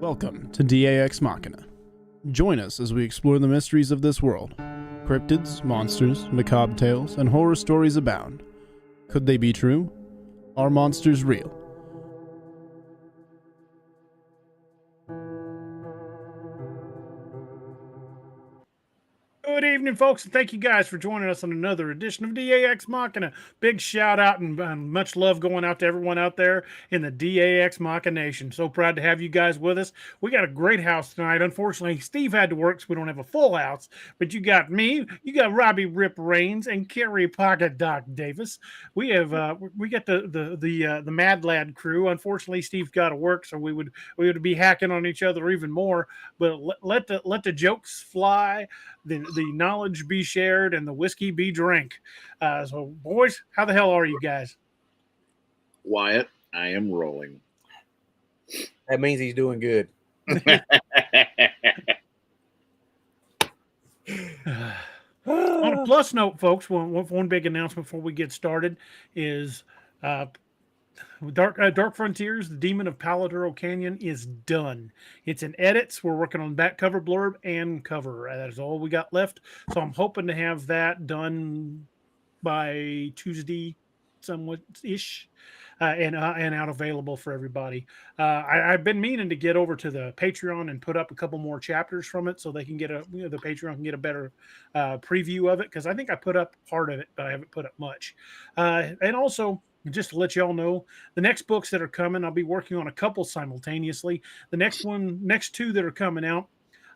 Welcome to DAX Machina. Join us as we explore the mysteries of this world. Cryptids, monsters, macabre tales, and horror stories abound. Could they be true? Are monsters real? Good evening, folks, and thank you guys for joining us on another edition of DAX Machina. Big shout out and much love going out to everyone out there in the DAX Machina Nation. So proud to have you guys with us. We got a great house tonight. Unfortunately, Steve had to work, so we don't have a full house. But you got me, you got Robbie Rip Rains, and Carrie Pocket Doc Davis. We have we got the Mad Lad crew. Unfortunately, Steve's got to work, so we would be hacking on each other even more. But let the jokes fly. The knowledge be shared and the whiskey be drank. So, boys, how the hell are you guys? Wyatt, I am rolling. That means he's doing good. On a plus note, folks, one big announcement before we get started is Dark Frontiers, the Demon of Paladuro Canyon is done. It's in edits. We're working on back cover blurb and cover. That is all we got left. So I'm hoping to have that done by Tuesday, somewhat ish, and out available for everybody. I've been meaning to get over to the Patreon and put up a couple more chapters from it so they can get the Patreon can get a better preview of it, because I think I put up part of it, but I haven't put up much. And also, just to let y'all know, the next books that are coming, I'll be working on a couple simultaneously. The next two that are coming out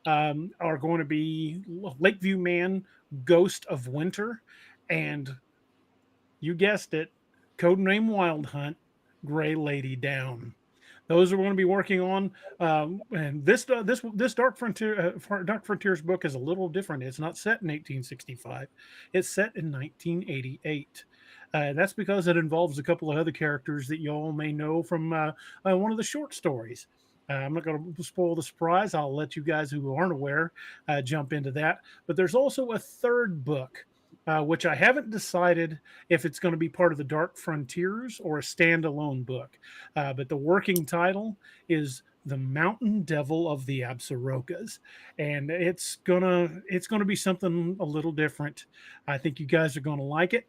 are going to be Lakeview Man, Ghost of Winter, and you guessed it, Codename Wild Hunt, Gray Lady Down. Those are going to be working on, and this Dark Frontiers book is a little different. It's not set in 1865; it's set in 1988. That's because it involves a couple of other characters that y'all may know from one of the short stories. I'm not going to spoil the surprise. I'll let you guys who aren't aware jump into that. But there's also a third book, which I haven't decided if it's going to be part of the Dark Frontiers or a standalone book. But the working title is The Mountain Devil of the Absarokas, and it's gonna be something a little different. I think you guys are going to like it.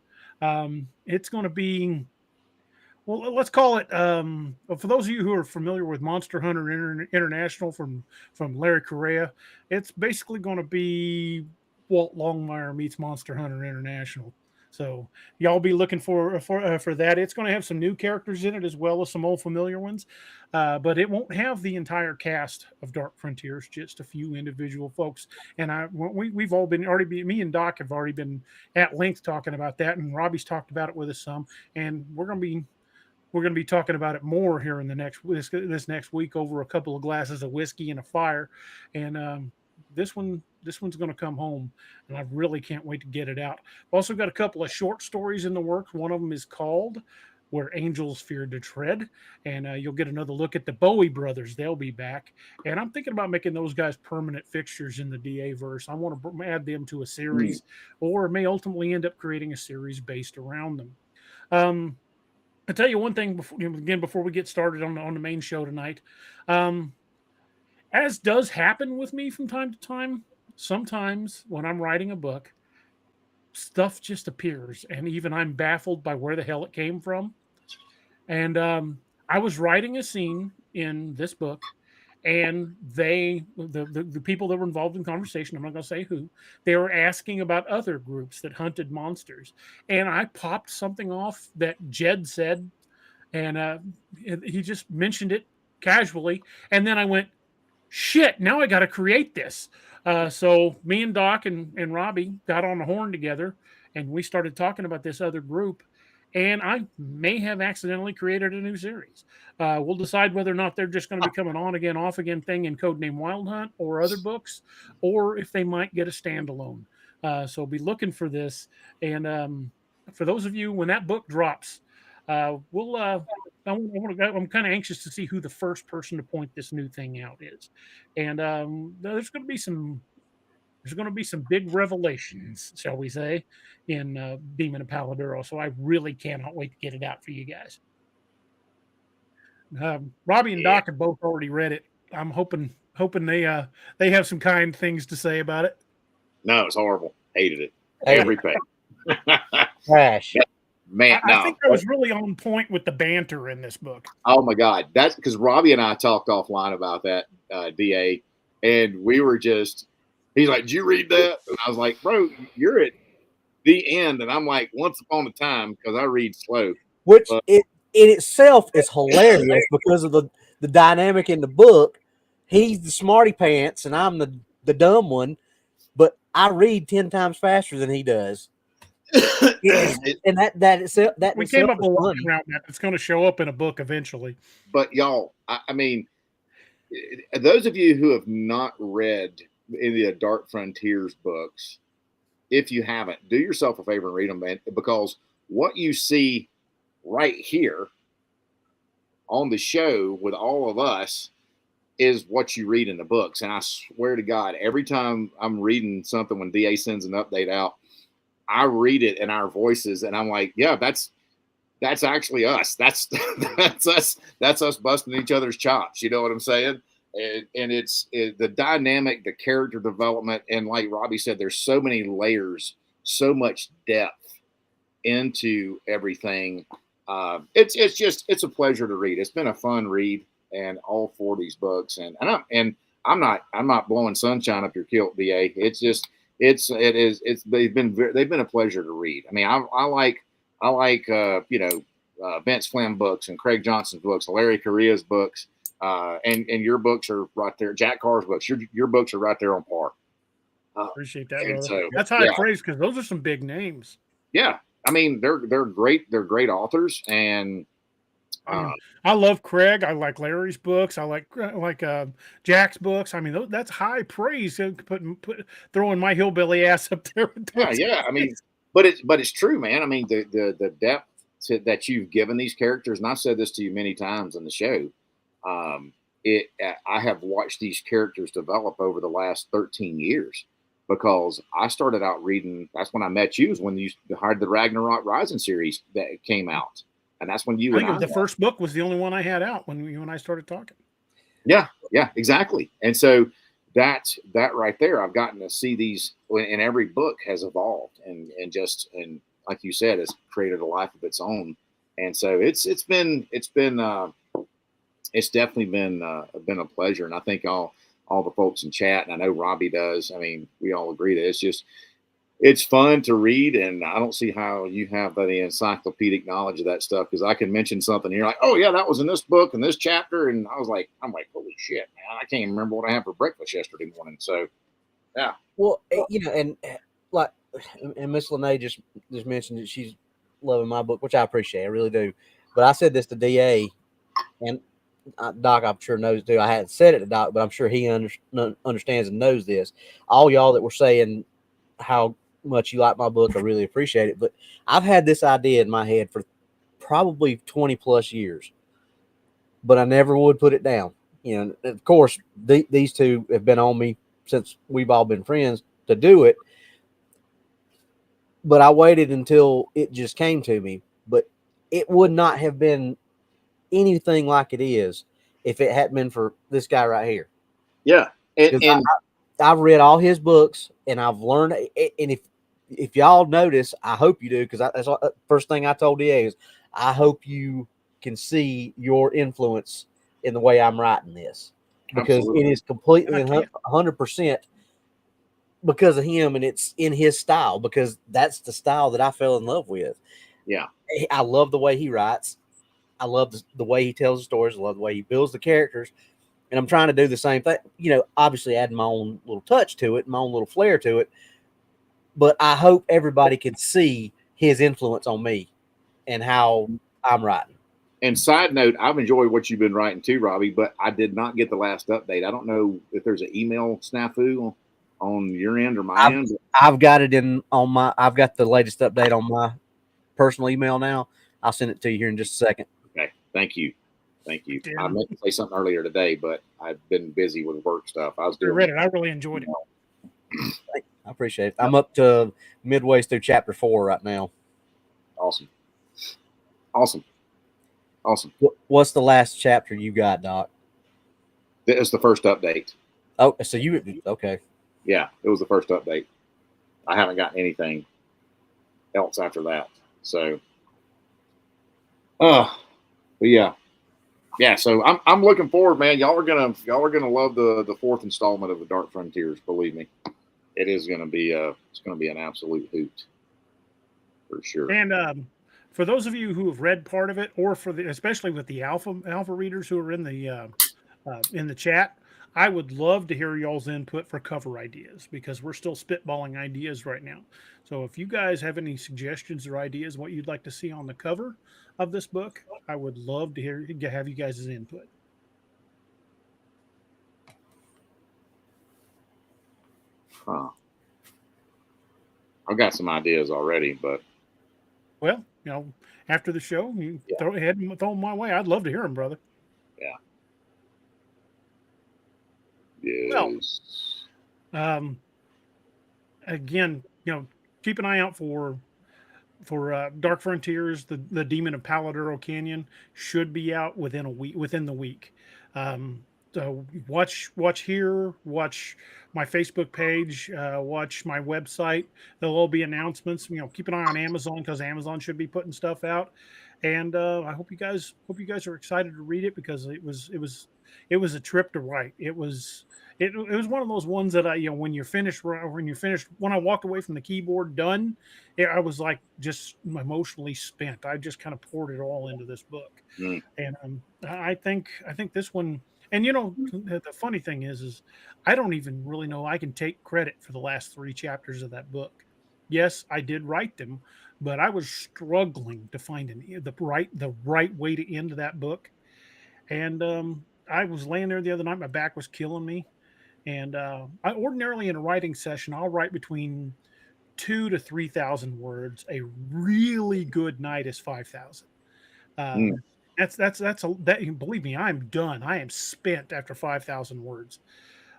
It's going to be, well, let's call it, for those of you who are familiar with Monster Hunter International from Larry Correa, it's basically going to be Walt Longmire meets Monster Hunter International. So y'all be looking for that. It's going to have some new characters in it as well as some old familiar ones, but it won't have the entire cast of Dark Frontiers, just a few individual folks. And we've all been me and Doc have already been at length talking about that, and Robbie's talked about it with us some, and we're going to be talking about it more here in this next week over a couple of glasses of whiskey and a fire, and this one's going to come home, and I really can't wait to get it out. I've also got a couple of short stories in the works. One of them is called Where Angels Fear to Tread, and you'll get another look at the Bowie brothers. They'll be back, and I'm thinking about making those guys permanent fixtures in the DA verse. I want to add them to a series, or may ultimately end up creating a series based around them. I'll tell you one thing before we get started on the main show tonight. As does happen with me from time to time, sometimes when I'm writing a book, stuff just appears, and even I'm baffled by where the hell it came from. And I was writing a scene in this book, and the people that were involved in conversation, I'm not going to say who, they were asking about other groups that hunted monsters, and I popped something off that Jed said, and he just mentioned it casually, and then I went, shit, now I got to create this. So me and Doc and Robbie got on the horn together, and we started talking about this other group, and I may have accidentally created a new series. We'll decide whether or not they're just going to become an on again, off again thing in Codename Wild Hunt or other books, or if they might get a standalone. So be looking for this. And for those of you, when that book drops, I'm kind of anxious to see who the first person to point this new thing out is. And there's going to be some big revelations, shall we say, in Demon of Paladuro. So I really cannot wait to get it out for you guys. Robbie and Doc have both already read it. I'm hoping they have some kind things to say about it. No, it's horrible. Hated it. Hated Every page. Trash. Man, I think I was really on point with the banter in this book. Oh my God. That's because Robbie and I talked offline about that, DA. And we were just, he's like, did you read that? And I was like, bro, you're at the end. And I'm like, once upon a time, because I read slow. Which in itself is hilarious because of the dynamic in the book. He's the smarty pants and I'm the dumb one, but I read 10 times faster than he does. And that itself, that we itself came up is a lot funny. around that. It's going to show up in a book eventually. But y'all, I mean, those of you who have not read any of the Dark Frontiers books, if you haven't, do yourself a favor and read them, man, because what you see right here on the show with all of us is what you read in the books. And I swear to God, every time I'm reading something when DA sends an update out, I read it in our voices and I'm like, yeah, that's actually us. That's us busting each other's chops. You know what I'm saying? And it's the dynamic, the character development. And like Robbie said, there's so many layers, so much depth into everything. It's a pleasure to read. It's been a fun read, and all 4 of these books. And I'm not blowing sunshine up your kilt, DA. It's just they've been a pleasure to read. I mean, I like Vince Flynn books and Craig Johnson's books, Larry Correa's books, and your books are right there. Jack Carr's books, your books are right there on par. Appreciate that, brother. So, that's high praise because those are some big names. Yeah, I mean they're great. They're great authors, and I love Craig. I like Larry's books. I like Jack's books. I mean, that's high praise. Throwing my hillbilly ass up there. Yeah. I mean, but it's true, man. I mean, the depth that you've given these characters, and I've said this to you many times on the show. I have watched these characters develop over the last 13 years because I started out reading. That's when I met you. Was when you hired the Ragnarok Rising series that came out. And that's when you I think the first book was the only one I had out when you and I started talking. Yeah, exactly. And so that right there, I've gotten to see these, and every book has evolved and like you said, has created a life of its own. And so it's definitely been a pleasure. And I think all the folks in chat, and I know Robbie does. I mean, we all agree that it's fun to read, and I don't see how you have any encyclopedic knowledge of that stuff, because I can mention something and you're like, oh yeah, that was in this book and this chapter, and I'm like, holy shit, man, I can't even remember what I had for breakfast yesterday morning. So, yeah. Well, and like, and Miss Lene just mentioned that she's loving my book, which I appreciate, I really do. But I said this to DA, and Doc, I'm sure knows too. I hadn't said it to Doc, but I'm sure he understands and knows this. All y'all that were saying how much you like my book, I really appreciate it. But I've had this idea in my head for probably 20 plus years, but I never would put it down. Of course, these two have been on me since we've all been friends to do it, but I waited until it just came to me. But it would not have been anything like it is if it hadn't been for this guy right here. Yeah. And I've read all his books, and I've learned. And if y'all notice, I hope you do, because that's the first thing I told DA is I hope you can see your influence in the way I'm writing this, because Absolutely. It is completely 100% because of him, and it's in his style, because that's the style that I fell in love with. Yeah, I love the way he writes. I love the way he tells the stories. I love the way he builds the characters. And I'm trying to do the same thing, obviously adding my own little touch to it, my own little flair to it. But I hope everybody can see his influence on me and how I'm writing. And side note, I've enjoyed what you've been writing too, Robbie, but I did not get the last update. I don't know if there's an email snafu on your end or my end. I've got it I've got the latest update on my personal email now. I'll send it to you here in just a second. Okay. Thank you. I meant to say something earlier today, but I've been busy with work stuff. I read it. I really enjoyed it. I appreciate it. I'm up to midway through chapter 4 right now. Awesome. What's the last chapter you got, Doc? It was the first update. Oh, so okay? Yeah, it was the first update. I haven't gotten anything else after that. So, but yeah. So I'm looking forward, man. Y'all are gonna love the fourth installment of the Dark Frontiers. Believe me, it is gonna be it's gonna be an absolute hoot for sure. And for those of you who have read part of it, or especially with the alpha readers who are in the chat, I would love to hear y'all's input for cover ideas, because we're still spitballing ideas right now. So if you guys have any suggestions or ideas what you'd like to see on the cover of this book, have you guys' input. Huh. I've got some ideas already, but well, after the show, you throw them my way. I'd love to hear them, brother. Yeah. Yes. Well, again, keep an eye out for Dark Frontiers. The Demon of Paladuro Canyon should be out within the week. So watch here, watch my Facebook page, watch my website. There'll all be announcements. Keep an eye on Amazon, because Amazon should be putting stuff out. And I hope you guys are excited to read it, because it was a trip to write. It was one of those ones that when I walked away from the keyboard done, I was like just emotionally spent. I just kind of poured it all into this book. And I think this one. And the funny thing is I don't even really know I can take credit for the last 3 chapters of that book. Yes, I did write them, but I was struggling to find the right way to end that book. And I was laying there the other night, my back was killing me. And I ordinarily in a writing session, I'll write between 2,000 to 3,000 words. A really good night is 5,000. Believe me, I'm done. I am spent after 5,000 words.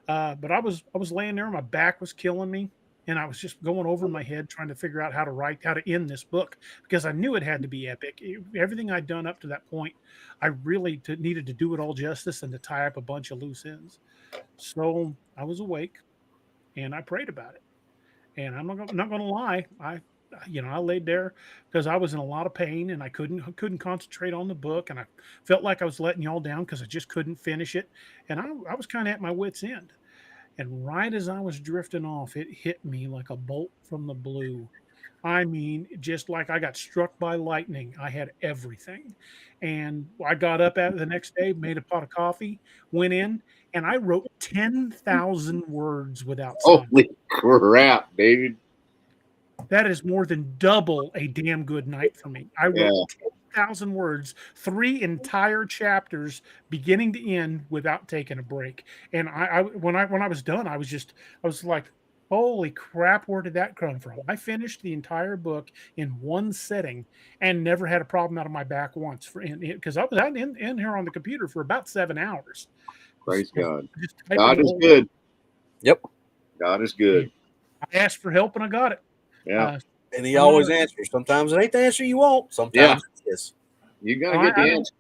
But I was laying there, my back was killing me, and I was just going over my head trying to figure out how to end this book, because I knew it had to be epic. Everything I'd done up to that point, I really needed to do it all justice and to tie up a bunch of loose ends. So I was awake, and I prayed about it. And I'm not going to lie, I laid there because I was in a lot of pain, and I couldn't concentrate on the book, and I felt like I was letting y'all down because I just couldn't finish it, and I was kind of at my wit's end. And right as I was drifting off, it hit me like a bolt from the blue. I mean, just like I got struck by lightning. I had everything. And I got up the next day, made a pot of coffee, went in, and I wrote 10,000 words without stopping. Holy crap, dude. That is more than double a damn good night for me. I wrote 10,000 words, 3 entire chapters, beginning to end, without taking a break. And when I was done, I was like, holy crap, where did that come from? I finished the entire book in one sitting and never had a problem out of my back once, because I was out in here on the computer for about 7 hours. Praise God. God God is good. Yep. God is good. I asked for help and I got it. Yeah. And he always answers. Sometimes it ain't the answer you want. Sometimes it is. You're going to get the answer.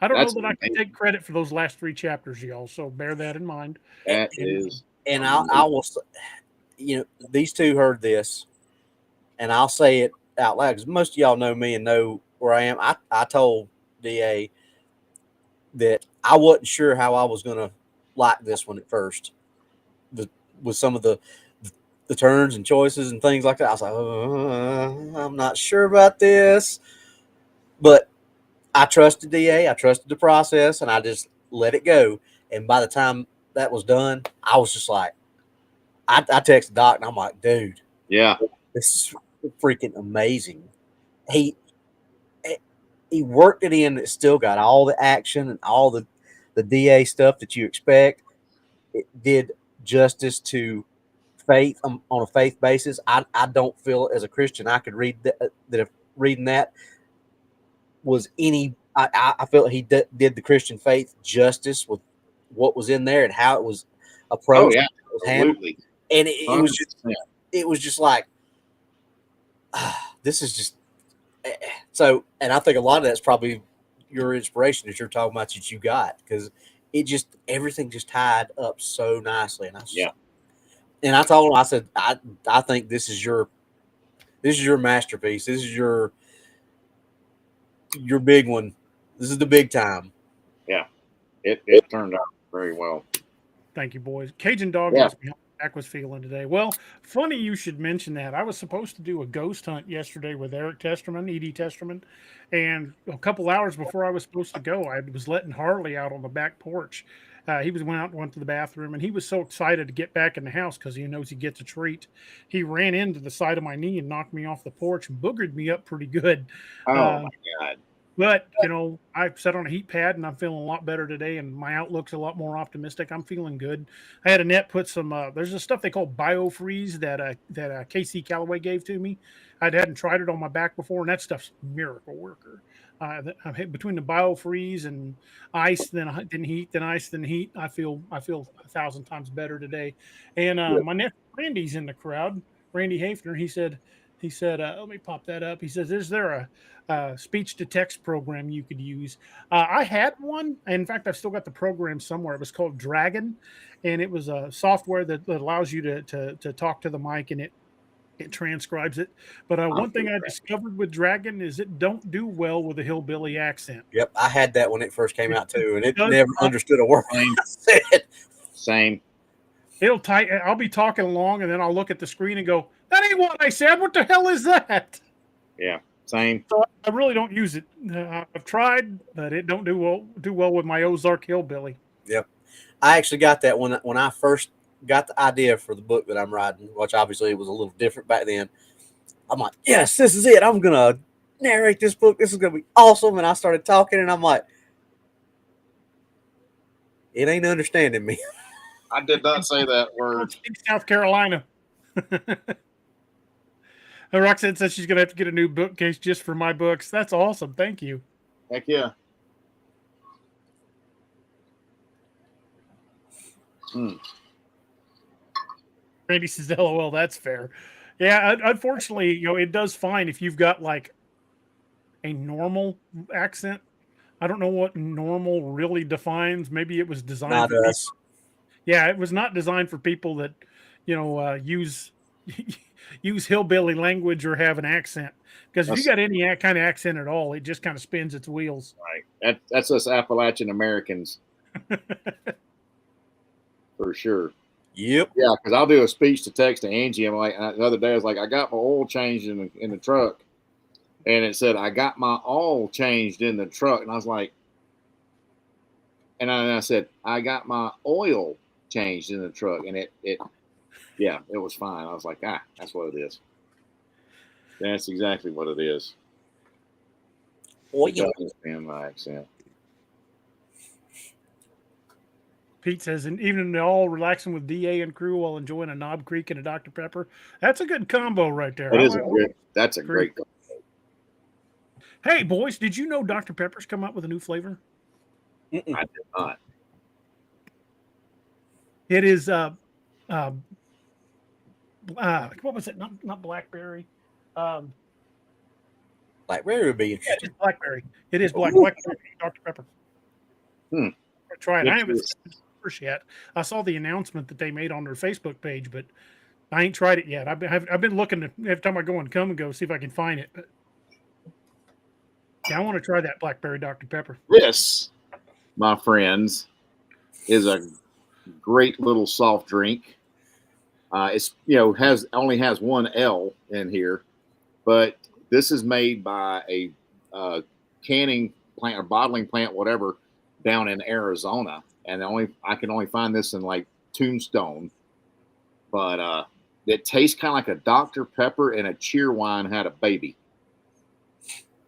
I don't know that I can take credit for those last 3 chapters, y'all. So bear that in mind. That is. And I will, these two heard this, and I'll say it out loud because most of y'all know me and know where I am. I told DA that I wasn't sure how I was going to like this one at first, with some of the turns and choices and things like that. I was like, I'm not sure about this, but I trusted DA. I trusted the process, and I just let it go. And by the time that was done, I was just like, I texted Doc, and I'm like, dude, yeah, this is freaking amazing. He worked it in. It still got all the action and all the DA stuff that you expect. It did justice to faith on a faith basis. I don't feel as a Christian I could read that if reading that was any. I felt he did the Christian faith justice with what was in there and how it was approached. Oh yeah, absolutely. And it was just like, this is just so. And I think a lot of that's probably your inspiration that you're talking about that you got, because everything just tied up so nicely. And Yeah. And I told him, I said, I think this is your masterpiece. This is your big one. This is the big time. Yeah. It turned out very well. Thank you, boys. Cajun Dog Yeah. asked me how Jack was feeling today. Well, funny you should mention that. I was supposed to do a ghost hunt yesterday with Eric Testerman, E.D. Testerman, and a couple hours before I was supposed to go, I was letting Harley out on the back porch. He went to the bathroom, and he was so excited to get back in the house because he knows he gets a treat. He ran into the side of my knee and knocked me off the porch and boogered me up pretty good. Oh my God. But, I sat on a heat pad and I'm feeling a lot better today, and my outlook's a lot more optimistic. I'm feeling good. I had Annette put some, there's this stuff they call BioFreeze that Casey Calloway gave to me. I hadn't tried it on my back before, and that stuff's miracle worker. Between the BioFreeze and ice, then heat, then ice, then heat, I feel 1,000 times better today. And my nephew Randy's in the crowd, Randy Hafner. He said, let me pop that up. He says, is there a speech to text program you could use? I had one. In fact, I've still got the program somewhere. It was called Dragon, and it was a software that allows you to talk to the mic, and it transcribes it. But one thing I discovered with Dragon is it don't do well with a hillbilly accent. Yep, I had that when it first came out too, and it never understood a word I said. Same. I'll be talking along, and then I'll look at the screen and go, "That ain't what I said. What the hell is that?" Yeah, same. So I really don't use it. I've tried, but it don't do well with my Ozark hillbilly. Yep, I actually got that when I first got the idea for the book that I'm writing, which obviously it was a little different back then. I'm like, yes, this is it. I'm gonna narrate this book. This is gonna be awesome. And I started talking, and I'm like, it ain't understanding me. I did not say that word. South Carolina. Roxanne says she's going to have to get a new bookcase just for my books. That's awesome. Thank you. Heck yeah. Randy says, LOL, that's fair. Yeah, unfortunately, it does fine if you've got like a normal accent. I don't know what normal really defines. Maybe it was designed Not for us. Yeah, it was not designed for people that, use hillbilly language or have an accent. Because if you got any kind of accent at all, it just kind of spins its wheels. Right. That's us Appalachian Americans. For sure. Yep. Yeah, because I'll do a speech to text to Angie. I'm like, the other day I was like, I got my oil changed in the truck, and it said I got my oil changed in the truck, and I was like, and I said I got my oil changed in the truck, and it was fine. I was like, that's what it is. That's exactly what it is. Well, I understand my accent. Pete says, and even all relaxing with DA and crew while enjoying a Knob Creek and a Dr. Pepper. That's a good combo right there. That's a great combo. Hey, boys, did you know Dr. Pepper's come up with a new flavor? I did not. It is what was it? Not blackberry. Blackberry would be interesting. It's blackberry. It is blackberry Dr. Pepper. Try it. I haven't seen it first yet. I saw the announcement that they made on their Facebook page, but I ain't tried it yet. I've been looking every time I go and come and go see if I can find it. But yeah, I want to try that blackberry Dr. Pepper. This, my friends, is a great little soft drink. It's only has one L in here, but this is made by a canning plant or bottling plant, whatever, down in Arizona, and I can only find this in like Tombstone, but it tastes kind of like a Dr. Pepper and a Cheerwine had a baby.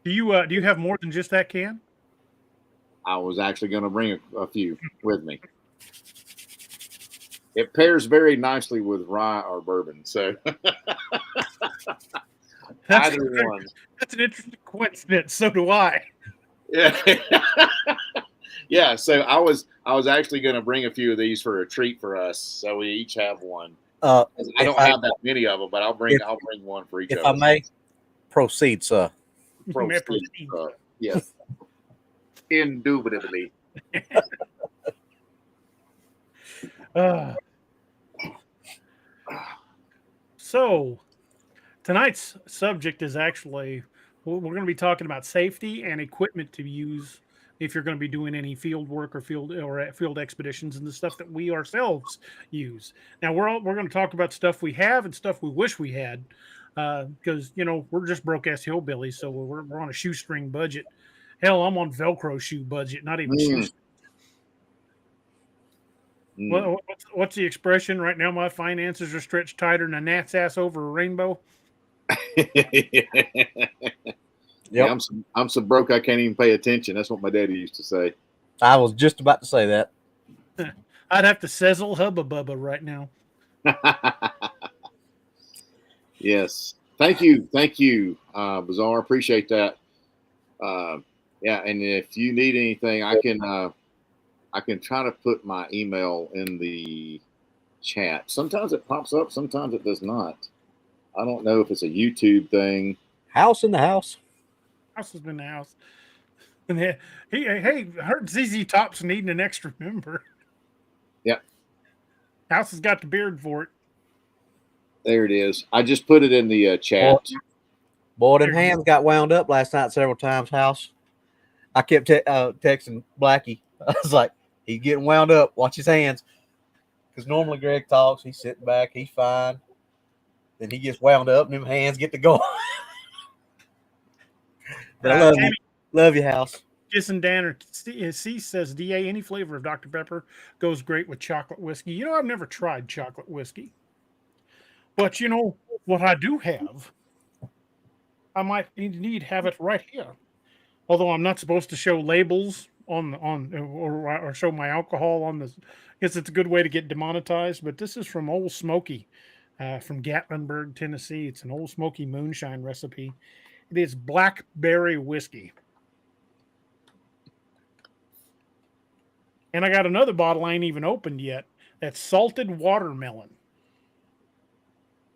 Do you have more than just that can? I was actually going to bring a few with me. It pairs very nicely with rye or bourbon, so either one. That's an interesting coincidence. So do I. Yeah. Yeah, so I was actually going to bring a few of these for a treat for us, so we each have one. I don't have that many of them, but I'll bring one for each of us. If I may proceed, sir. Yes, indubitably. Uh, so tonight's subject is actually we're going to be talking about safety and equipment to use if you're going to be doing any field work or field expeditions and the stuff that we ourselves use. Now we're going to talk about stuff we have and stuff we wish we had because we're just broke ass hillbillies, so we're on a shoestring budget. Hell, I'm on Velcro shoe budget, not even shoestring. What's the expression? Right now, my finances are stretched tighter than a gnat's ass over a rainbow. Yeah, I'm so broke I can't even pay attention. That's what my daddy used to say. I was just about to say that. I'd have to sizzle hubba bubba right now. Yes, thank you, Bazaar. Appreciate that. Yeah, and if you need anything, I can try to put my email in the chat. Sometimes it pops up, sometimes it does not. I don't know if it's a YouTube thing. House in the house. House has been in the house. And hey, I heard ZZ Top's needing an extra member. Yep. House has got the beard for it. There it is. I just put it in the chat. Boy, them hands got wound up last night several times, House. I kept texting Blackie. I was like, he's getting wound up. Watch his hands. Because normally Greg talks. He's sitting back. He's fine. Then he gets wound up and them hands get to go. But I love you. Love you, House. Jason Danner C says, DA, any flavor of Dr. Pepper goes great with chocolate whiskey. I've never tried chocolate whiskey. But what I do have, I might indeed have it right here. Although I'm not supposed to show labels or show my alcohol on this. I guess it's a good way to get demonetized. But this is from Old Smoky, from Gatlinburg, Tennessee. It's an Old Smoky moonshine recipe. It is blackberry whiskey. And I got another bottle I ain't even opened yet. That's salted watermelon.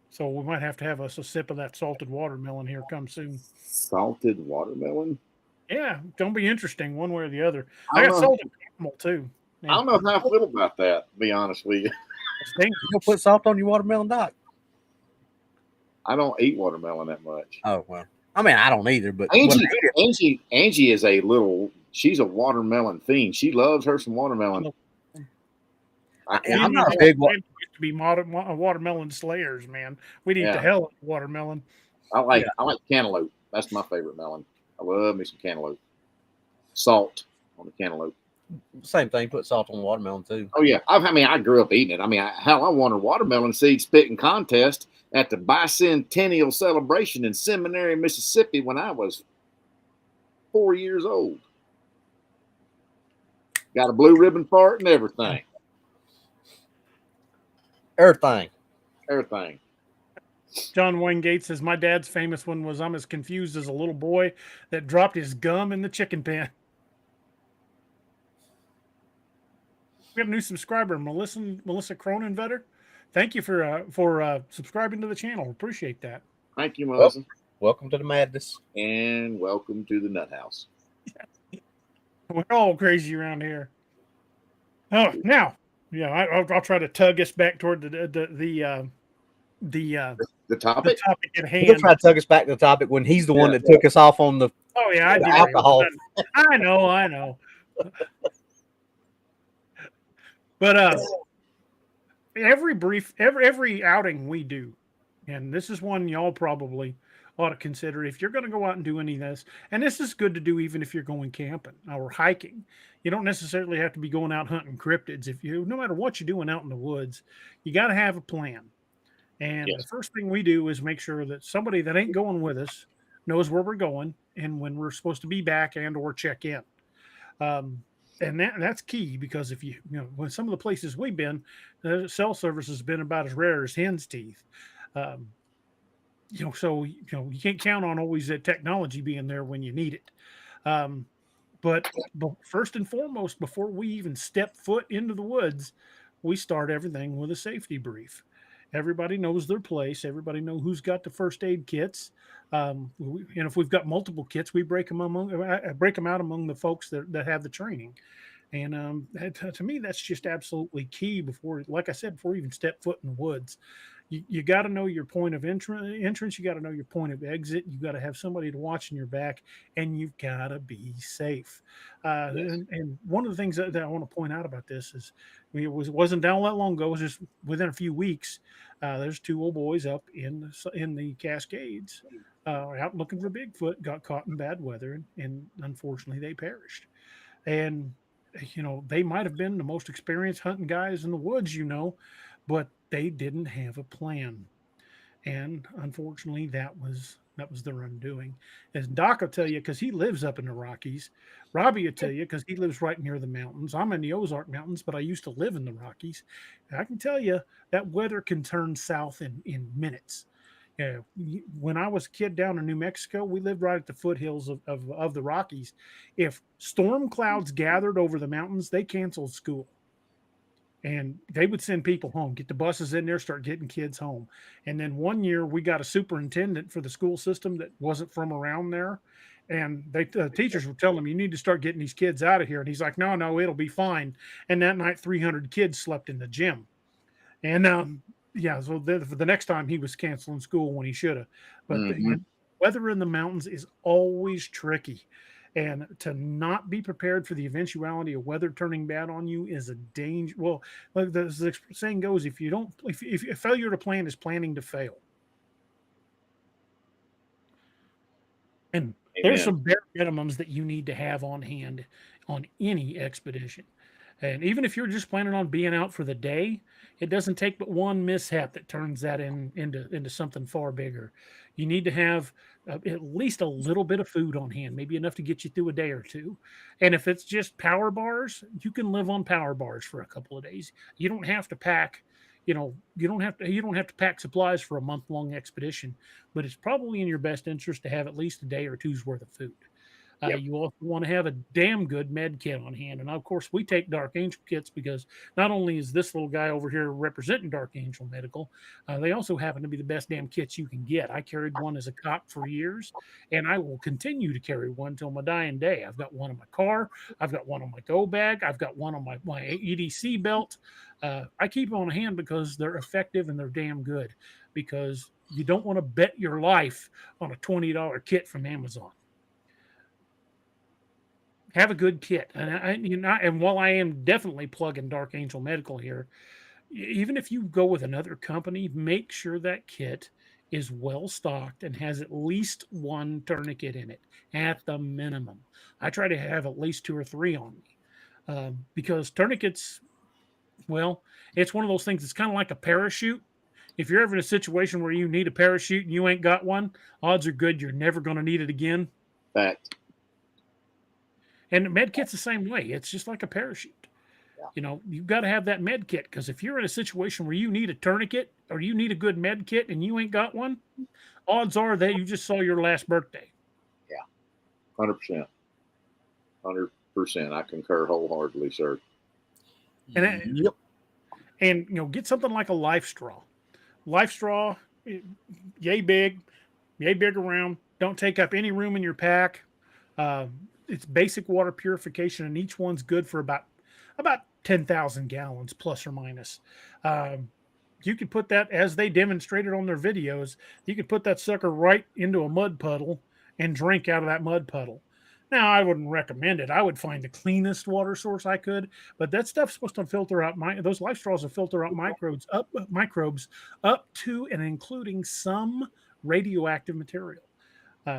So we might have to have us a sip of that salted watermelon here come soon. Salted watermelon? Yeah, it's going to be interesting one way or the other. I got salted caramel too. I don't know how I feel about that, to be honest with you. You don't put salt on your watermelon, Doc? I don't eat watermelon that much. Oh, well. I mean, I don't either, but Angie is she's a watermelon fiend. She loves her some watermelon. I'm not a big one. To be watermelon slayers, man. We'd eat the hell out of watermelon. I like cantaloupe. That's my favorite melon. I love me some cantaloupe. Salt on the cantaloupe. Same thing. Put salt on watermelon too. Oh yeah. I grew up eating it. I mean, I won a watermelon seed spitting contest at the bicentennial celebration in Seminary, Mississippi, when I was 4 years old. Got a blue ribbon for it and everything. Everything. John Wayne Gates says, my dad's famous one was, I'm as confused as a little boy that dropped his gum in the chicken pen. We have a new subscriber, Melissa Cronenvetter. Thank you for subscribing to the channel. Appreciate that. Thank you, Melissa. Welcome to the madness. And welcome to the nut house. We're all crazy around here. Oh, now, I'll try to tug us back toward the topic. The topic at hand. He'll try to tug us back to the topic when he's the one that took us off on the. Oh yeah, alcohol. I know. But every outing we do, and this is one y'all probably ought to consider if you're going to go out and do any of this. And this is good to do even if you're going camping or hiking. You don't necessarily have to be going out hunting cryptids. No matter what you're doing out in the woods, you got to have a plan. And the first thing we do is make sure that somebody that ain't going with us knows where we're going and when we're supposed to be back and or check in. And that's key because if when some of the places we've been, cell service has been about as rare as hen's teeth. So you can't count on always that technology being there when you need it. But first and foremost, before we even step foot into the woods, we start everything with a safety brief. Everybody knows their place. Everybody knows who's got the first aid kits. And if we've got multiple kits, we break them out among the folks that have the training. And to me, that's just absolutely key before, like I said, before you even step foot in the woods. You got to know your point of entrance. You got to know your point of exit. You got to have somebody to watch in your back, and you've got to be safe. Yes. And one of the things that I want to point out about this is, it wasn't down that long ago. It was just within a few weeks. There's two old boys up in the Cascades, out looking for Bigfoot, got caught in bad weather, and unfortunately they perished. And they might have been the most experienced hunting guys in the woods, but they didn't have a plan. And unfortunately, that was their undoing. As Doc will tell you, because he lives up in the Rockies. Robbie will tell you, because he lives right near the mountains. I'm in the Ozark Mountains, but I used to live in the Rockies. And I can tell you that weather can turn south in minutes. Yeah, when I was a kid down in New Mexico, we lived right at the foothills of the Rockies. If storm clouds gathered over the mountains, they canceled school. And they would send people home, get the buses in there, start getting kids home. And then one year we got a superintendent for the school system that wasn't from around there. And the teachers were telling him, you need to start getting these kids out of here. And he's like, no, it'll be fine. And that night, 300 kids slept in the gym. And yeah, so for the next time he was canceling school when he should have. But the weather in the mountains is always tricky. And to not be prepared for the eventuality of weather turning bad on you is a danger. Well, like the saying goes, if failure to plan is planning to fail. And there's some bare minimums that you need to have on hand on any expedition. And even if you're just planning on being out for the day, it doesn't take but one mishap that turns that into something far bigger. You need to have at least a little bit of food on hand, maybe enough to get you through a day or two. And if it's just power bars, you can live on power bars for a couple of days. You don't have to pack, you don't have to pack supplies for a month-long expedition, but it's probably in your best interest to have at least a day or two's worth of food. You also want to have a damn good med kit on hand. And of course, we take Dark Angel kits because not only is this little guy over here representing Dark Angel Medical, they also happen to be the best damn kits you can get. I carried one as a cop for years, and I will continue to carry one till my dying day. I've got one in my car. I've got one on my go bag. I've got one on my EDC belt. I keep them on hand because they're effective and they're damn good, because you don't want to bet your life on a $20 kit from Amazon. Have a good kit. And while I am definitely plugging Dark Angel Medical here, even if you go with another company, make sure that kit is well stocked and has at least one tourniquet in it at the minimum. I try to have at least 2 or 3 on me, because tourniquets, well, it's one of those things. It's kind of like a parachute. If you're ever in a situation where you need a parachute and you ain't got one, odds are good you're never going to need it again. Fact. And the med kit's the same way. It's just like a parachute. Yeah. You've got to have that med kit, because if you're in a situation where you need a tourniquet or you need a good med kit and you ain't got one, odds are that you just saw your last birthday. Yeah, 100%. 100%. I concur wholeheartedly, sir. And get something like a Life Straw. Life Straw, yay big around. Don't take up any room in your pack. It's basic water purification, and each one's good for about 10,000 gallons plus or minus. You could put that, as they demonstrated on their videos, you could put that sucker right into a mud puddle and drink out of that mud puddle. Now, I wouldn't recommend it. I would find the cleanest water source I could, but that stuff's supposed to filter out those Life Straws will filter out microbes up to and including some radioactive material.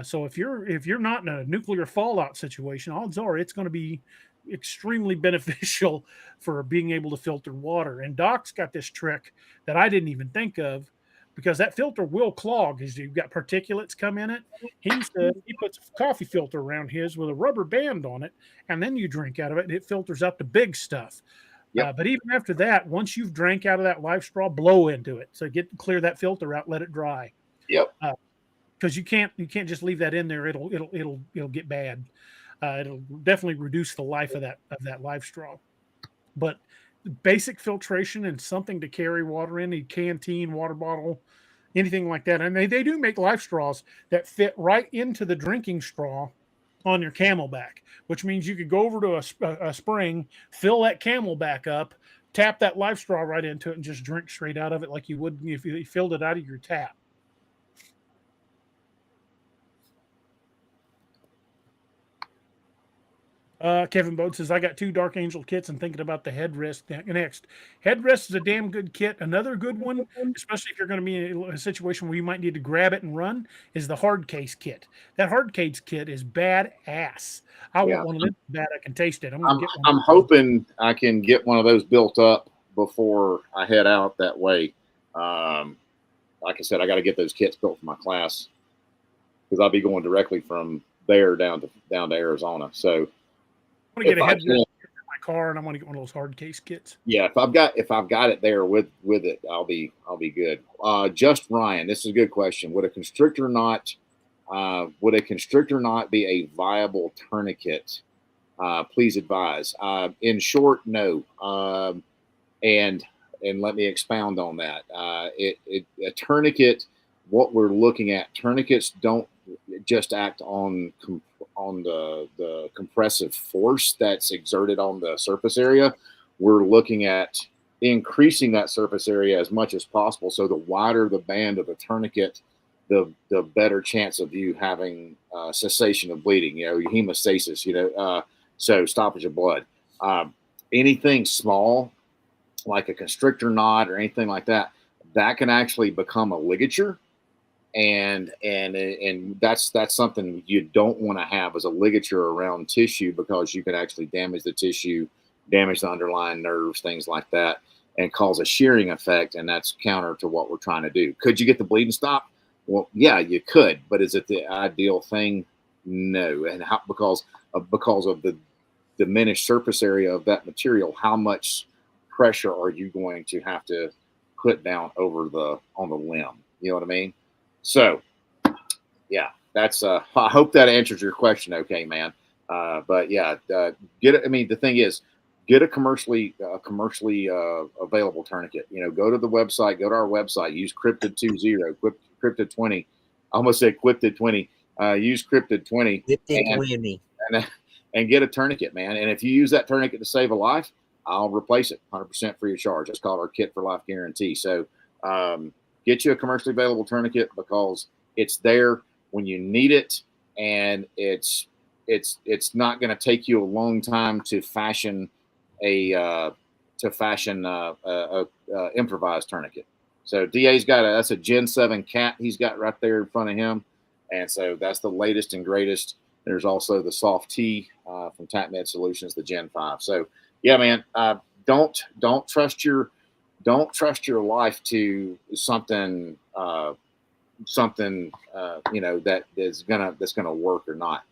So if you're not in a nuclear fallout situation, odds are it's going to be extremely beneficial for being able to filter water. And Doc's got this trick that I didn't even think of, because that filter will clog as you've got particulates come in it. He puts a coffee filter around his with a rubber band on it, and then you drink out of it, and it filters out the big stuff. Yep. But even after that, once you've drank out of that Life Straw, blow into it. So clear that filter out, let it dry. Yep. Because you can't just leave that in there. It'll get bad. It'll definitely reduce the life of that Life Straw. But basic filtration and something to carry water in, a canteen, water bottle, anything like that. And they do make Life Straws that fit right into the drinking straw on your Camelback, which means you could go over to a spring, fill that Camelback up, tap that life straw right into it, and just drink straight out of it like you would if you filled it out of your tap. Kevin Bode says, I got 2 Dark Angel kits and thinking about the headrest next. Headrest is a damn good kit. Another good one, especially if you're going to be in a situation where you might need to grab it and run, is the hard case kit. That hard case kit is badass. I want one of them bad. I can taste it. I'm hoping I can get one of those built up before I head out that way. Like I said, I got to get those kits built for my class because I'll be going directly from there down to Arizona. So I want to get a headrest in my car, and I want to get one of those hard case kits. Yeah, if I've got it there with it, I'll be good. Just Ryan, this is a good question. Would a constrictor knot be a viable tourniquet? Please advise. In short, no. And let me expound on that. A tourniquet, what we're looking at, tourniquets don't just act on the compressive force that's exerted on the surface area. We're looking at increasing that surface area as much as possible. So the wider the band of the tourniquet, the better chance of you having cessation of bleeding, hemostasis, so stoppage of blood. Anything small, like a constrictor knot or anything like that, that can actually become a ligature. And that's something you don't want to have as a ligature around tissue, because you can actually damage the tissue, damage the underlying nerves, things like that, and cause a shearing effect. And that's counter to what we're trying to do. Could you get the bleeding stop? Well, yeah, you could, but is it the ideal thing? No. And because of the diminished surface area of that material, how much pressure are you going to have to put down on the limb? You know what I mean? So, yeah, that's. I hope that answers your question, okay, man. But yeah, get it. I mean, the thing is, get a commercially available tourniquet. Go to the website, go to our website, use Cryptid20, Cryptid20. I almost said Cryptid20. Use Cryptid20 and get a tourniquet, man. And if you use that tourniquet to save a life, I'll replace it 100% free of charge. It's called our Kit for Life guarantee. So, get you a commercially available tourniquet, because it's there when you need it, and it's not going to take you a long time to fashion a improvised tourniquet. So DA's got that's a Gen 7 cat he's got right there in front of him, and so that's the latest and greatest. There's also the Soft T from TacMed Solutions, the Gen 5. So yeah, man, don't trust your life to something that is that's gonna work or not.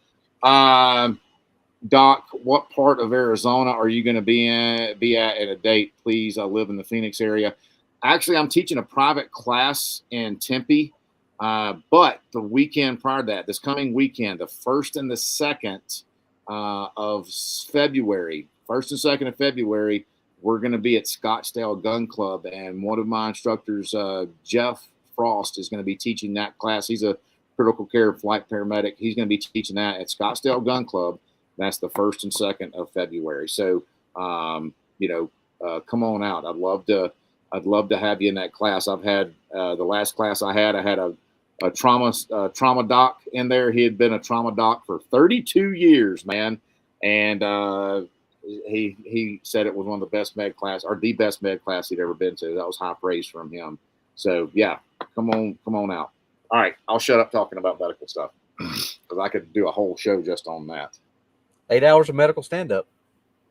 Doc, what part of Arizona are you going to be at a date, please? I live in the Phoenix area. Actually, I'm teaching a private class in Tempe, but the weekend prior to that, this coming weekend, the 1st and the 2nd of February, 1st and 2nd of February, we're going to be at Scottsdale Gun Club, and one of my instructors, Jeff Frost, is going to be teaching that class. He's a critical care flight paramedic. He's going to be teaching that at Scottsdale Gun Club. That's the 1st and 2nd of February. So, come on out. I'd love to have you in that class. I've had the last class I had a trauma doc in there. He had been a trauma doc for 32 years, man, and he said it was one of the best med class, or the best med class he'd ever been to. That was high praise from him. So yeah, come on out. All right, I'll shut up talking about medical stuff, because I could do a whole show just on that. 8 hours of medical stand-up.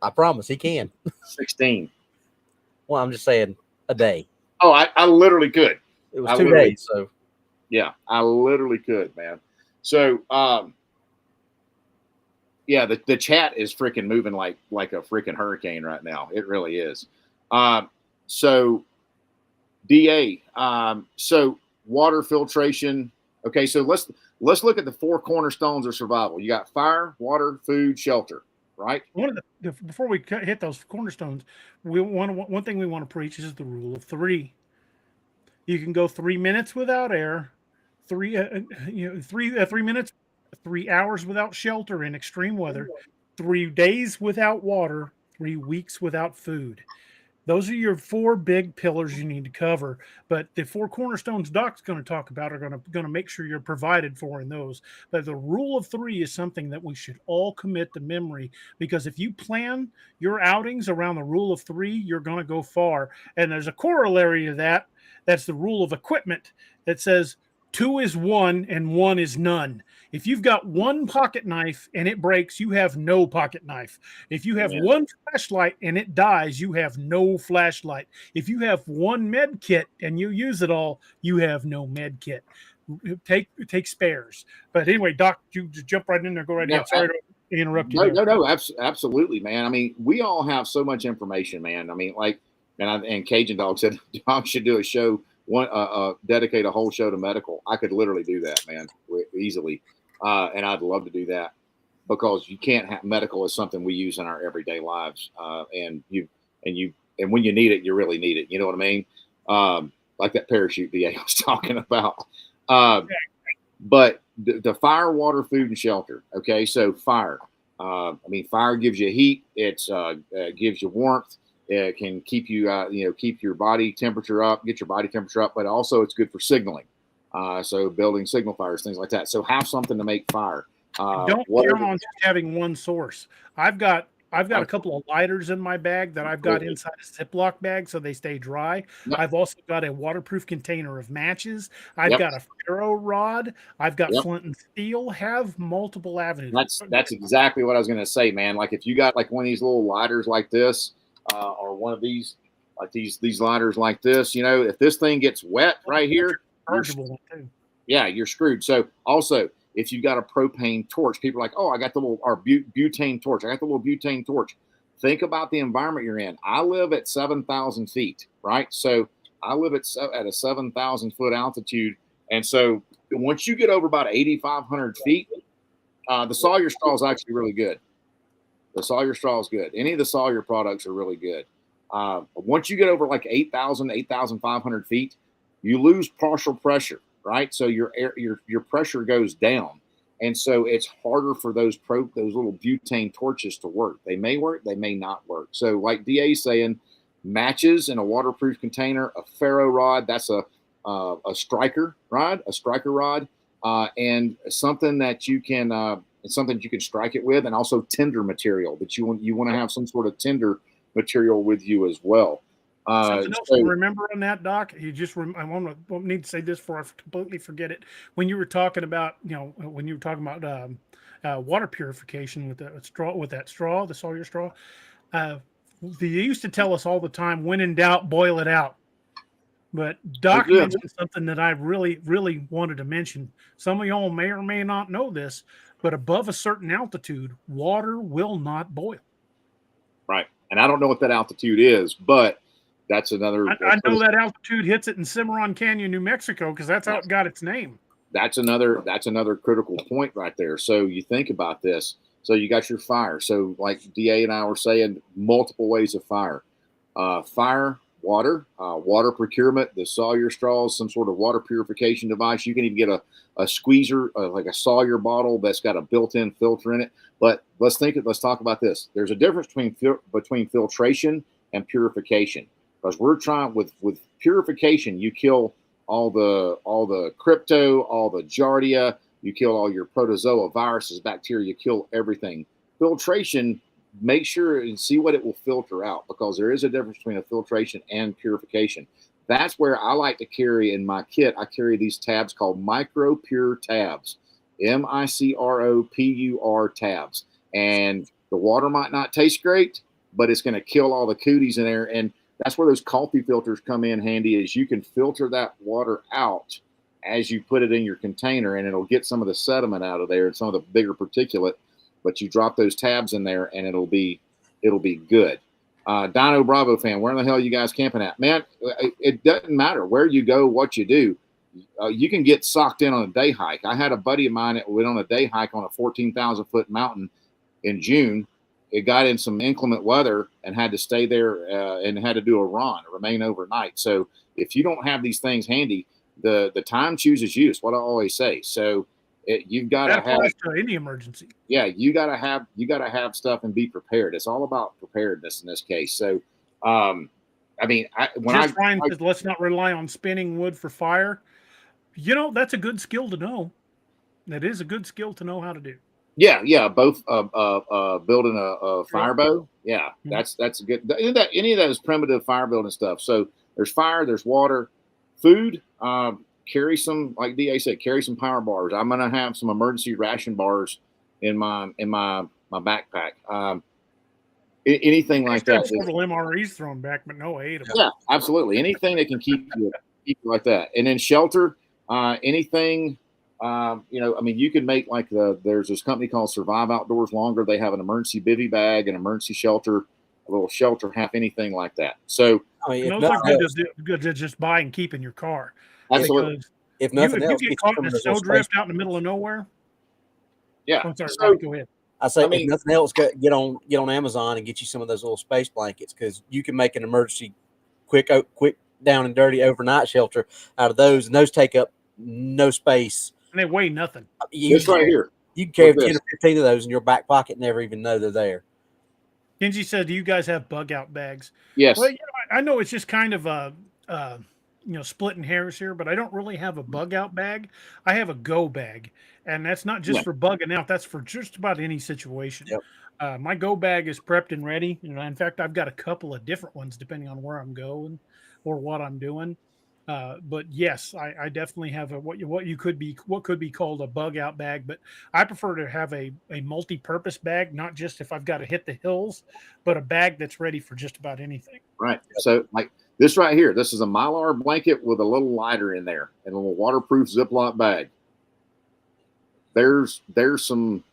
I promise he can. 16. Well, I'm just saying a day. Oh, I literally could. It was 2 days, so. Yeah, I literally could, man. So, yeah, the chat is freaking moving like a freaking hurricane right now. It really is. So, DA, so water filtration. Okay, so let's look at the 4 cornerstones of survival. You got fire, water, food, shelter, right? Before we hit those cornerstones, one thing we want to preach is the rule of 3. You can go 3 minutes without air, 3 minutes 3 hours without shelter in extreme weather, 3 days without water, 3 weeks without food. Those are your 4 big pillars you need to cover. But the 4 cornerstones Doc's going to talk about are going to make sure you're provided for in those. But the rule of 3 is something that we should all commit to memory, because if you plan your outings around the rule of 3, you're going to go far. And there's a corollary to that. That's the rule of equipment that says 2 is 1 and 1 is none. If you've got 1 pocket knife and it breaks, you have no pocket knife. If you have 1 flashlight and it dies, you have no flashlight. If you have 1 med kit and you use it all, you have no med kit. Take spares. But anyway, Doc, you just jump right in there. Go right ahead. Sorry to interrupt you. No, absolutely, man. I mean, we all have so much information, man. I mean, like, and Cajun Dog said Dog should do a show, dedicate a whole show to medical. I could literally do that, man, easily. And I'd love to do that, because you can't have medical is something we use in our everyday lives. And when you need it, you really need it. You know what I mean? Like that parachute DA was talking about. But the fire, water, food, and shelter. Okay. So fire, fire gives you heat. It's gives you warmth. It can keep you, keep your body temperature up, get your body temperature up, but also it's good for signaling. So building signal fires, things like that. So have something to make fire. Don't count on just having one source. I've got a couple of lighters in my bag that I've got inside a Ziploc bag so they stay dry. Yep. I've also got a waterproof container of matches. I've got a ferro rod. I've got flint and steel. Have multiple avenues. That's exactly what I was going to say, man. Like if you got like one of these little lighters like this, or one of these, like these lighters like this, if this thing gets wet right here, you're screwed. So also, if you've got a propane torch, people are like, oh, I got the little butane torch. I got the little butane torch. Think about the environment you're in. I live at 7,000 feet, right? So I live at a 7,000 foot altitude. And so once you get over about 8,500 feet, the Sawyer straw is actually really good. The Sawyer straw is good. Any of the Sawyer products are really good. Once you get over like 8,500 feet, you lose partial pressure, right? So your pressure goes down, and so it's harder for those little butane torches to work. They may work, they may not work. So like DA is saying, matches in a waterproof container, a ferro rod, that's a striker rod, and something that you can it's something you can strike it with, and also tinder material that you want to have some sort of tinder material with you as well. Something else to remember on that, Doc. I won't need to say this before I completely forget it. When you were talking about, water purification with that straw, the Sawyer straw, they used to tell us all the time, when in doubt, boil it out. But Doc mentioned something that I really, really wanted to mention. Some of y'all may or may not know this, but above a certain altitude, water will not boil. Right. And I don't know what that altitude is, but that's another. I know that altitude hits it in Cimarron Canyon, New Mexico, because that's how it got its name. That's another critical point right there. So you think about this. So you got your fire. So like DA and I were saying, multiple ways of fire. Fire, water procurement, the Sawyer straws, some sort of water purification device. You can even get a squeezer, like a Sawyer bottle that's got a built-in filter in it. But let's talk about this. There's a difference between filtration and purification, because we're trying with purification, you kill all the crypto, all the giardia, you kill all your protozoa, viruses, bacteria, you kill everything. Filtration, make sure and see what it will filter out, because there is a difference between a filtration and purification. That's where I like to carry in my kit. I carry these tabs called Micro Pure tabs, MICROPUR tabs. And the water might not taste great, but it's going to kill all the cooties in there. And that's where those coffee filters come in handy, is you can filter that water out as you put it in your container, and it'll get some of the sediment out of there and some of the bigger particulate. But you drop those tabs in there, and it'll be good. Dino Bravo fan, where in the hell are you guys camping at? Man, it doesn't matter where you go, what you do. You can get socked in on a day hike. I had a buddy of mine that went on a day hike on a 14,000 foot mountain in June. It got in some inclement weather and had to stay there and had to do a remain overnight. So if you don't have these things handy, the time chooses you. It's what I always say. So You've got That to have applies to any emergency. yeah, you gotta have stuff and be prepared. It's all about preparedness in this case. So, I mean, Ryan says, let's not rely on spinning wood for fire. You know, that's a good skill to know. That is a good skill to know how to do. yeah, both building a fire bow. Yeah, Mhm. that's a good. Any of those primitive fire building stuff. So there's fire, there's water, food. Carry some, like DA said, carry some power bars. I'm gonna have some emergency ration bars in my backpack. Anything like Have that. several MREs thrown back, but no aid. Yeah, absolutely. Anything that can keep you like that. And then shelter, anything, you know, I mean, you can make like there's this company called Survive Outdoors Longer. They have an emergency bivvy bag, an emergency shelter, a little shelter, half anything like that. So, I mean, And those are good to just buy and keep in your car. absolutely. Because if nothing if else, you get get caught some in of a those little snowdrift out in the middle of nowhere. Yeah. I'm sorry, So, go ahead. I say, I mean- if nothing else, get on Amazon and get you some of those little space blankets, because you can make an emergency quick down and dirty overnight shelter out of those, and those take up no space. And they weigh nothing. this right here. You can carry Look 10 or 15 of those in your back pocket and never even know they're there. Kenji said, "Do you guys have bug out bags?" Yes. Well, you know, I know it's just kind of splitting hairs here, but I don't really have a bug out bag. I have a go bag, and that's not just for bugging out. That's for just about any situation. Yep. My go bag is prepped and ready. You know, in fact, I've got a couple of different ones depending on where I'm going or what I'm doing. But yes, I definitely have what could be called a bug out bag, but I prefer to have a multi-purpose bag, not just if I've got to hit the hills, but a bag that's ready for just about anything. Right. So like this right here, this is a Mylar blanket with a little lighter in there and a little waterproof Ziploc bag. There's some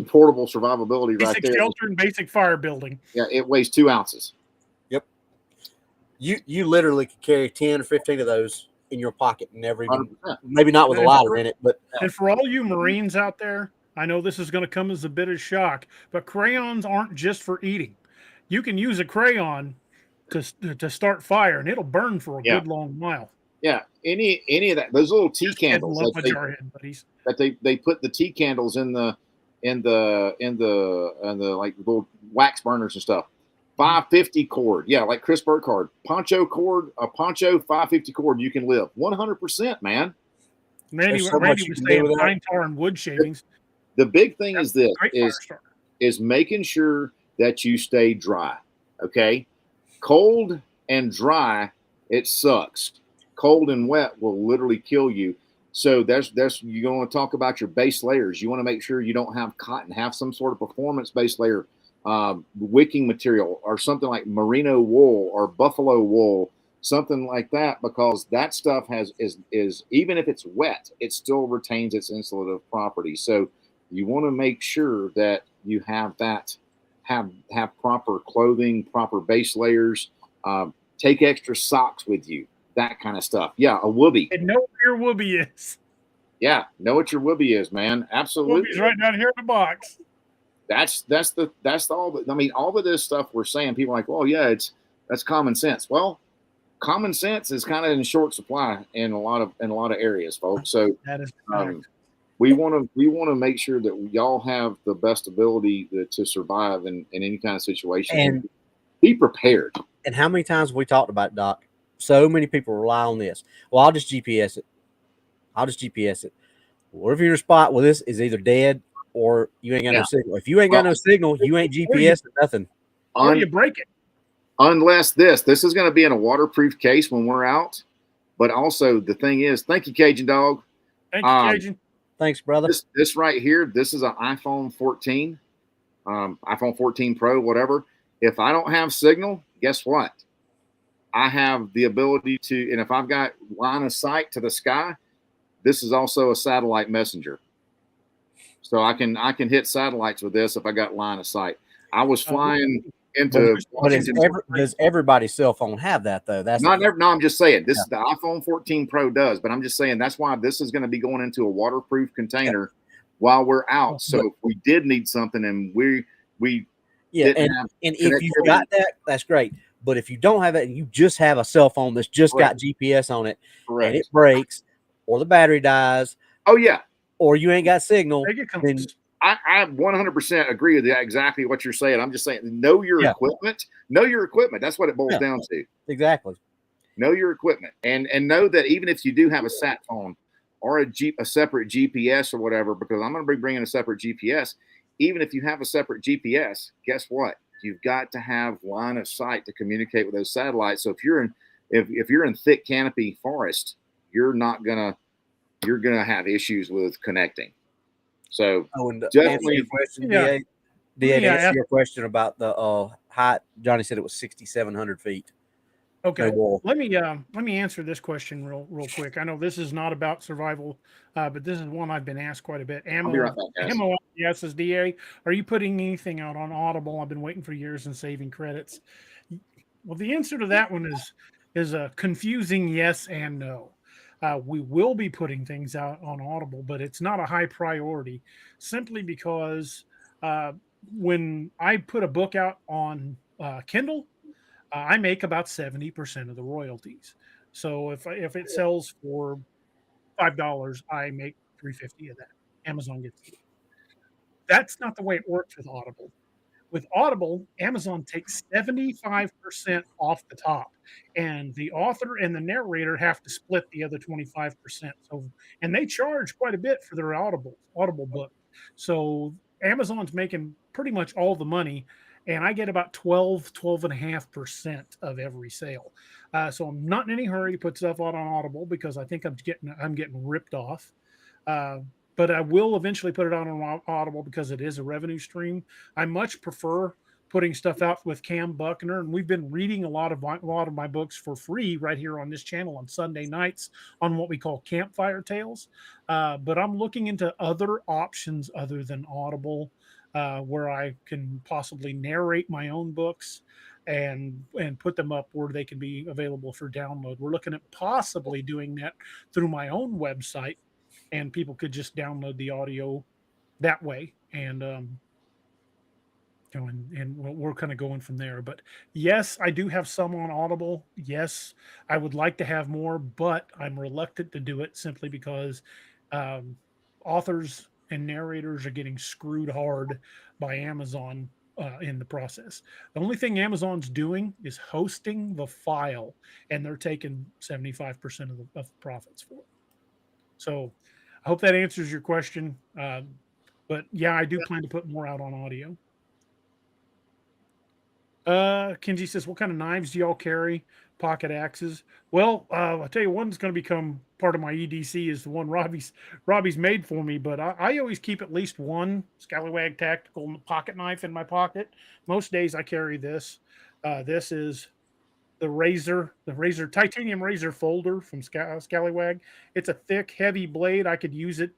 portable survivability right Basic there. shelter and basic fire building. Yeah, it weighs 2 ounces. You literally could carry 10 or 15 of those in your pocket and never even, 100%. maybe not with a lighter in it, but And for all you Marines out there, I know this is going to come as a bit of shock, but crayons aren't just for eating. You can use a crayon to start fire, and it'll burn for a good long while. Yeah, any of that, those little tea Just kidding, candles love my jarhead buddies. that they put the tea candles in the like little wax burners and stuff. 550 cord, yeah, like Chris Burkhardt, poncho cord, a poncho 550 cord, you can live 100%, man. Randy so much you was can do saying with that. pine tar and wood shavings. The big thing is this Great fire starter. is making sure that you stay dry. Okay, cold and dry, it sucks. Cold and wet will literally kill you. So that's you're going to talk about your base layers. You want to make sure you don't have cotton, have some sort of performance base layer, wicking material, or something like merino wool or buffalo wool, something like that, because that stuff is even if it's wet, it still retains its insulative properties. So you want to make sure that you have proper clothing, proper base layers. Take extra socks with you, that kind of stuff. Yeah, a whoopee. And know where your whoopee is. Yeah, know what your whoopee is, man. Absolutely. Whoopie's right down here in the box. That's all. I mean, all of this stuff we're saying, people are like, well, yeah, that's common sense. Well, common sense is kind of in short supply in a lot of areas, folks. So That is we want to make sure that y'all have the best ability to survive in any kind of situation and be prepared. And how many times have we talked about it, Doc? So many people rely on this. Well, I'll just GPS it. What if you're in a spot where this is either dead or you ain't got no signal? If you ain't got no signal, you ain't GPS or nothing. Or you break it. Unless this is going to be in a waterproof case when we're out. But also the thing is, thank you, Cajun Dog. Thank you, Cajun. Thanks, brother. This right here, this is an iPhone 14, iPhone 14 Pro, whatever. If I don't have signal, guess what? I have the ability to, and if I've got line of sight to the sky, this is also a satellite messenger. So I can hit satellites with this if I got line of sight. I was flying into. But does everybody's cell phone have that though? That's not never. No, I'm just saying this is the iPhone 14 Pro does, but I'm just saying that's why this is going to be going into a waterproof container while we're out. So if we did need something and we and if you've got that, that's great. But if you don't have it and you just have a cell phone that's just got GPS on it, and it breaks or the battery dies, oh yeah, or you ain't got signal. They get Then I 100% agree with exactly what you're saying. I'm just saying, know your equipment. Know your equipment. That's what it boils down to. Exactly. Know your equipment, and know that even if you do have a sat phone or a separate GPS or whatever, because I'm going to be bringing a separate GPS. Even if you have a separate GPS, guess what? You've got to have line of sight to communicate with those satellites. So if you're in thick canopy forest, you're gonna have issues with connecting. So answer your question, DA. DA, to answer your question about the height, Johnny said it was 6,700 feet. Okay, let me answer this question real quick. I know this is not about survival, but this is one I've been asked quite a bit. I'll be right back, guys. Yes, as DA, are you putting anything out on Audible? I've been waiting for years and saving credits. Well, the answer to that one is a confusing yes and no. We will be putting things out on Audible, but it's not a high priority, simply because when I put a book out on Kindle, I make about 70% of the royalties. So if it sells for $5, I make $3.50 of that. Amazon gets it. That's not the way it works with Audible. With Audible, Amazon takes 75% off the top, and the author and the narrator have to split the other 25%. So, and they charge quite a bit for their Audible book. So Amazon's making pretty much all the money, and I get about 12.5% of every sale. So I'm not in any hurry to put stuff out on Audible because I think I'm getting ripped off. But I will eventually put it out on Audible because it is a revenue stream. I much prefer putting stuff out with Cam Buckner, and we've been reading a lot of my books for free right here on this channel on Sunday nights on what we call Campfire Tales. But I'm looking into other options other than Audible, where I can possibly narrate my own books and put them up where they can be available for download. We're looking at possibly doing that through my own website, and people could just download the audio that way. And we're kind of going from there. But yes, I do have some on Audible. Yes, I would like to have more, but I'm reluctant to do it simply because authors and narrators are getting screwed hard by Amazon in the process. The only thing Amazon's doing is hosting the file, and they're taking 75% of the profits for it. So I hope that answers your question. But yeah, I do plan to put more out on audio. Kenji says, what kind of knives do y'all carry? Pocket axes. Well, I'll tell you, one's going to become part of my EDC is the one Robbie's made for me, but I always keep at least one Scallywag tactical pocket knife in my pocket. Most days I carry this. This is the razor titanium razor folder from Scallywag. It's a thick, heavy blade. I could use it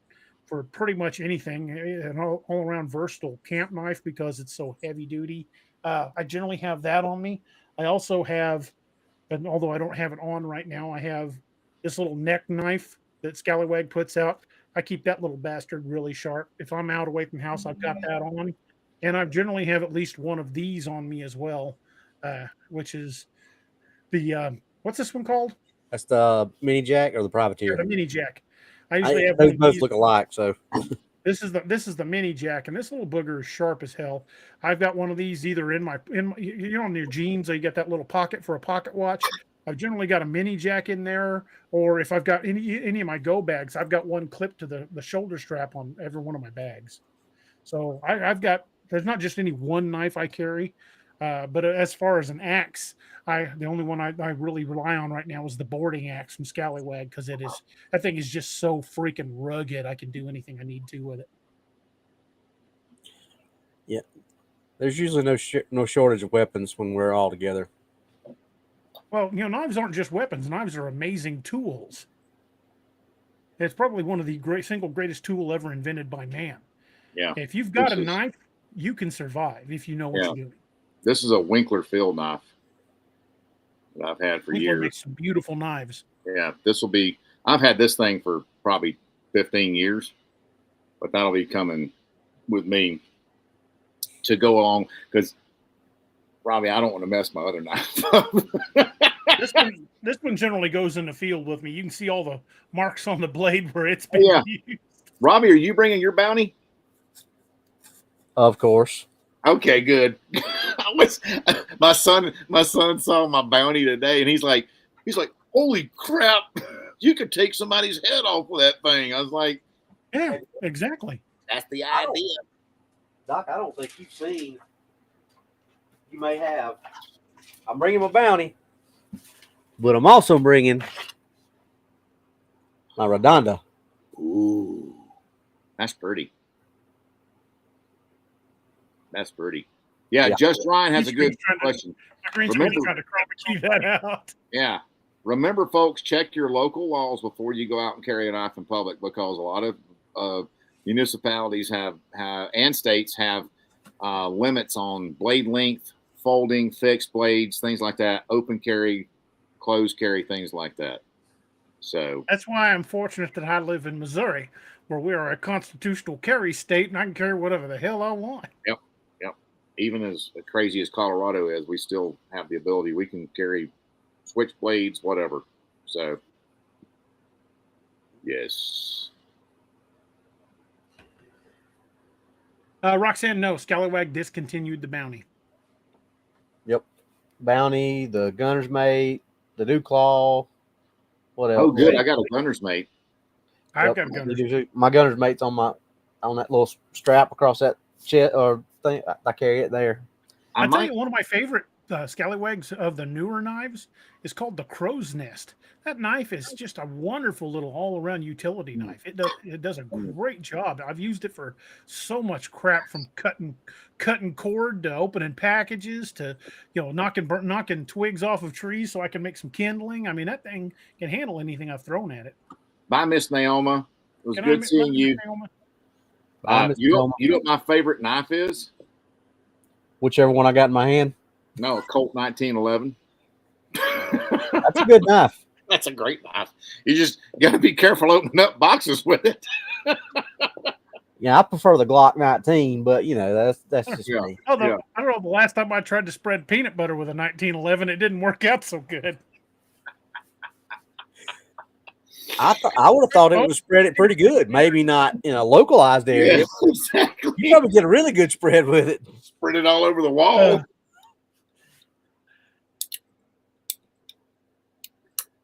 for pretty much anything, an all around versatile camp knife because it's so heavy duty. I generally have that on me. I also have, and although I don't have it on right now, I have this little neck knife that Scallywag puts out. I keep that little bastard really sharp. If I'm out away from the house, I've got that on. And I generally have at least one of these on me as well, which is the what's this one called? That's the mini jack or the privateer? Yeah, the mini jack. I usually have those both look alike, so this is the mini jack, and this little booger is sharp as hell. I've got one of these either in my you know, on your jeans, so you get that little pocket for a pocket watch. I've generally got a mini jack in there, or if I've got any of my go bags, I've got one clipped to the shoulder strap on every one of my bags. So I've got, there's not just any one knife I carry. But as far as an axe, the only one I really rely on right now is the boarding axe from Scallywag because that thing is just so freaking rugged. I can do anything I need to with it. Yeah, there's usually no shortage of weapons when we're all together. Well, you know, knives aren't just weapons. Knives are amazing tools. It's probably one of the single greatest tool ever invented by man. Yeah. If you've got a knife, you can survive if you know what you're doing. This is a Winkler field knife that I've had for years. Makes some beautiful knives. Yeah, I've had this thing for probably 15 years, but that'll be coming with me to go along because, Robbie, I don't want to mess my other knife up. This one generally goes in the field with me. You can see all the marks on the blade where it's been used. Robbie, are you bringing your bounty? Of course. Okay, good. My son saw my bounty today, and he's like, holy crap, you could take somebody's head off with that thing. I was like, Yeah, exactly. that's the idea. Doc, I don't think you've seen. You may have. I'm bringing my bounty, but I'm also bringing my Redonda. Ooh, that's pretty. That's pretty. Yeah. Just Ryan has a good question. Green screen trying to copy that out. Yeah. Remember, folks, check your local laws before you go out and carry a knife in public, because a lot of municipalities have and states have limits on blade length, folding, fixed blades, things like that, open carry, closed carry, things like that. So that's why I'm fortunate that I live in Missouri, where we are a constitutional carry state, and I can carry whatever the hell I want. Yep. Even as crazy as Colorado is, we still have the ability. We can carry switch blades, whatever. So, yes. Roxanne, no. Scallywag discontinued the bounty. Yep. Bounty, the Gunner's Mate, the Dew Claw. What else? Oh, good. I got a Gunner's Mate. I've got a Gunner's Mate. My Gunner's Mate's on that little strap across that chest or thing. I carry it there. I tell you, one of my favorite scallywags of the newer knives is called the Crow's Nest. That knife is just a wonderful little all-around utility knife. It does a great job. I've used it for so much crap, from cutting cord to opening packages to knocking twigs off of trees so I can make some kindling. I mean, that thing can handle anything I've thrown at it. Bye, Miss Naoma. It was good seeing you. You know what my favorite knife is? Whichever one I got in my hand. No, a Colt 1911. That's a good knife. That's a great knife. You just got to be careful opening up boxes with it. Yeah, I prefer the Glock 19, but that's just me. I don't know. The last time I tried to spread peanut butter with a 1911, it didn't work out so good. I would have thought it would spread it pretty good. Maybe not in a localized area. Yeah, exactly. You probably get a really good spread with it. Spread it all over the wall.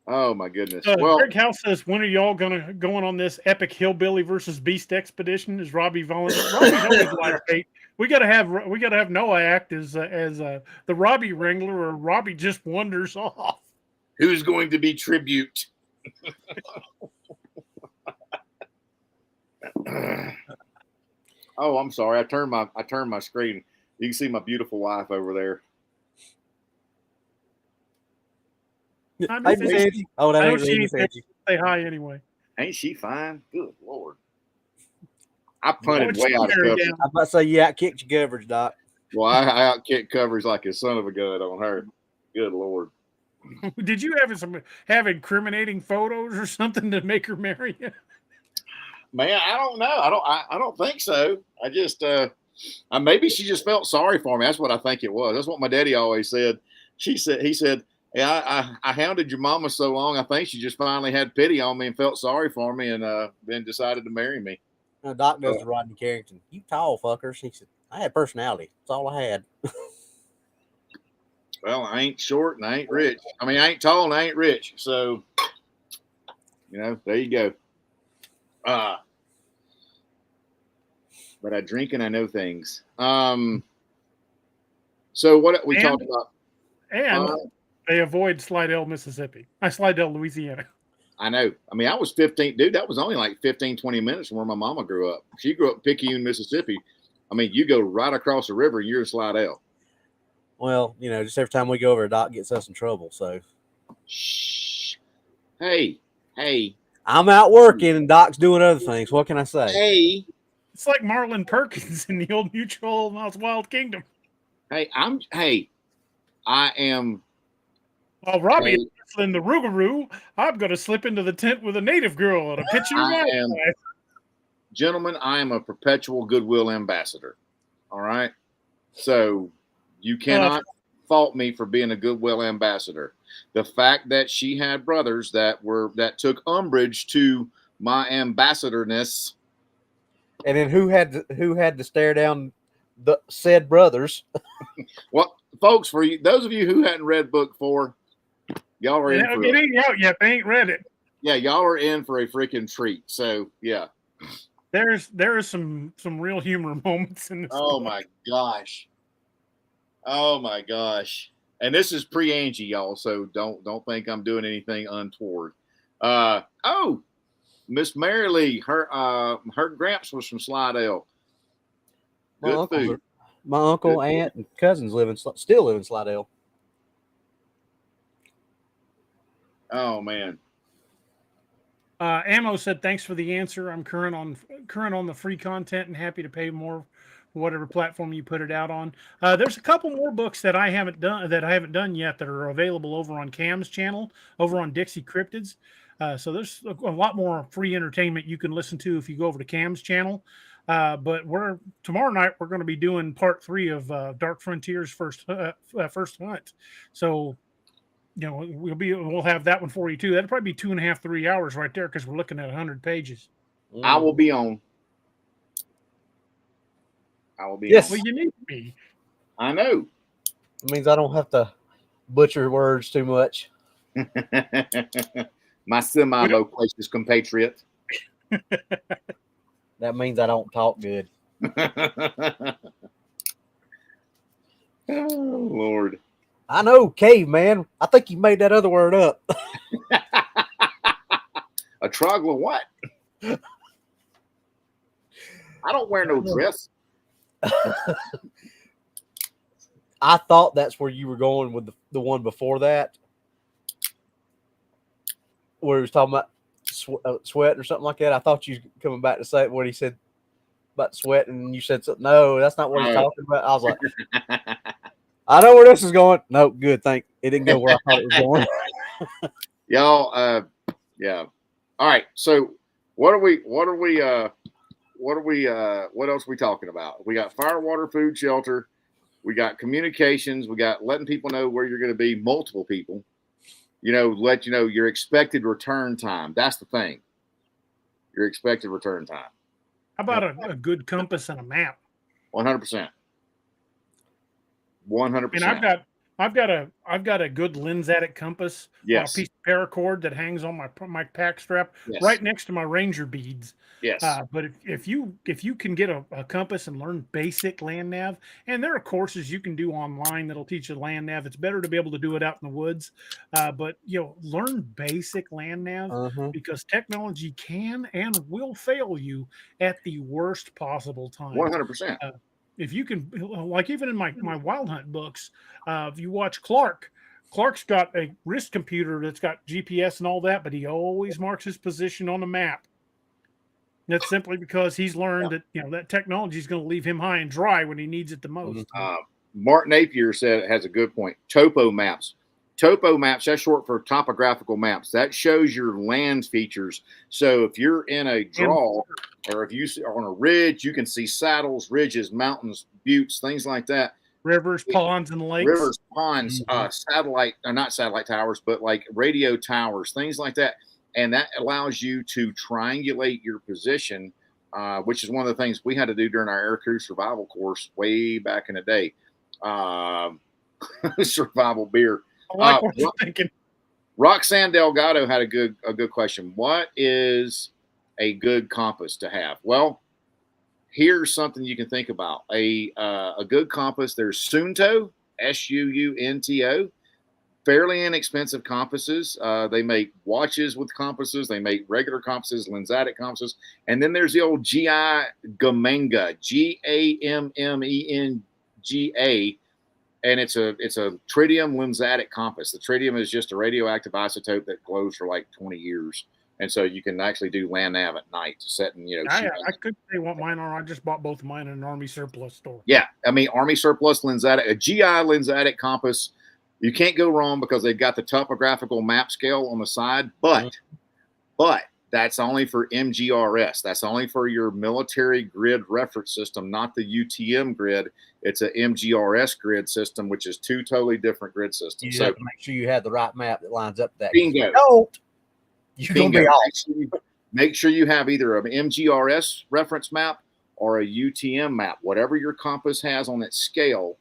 Oh my goodness! Greg House says, "When are y'all going on this epic hillbilly versus beast expedition?" Is Robbie volunteering? Robbie's always live bait. We gotta have Noah act as the Robbie Wrangler, or Robbie just wanders off. Who's going to be tribute? Oh, I'm sorry. I turned my screen. You can see my beautiful wife over there. Oh, that ain't she say hi anyway. Ain't she fine? Good Lord. I punted way out of coverage. I'm about to say you outkicked your coverage, Doc. Well, I outkicked coverage like a son of a gun on her. Good Lord. Did you have incriminating photos or something to make her marry you? Man, I don't know. I don't think so. I just maybe she just felt sorry for me. That's what I think it was. That's what my daddy always said. He said, "Yeah, I hounded your mama so long. I think she just finally had pity on me and felt sorry for me, and then decided to marry me." No, Doc goes to Rodney Carrington. "You tall fuckers." He said, "I had personality. That's all I had." Well, I ain't short and I ain't rich. I mean, I ain't tall and I ain't rich. So, there you go. But I drink and I know things. So what we talked about. And they avoid Slidell, Mississippi. Slidell, Louisiana. I know. I mean, I was 15. Dude, that was only like 15, 20 minutes from where my mama grew up. She grew up in Picayune, Mississippi. I mean, you go right across the river and you're in Slidell. Well, just every time we go over, Doc gets us in trouble. So, shh. Hey. I'm out working and Doc's doing other things. What can I say? Hey. It's like Marlon Perkins in the old Mutual Wild Kingdom. Hey, I am. Well, Robbie is in the Rougarou. I'm going to slip into the tent with a native girl and a picture of my Gentlemen, I am a perpetual goodwill ambassador. All right. So you cannot fault me for being a goodwill ambassador. The fact that she had brothers that took umbrage to my ambassadorness And then who had to stare down the said brothers? Well, folks, for you, those of you who hadn't read book 4, y'all are in for It ain't out yet. They ain't read it. yeah, y'all are in for a freaking treat. So yeah. There is some real humor moments in this. Oh book. my gosh. Oh my gosh. And this is pre-Angie, y'all, so don't think I'm doing anything untoward. Miss Mary Lee, her gramps was from Slidell. Good food. My uncle, Good aunt, and cousins still live in Slidell. Oh man. Ammo said, "Thanks for the answer. I'm current on the free content and happy to pay more for whatever platform you put it out on." There's a couple more books that I haven't done yet that are available over on Cam's channel, over on Dixie Cryptids. So there's a lot more free entertainment you can listen to if you go over to Cam's channel. But tomorrow night we're going to be doing part 3 of Dark Frontiers first hunt. So we'll have that one for you too. That'll probably be 2.5, 3 hours right there because we're looking at 100 pages. I will be on. Yes. Well, you need to be. I know. It means I don't have to butcher words too much. My semi-loquacious compatriot. That means I don't talk good. Oh, Lord. I know, caveman. I think you made that other word up. A troglodyte what? I don't wear no dress. I thought that's where you were going with the one before that, where he was talking about sweat or something like that. I thought you were coming back to say what he said about sweat, and you said something. No, that's not what he's talking about. I was like, I know where this is going. No, good. It didn't go where I thought it was going. Y'all, yeah. All right. So what else are we talking about? We got fire, water, food, shelter. We got communications. We got letting people know where you're going to be, multiple people. Let you know your expected return time. That's the thing. Your expected return time. How about a good compass and a map? 100%. 100%. And I've got a good Lensatic compass. Yes. On a piece of paracord that hangs on my pack strap, yes. right next to my Ranger beads. Yes. But if you can get a compass and learn basic land nav, and there are courses you can do online that'll teach you land nav. It's better to be able to do it out in the woods. But learn basic land nav because technology can and will fail you at the worst possible time. 100%. If you can, like even in my wild hunt books, if you watch Clark's got a wrist computer that's got GPS and all that, but he always marks his position on the map. That's simply because he's learned that that technology is going to leave him high and dry when he needs it the most. Mark Napier said it has a good point. Topo maps. Topo maps, that's short for topographical maps. That shows your land features. So if you're in a draw or if you are on a ridge, you can see saddles, ridges, mountains, buttes, things like that. Rivers, ponds, and lakes. Rivers, ponds, not satellite towers, but like radio towers, things like that. And that allows you to triangulate your position, which is one of the things we had to do during our air crew survival course way back in the day. Survival beer. I like what you're thinking. Roxanne Delgado had a good question. What is a good compass to have? Well, here's something you can think about. A good compass, there's Suunto, Suunto, fairly inexpensive compasses. They make watches with compasses. They make regular compasses, Lensatic compasses. And then there's the old GI Gamenga, Gammenga. And it's a tritium Lensatic compass. The tritium is just a radioactive isotope that glows for like 20 years. And so you can actually do land nav at night, setting, I could say what mine are. I just bought both of mine in an Army surplus store. Yeah. I mean, Army surplus Lensatic, a GI Lensatic compass. You can't go wrong because they've got the topographical map scale on the side, but that's only for MGRS. That's only for your military grid reference system, not the UTM grid. It's a MGRS grid system, which is two totally different grid systems. You have to make sure you have the right map that lines up with that. Bingo. You're going to be off. Make sure you have either an MGRS reference map or a UTM map, whatever your compass has on its scale,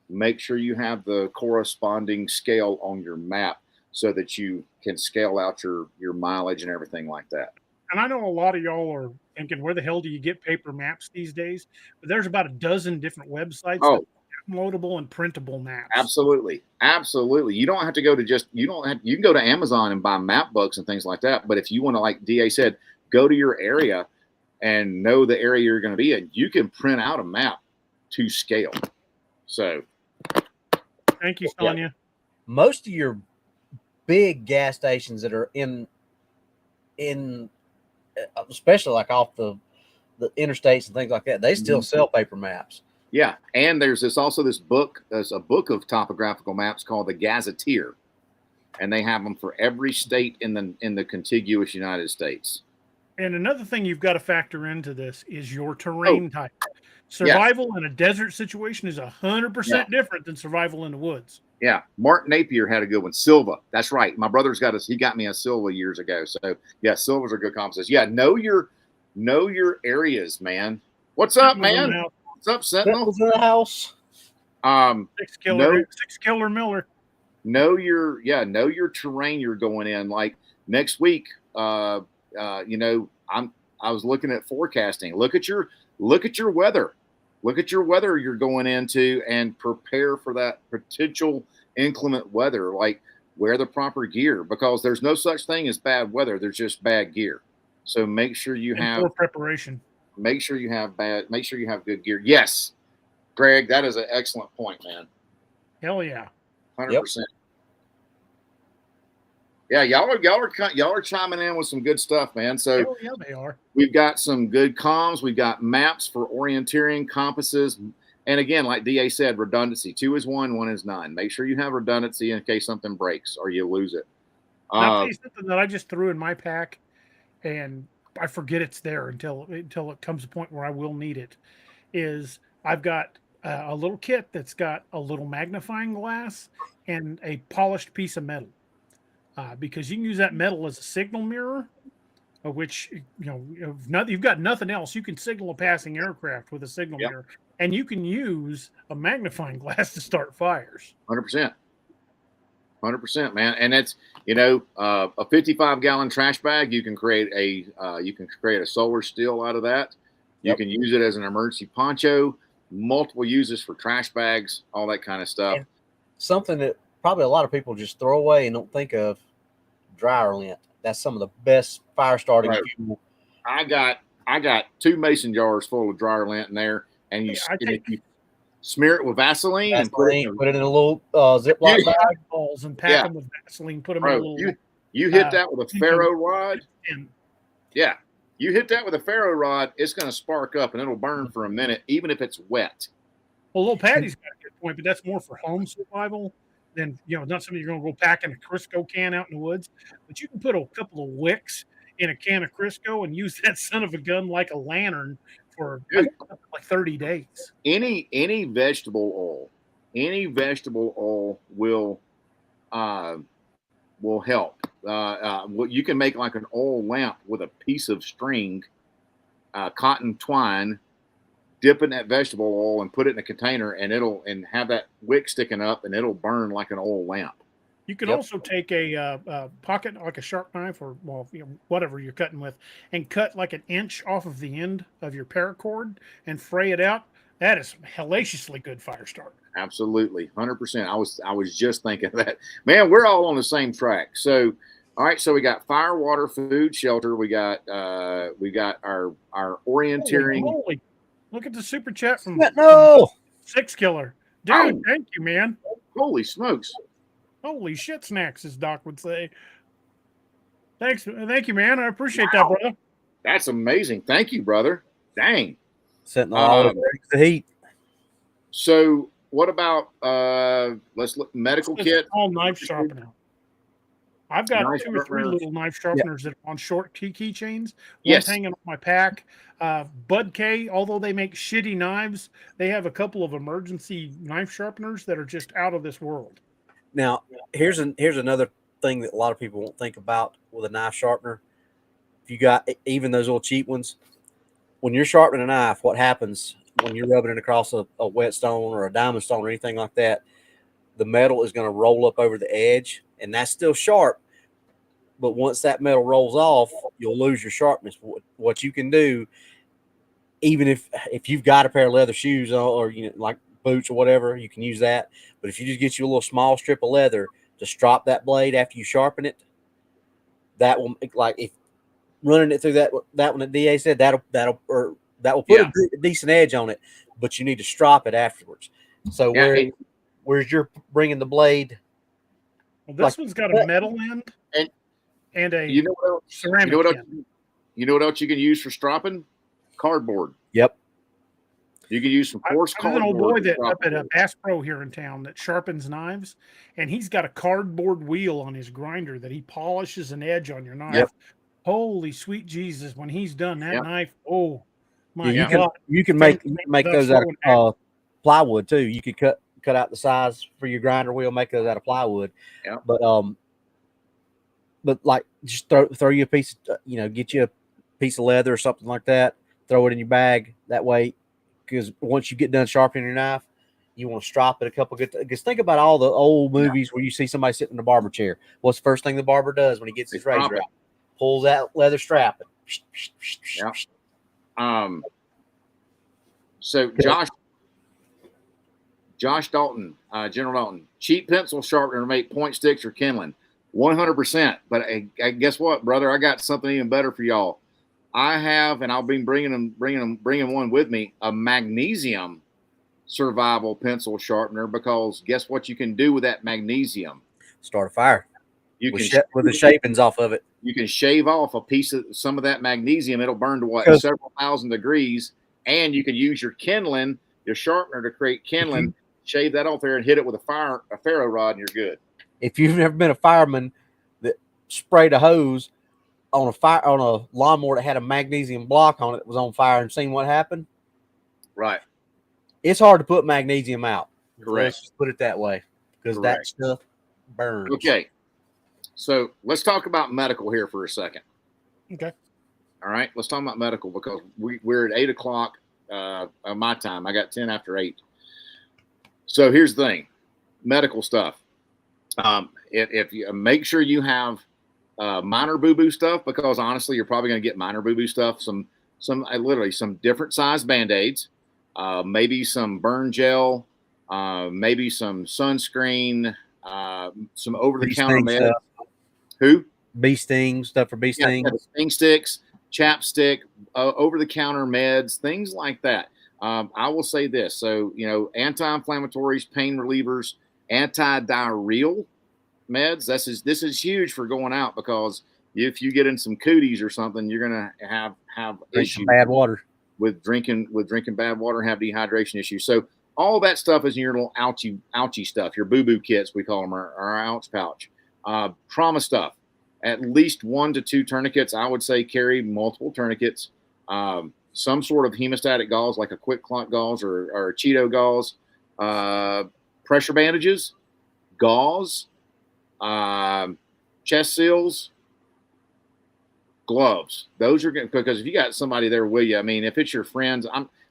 make sure you have the corresponding scale on your map so that you can scale out your mileage and everything like that. And I know a lot of y'all are thinking, where the hell do you get paper maps these days? But there's about a dozen different websites that Oh, have downloadable and printable maps. absolutely. Absolutely. You don't have to go to you can go to Amazon and buy map books and things like that. But if you want to, like DA said, go to your area and know the area you're going to be in, you can print out a map to scale. So Thank you, Sonia. Most of your big gas stations that are in especially like off the interstates and things like that, they still sell paper maps. Yeah, and there's this book. There's a book of topographical maps called the Gazetteer, and they have them for every state in the contiguous United States. And another thing you've got to factor into this is your terrain type. Survival in a desert situation is 100% different than survival in the woods. Yeah, Mark Napier had a good one. Silva, that's right. My brother's he got me a Silva years ago. So yeah, Silvas are good compasses. Yeah, know your areas, man. What's up, man? What's up, Sentinel? In the house. 6 killer Miller. Know your terrain you're going in. Like next week, I was looking at forecasting. Look at your weather. Look at your weather you're going into and prepare for that potential inclement weather. Like wear the proper gear, because there's no such thing as bad weather. There's just bad gear. So make sure you have poor preparation. Make sure you have good gear. Yes, Greg, that is an excellent point, man. Hell yeah. 100%. Yeah, y'all are chiming in with some good stuff, man. So hell yeah, they are. We've got some good comms. We've got maps for orienteering, compasses, and again, like DA said, redundancy. 2 is 1, 1 is 9. Make sure you have redundancy in case something breaks or you lose it. I'll tell you something that I just threw in my pack, and I forget it's there until it comes a point where I will need it. Is I've got a little kit that's got a little magnifying glass and a polished piece of metal. Because you can use that metal as a signal mirror, of which, you've got nothing else. You can signal a passing aircraft with a signal mirror, and you can use a magnifying glass to start fires. 100%, man. And that's a 55-gallon trash bag. You can create a solar steel out of that. You can use it as an emergency poncho. Multiple uses for trash bags, all that kind of stuff. And something that probably a lot of people just throw away and don't think of. Dryer lint. That's some of the best fire starting fuel. I got 2 mason jars full of dryer lint in there, and you smear it with Vaseline and put it in a little Ziploc bag balls and pack them with Vaseline. Put them in a little. You hit that with a ferro rod. Yeah, you hit that with a ferro rod, it's going to spark up and it'll burn for a minute, even if it's wet. Well, little Patty's got a good point, but that's more for home survival. Then not something you're going to go pack in a Crisco can out in the woods, but you can put a couple of wicks in a can of Crisco and use that son of a gun like a lantern for like 30 days. Any vegetable oil will help. You can make like an oil lamp with a piece of string, cotton twine. Dip in that vegetable oil and put it in a container, and have that wick sticking up, and it'll burn like an oil lamp. You can also take a pocket, like a sharp knife, or whatever you're cutting with, and cut like an inch off of the end of your paracord and fray it out. That is hellaciously good fire starter. Absolutely, 100%. I was just thinking of that. Man, we're all on the same track. So, all right. So we got fire, water, food, shelter. We got our orienteering. Holy. Look at the super chat from 6 Killer. Dude, thank you, man. Holy smokes. Holy shit snacks, as Doc would say. Thank you, man. I appreciate that, brother. That's amazing. Thank you, brother. Dang. Setting all the heat. So what about let's look medical kit? All knife sharpener. I've got 2 or 3 little knife sharpeners that are on short keychains. One's hanging on my pack. Bud K, although they make shitty knives, they have a couple of emergency knife sharpeners that are just out of this world. Now, here's another thing that a lot of people won't think about with a knife sharpener. If you got even those little cheap ones, when you're sharpening a knife, what happens when you're rubbing it across a whetstone or a diamond stone or anything like that? The metal is going to roll up over the edge, and that's still sharp. But once that metal rolls off, you'll lose your sharpness. What you can do, even if you've got a pair of leather shoes or like boots or whatever, you can use that. But if you just get you a little small strip of leather to strop that blade after you sharpen it, that will, like, if running it through that one that DA said, that will put a decent edge on it, but you need to strop it afterwards. So where's you're bringing the blade? Well, this one's got a metal end and a ceramic end. You know what else you can use for stropping? Cardboard. Yep. You can use some coarse cardboard. There's an old boy that up at a Bass Pro here in town that sharpens knives, and he's got a cardboard wheel on his grinder that he polishes an edge on your knife. Yep. Holy sweet Jesus! When he's done that knife, oh my God! God! You can make those out of plywood too. You could cut out the size for your grinder wheel, make those out of plywood. Yeah. But like, just throw you a piece, get you a piece of leather or something like that. Throw it in your bag that way, because once you get done sharpening your knife, you want to strop it a couple good. Because think about all the old movies where you see somebody sitting in a barber chair. What's the first thing the barber does when he gets his razor out? Pulls that leather strap. Yeah. So Josh Dalton, General Dalton, cheap pencil sharpener to make point sticks or kindling, 100%. But I guess what, brother? I got something even better for y'all. I have, and I'll be bringing one with me, a magnesium survival pencil sharpener, because guess what you can do with that magnesium? Start a fire. You with can with the shavings off of it. You can shave off a piece of some of that magnesium. It'll burn to several thousand degrees, and you can use your kindling, your sharpener, to create kindling. Shave that off there and hit it with a ferro rod, and you're good. If you've never been a fireman that sprayed a hose on a lawnmower that had a magnesium block on it that was on fire and seen what happened, right? It's hard to put magnesium out. Correct. Let's just put it that way, because that stuff burns. Okay, so let's talk about medical here for a second. Okay. All right, let's talk about medical, because we're at 8 o'clock my time. I got 10 after 8. So here's the thing, medical stuff. If you make sure you have minor boo-boo stuff, because honestly, you're probably going to get minor boo-boo stuff. Some literally some different size Band-Aids, maybe some burn gel, maybe some sunscreen, some over-the-counter meds. Who? Bee sting stuff for bee stings. Yeah, sting sticks, chapstick, over-the-counter meds, things like that. I will say this. So, anti-inflammatories, pain relievers, anti-diarrheal meds. This is huge for going out, because if you get in some cooties or something, you're going to have issues bad water with drinking bad water and have dehydration issues. So all that stuff is in your little ouchie stuff, your boo-boo kits, we call them, or our ouch pouch. Trauma stuff, at least 1 to 2 tourniquets. I would say carry multiple tourniquets. Some sort of hemostatic gauze, like a quick clot gauze or Cheeto gauze, pressure bandages, gauze, chest seals, gloves. Those are good, because if you got somebody there with you, I mean, if it's your friends,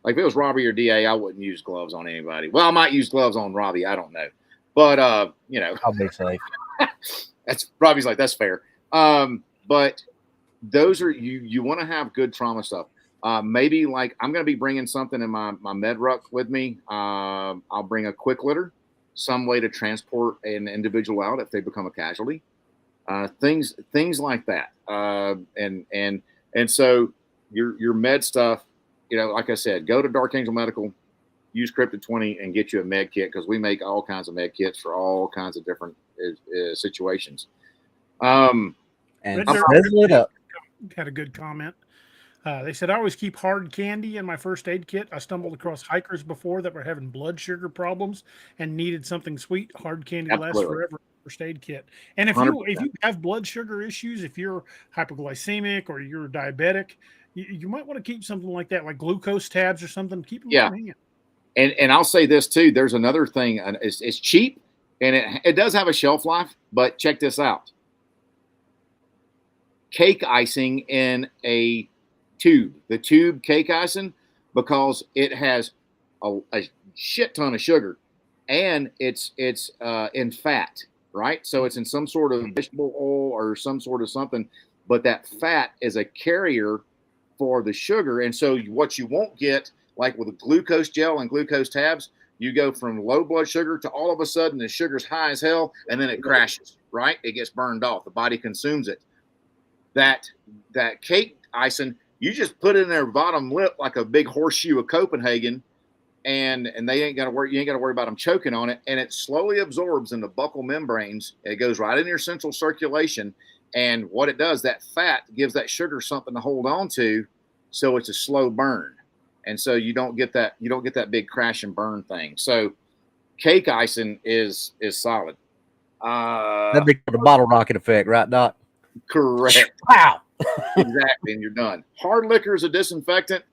if it was Robbie or DA, I wouldn't use gloves on anybody. Well, I might use gloves on Robbie. I don't know. But, I'll be safe. That's Robbie's like, that's fair. But those are, you want to have good trauma stuff. Maybe like I'm going to be bringing something in my med ruck with me. I'll bring a quick litter, some way to transport an individual out if they become a casualty. Things like that. And so your med stuff, like I said, go to Dark Angel Medical, use Cryptid 20 and get you a med kit, because we make all kinds of med kits for all kinds of different situations. And had a good comment. They said, I always keep hard candy in my first aid kit. I stumbled across hikers before that were having blood sugar problems and needed something sweet. Hard candy lasts forever. First aid kit. And if you have blood sugar issues, if you're hypoglycemic or you're diabetic, you might want to keep something like that, like glucose tabs or something. Keep them in your hand. And I'll say this too. There's another thing. It's cheap and it does have a shelf life, but check this out. Cake icing in a the tube cake icing, because it has a shit ton of sugar, and it's in fat, right? So it's in some sort of vegetable oil or some sort of something, but that fat is a carrier for the sugar. And so what you won't get, like with a glucose gel and glucose tabs, you go from low blood sugar to all of a sudden the sugar's high as hell, and then it crashes, right? It gets burned off. The body consumes it. That cake icing, you just put it in their bottom lip like a big horseshoe of Copenhagen, and they ain't got to worry. You ain't got to worry about them choking on it, and it slowly absorbs in the buccal membranes. It goes right in your central circulation, and what it does, that fat gives that sugar something to hold on to, so it's a slow burn, and so you don't get that big crash and burn thing. So cake icing is solid. That'd be the bottle rocket effect, right, Doc? Correct. Wow. Exactly, and you're done. Hard liquor is a disinfectant.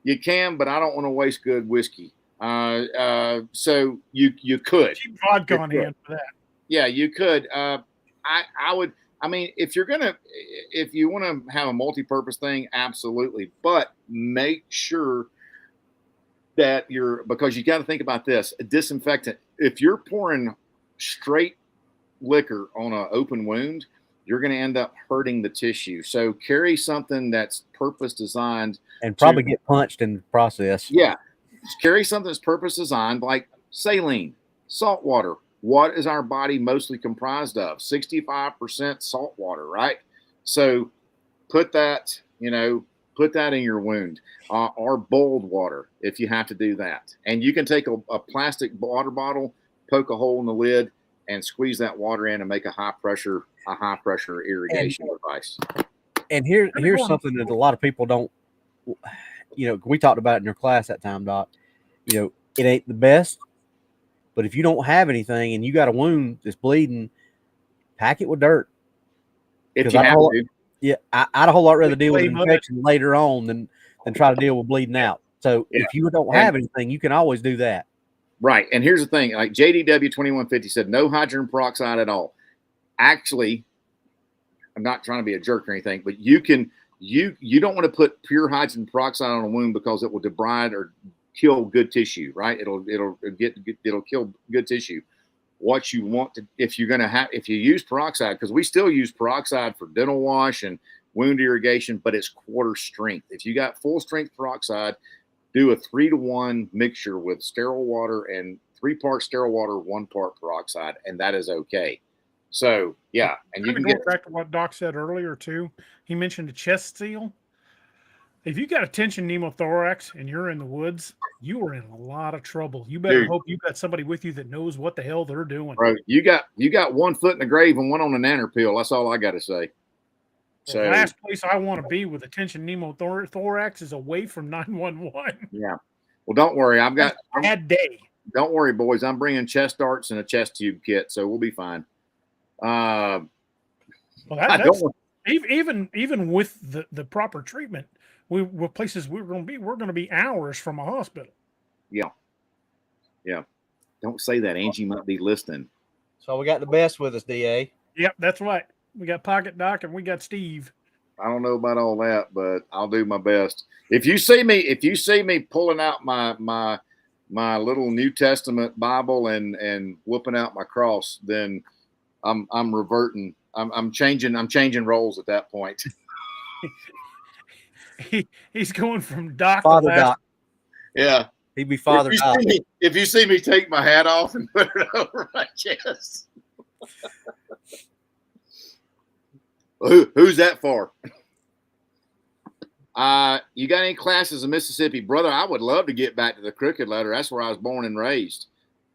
You can, but I don't want to waste good whiskey. So you could keep vodka on hand for that. Yeah, you could. I would. I mean, if you want to have a multi-purpose thing, absolutely. But make sure that because you got to think about this: a disinfectant. If you're pouring straight liquor on an open wound, you're going to end up hurting the tissue. So carry something that's purpose designed, and probably get punched in the process. Yeah, carry something that's purpose designed, like saline, salt water. What is our body mostly comprised of? 65% salt water, right? So put that in your wound, or boiled water if you have to do that. And you can take a plastic water bottle, poke a hole in the lid, and squeeze that water in and make a high pressure irrigation device. And here's something that a lot of people don't, we talked about it in your class that time, Doc. It ain't the best, but if you don't have anything and you got a wound that's bleeding, pack it with dirt. If you have to. Yeah, I'd a whole lot rather deal with an infection later on than try to deal with bleeding out. So if you don't have anything, you can always do that. Right. And here's the thing, like JDW 2150 said, no hydrogen peroxide at all. Actually, I'm not trying to be a jerk or anything, but you don't want to put pure hydrogen peroxide on a wound because it will debride or kill good tissue, right? It'll kill good tissue. What you want to, if you use peroxide, because we still use peroxide for dental wash and wound irrigation, but it's quarter strength. If you got full strength peroxide, do a 3-to-1 mixture with sterile water, and 3 parts sterile water, 1 part peroxide, and that is okay. So yeah, and you can get back to what Doc said earlier too. He mentioned a chest seal. If you got a tension pneumothorax and you're in the woods, you are in a lot of trouble. You better hope you got somebody with you that knows what the hell they're doing. Bro, you got 1 foot in the grave and 1 on the nanner peel. That's all I got to say. The last place I want to be with a tension pneumothorax is away from 911. Yeah. Well, don't worry. I've got a bad day. Don't worry, boys. I'm bringing chest darts and a chest tube kit, so we'll be fine. Well, even with the proper treatment, with places we're going to be hours from a hospital. Yeah. Don't say that. Angie might be listening. So we got the best with us, DA. Yep, that's right. We got Pocket Doc and we got Steve. I don't know about all that, but I'll do my best. If you see me pulling out my little New Testament Bible and whooping out my cross, then I'm reverting. I'm changing roles at that point. He's going from Doc Father to Doc. Yeah. He'd be Father Doc. If you see me take my hat off and put it over my chest. Who's that for? You got any classes in Mississippi? Brother, I would love to get back to the Crooked Letter. That's where I was born and raised.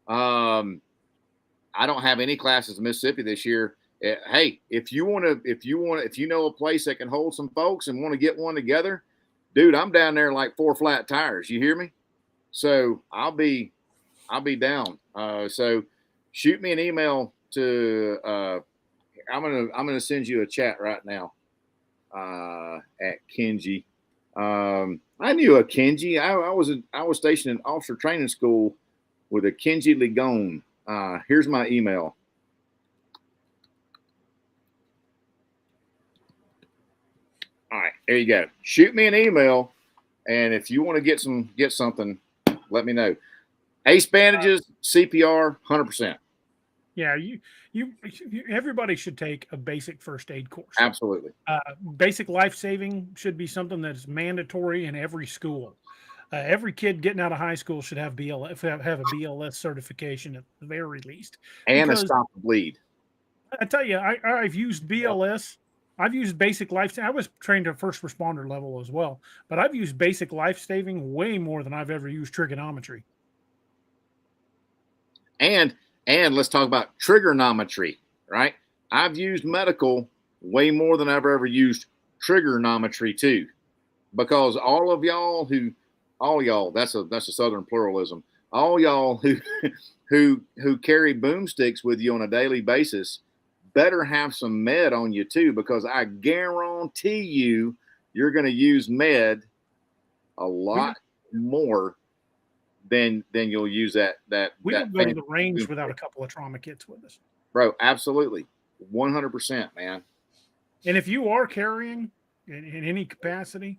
I don't have any classes in Mississippi this year. Hey, if you know a place that can hold some folks and want to get one together, dude, I'm down there like 4 flat tires. You hear me? So I'll be down. So shoot me an email to I'm gonna send you a chat right now at Kenji. I knew a Kenji. I was stationed in officer training school with a Kenji Ligon. Here's my email. All right, there you go. Shoot me an email, and if you want to get something, let me know. Ace bandages, CPR, 100%. Yeah, everybody should take a basic first aid course. Absolutely. Basic life saving should be something that's mandatory in every school. Every kid getting out of high school should have have a BLS certification at the very least. And a Because stop the bleed. I tell you, I've used BLS. I've used basic life. I was trained at first responder level as well, but I've used basic life saving way more than I've ever used trigonometry. And let's talk about trigonometry, right? I've used medical way more than I've ever used trigonometry too, because all y'all, that's a Southern pluralism. All y'all who carry boomsticks with you on a daily basis better have some med on you too, because I guarantee you're going to use med a lot more than you'll use that. We don't go to the range without a couple of trauma kits with us, bro. Absolutely, 100%, man. And if you are carrying in any capacity,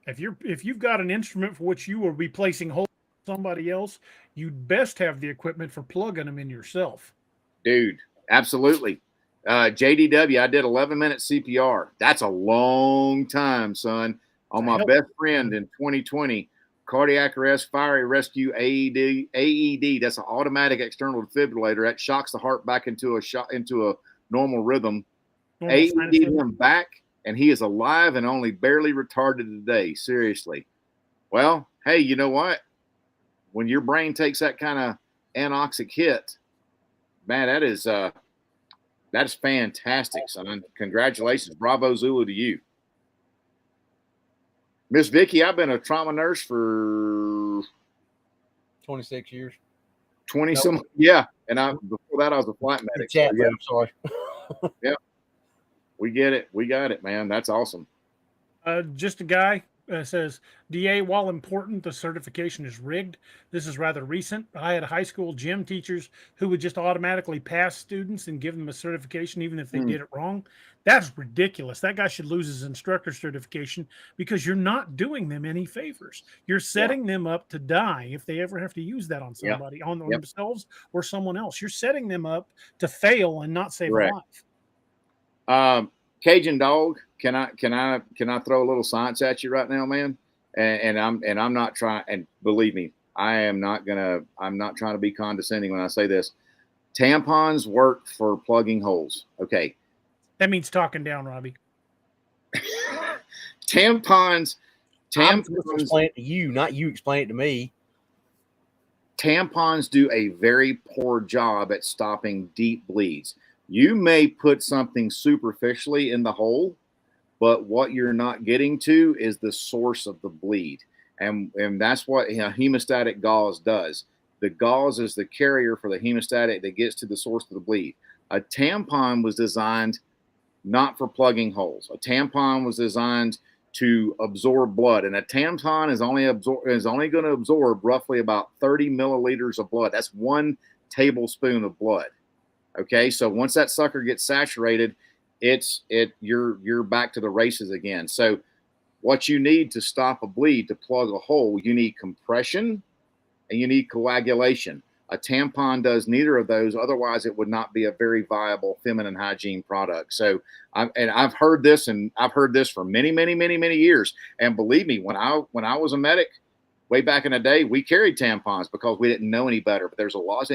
if you've got an instrument for which you will be placing holes on somebody else, you'd best have the equipment for plugging them in yourself. Dude, absolutely. JDW, I did 11-minute CPR. That's a long time, son. On my best friend in 2020. Cardiac arrest, fiery rescue, AED. That's an automatic external defibrillator that shocks the heart back into a normal rhythm. AED him back, and he is alive and only barely retarded today. Seriously. Well, hey, you know what? When your brain takes that kind of anoxic hit, man, that is fantastic, son. Congratulations, bravo Zulu to you. Miss Vicky, I've been a trauma nurse for 26 years. 20 some, yeah. And before that I was a flight medic. Chat, so, yeah. I'm sorry. Yeah. We get it. We got it, man. That's awesome. Just a guy says, DA, while important, the certification is rigged. This is rather recent. I had high school gym teachers who would just automatically pass students and give them a certification even if they did it wrong. That's ridiculous. That guy should lose his instructor certification because you're not doing them any favors. You're setting them up to die if they ever have to use that on somebody, on themselves or someone else. You're setting them up to fail and not save a life. Cajun Dog, can I throw a little science at you right now, man? And I'm not trying, and believe me, I'm not trying to be condescending when I say this. Tampons work for plugging holes. Okay. That means talking down, Robbie. Tampons. I'm explain it to you, not you explain it to me. Tampons do a very poor job at stopping deep bleeds. You may put something superficially in the hole, but what you're not getting to is the source of the bleed. And that's what hemostatic gauze does. The gauze is the carrier for the hemostatic that gets to the source of the bleed. A tampon was designed not for plugging holes. A tampon was designed to absorb blood, and a tampon is only going to absorb roughly about 30 milliliters of blood. That's 1 tablespoon of blood. Okay, so once that sucker gets saturated, you're back to the races again. So what you need to stop a bleed, to plug a hole, you need compression and you need coagulation. A tampon does neither of those. Otherwise, it would not be a very viable feminine hygiene product. So, I've heard this for many, many, many, many years. And believe me, when I was a medic, way back in the day, we carried tampons because we didn't know any better. But there's a lot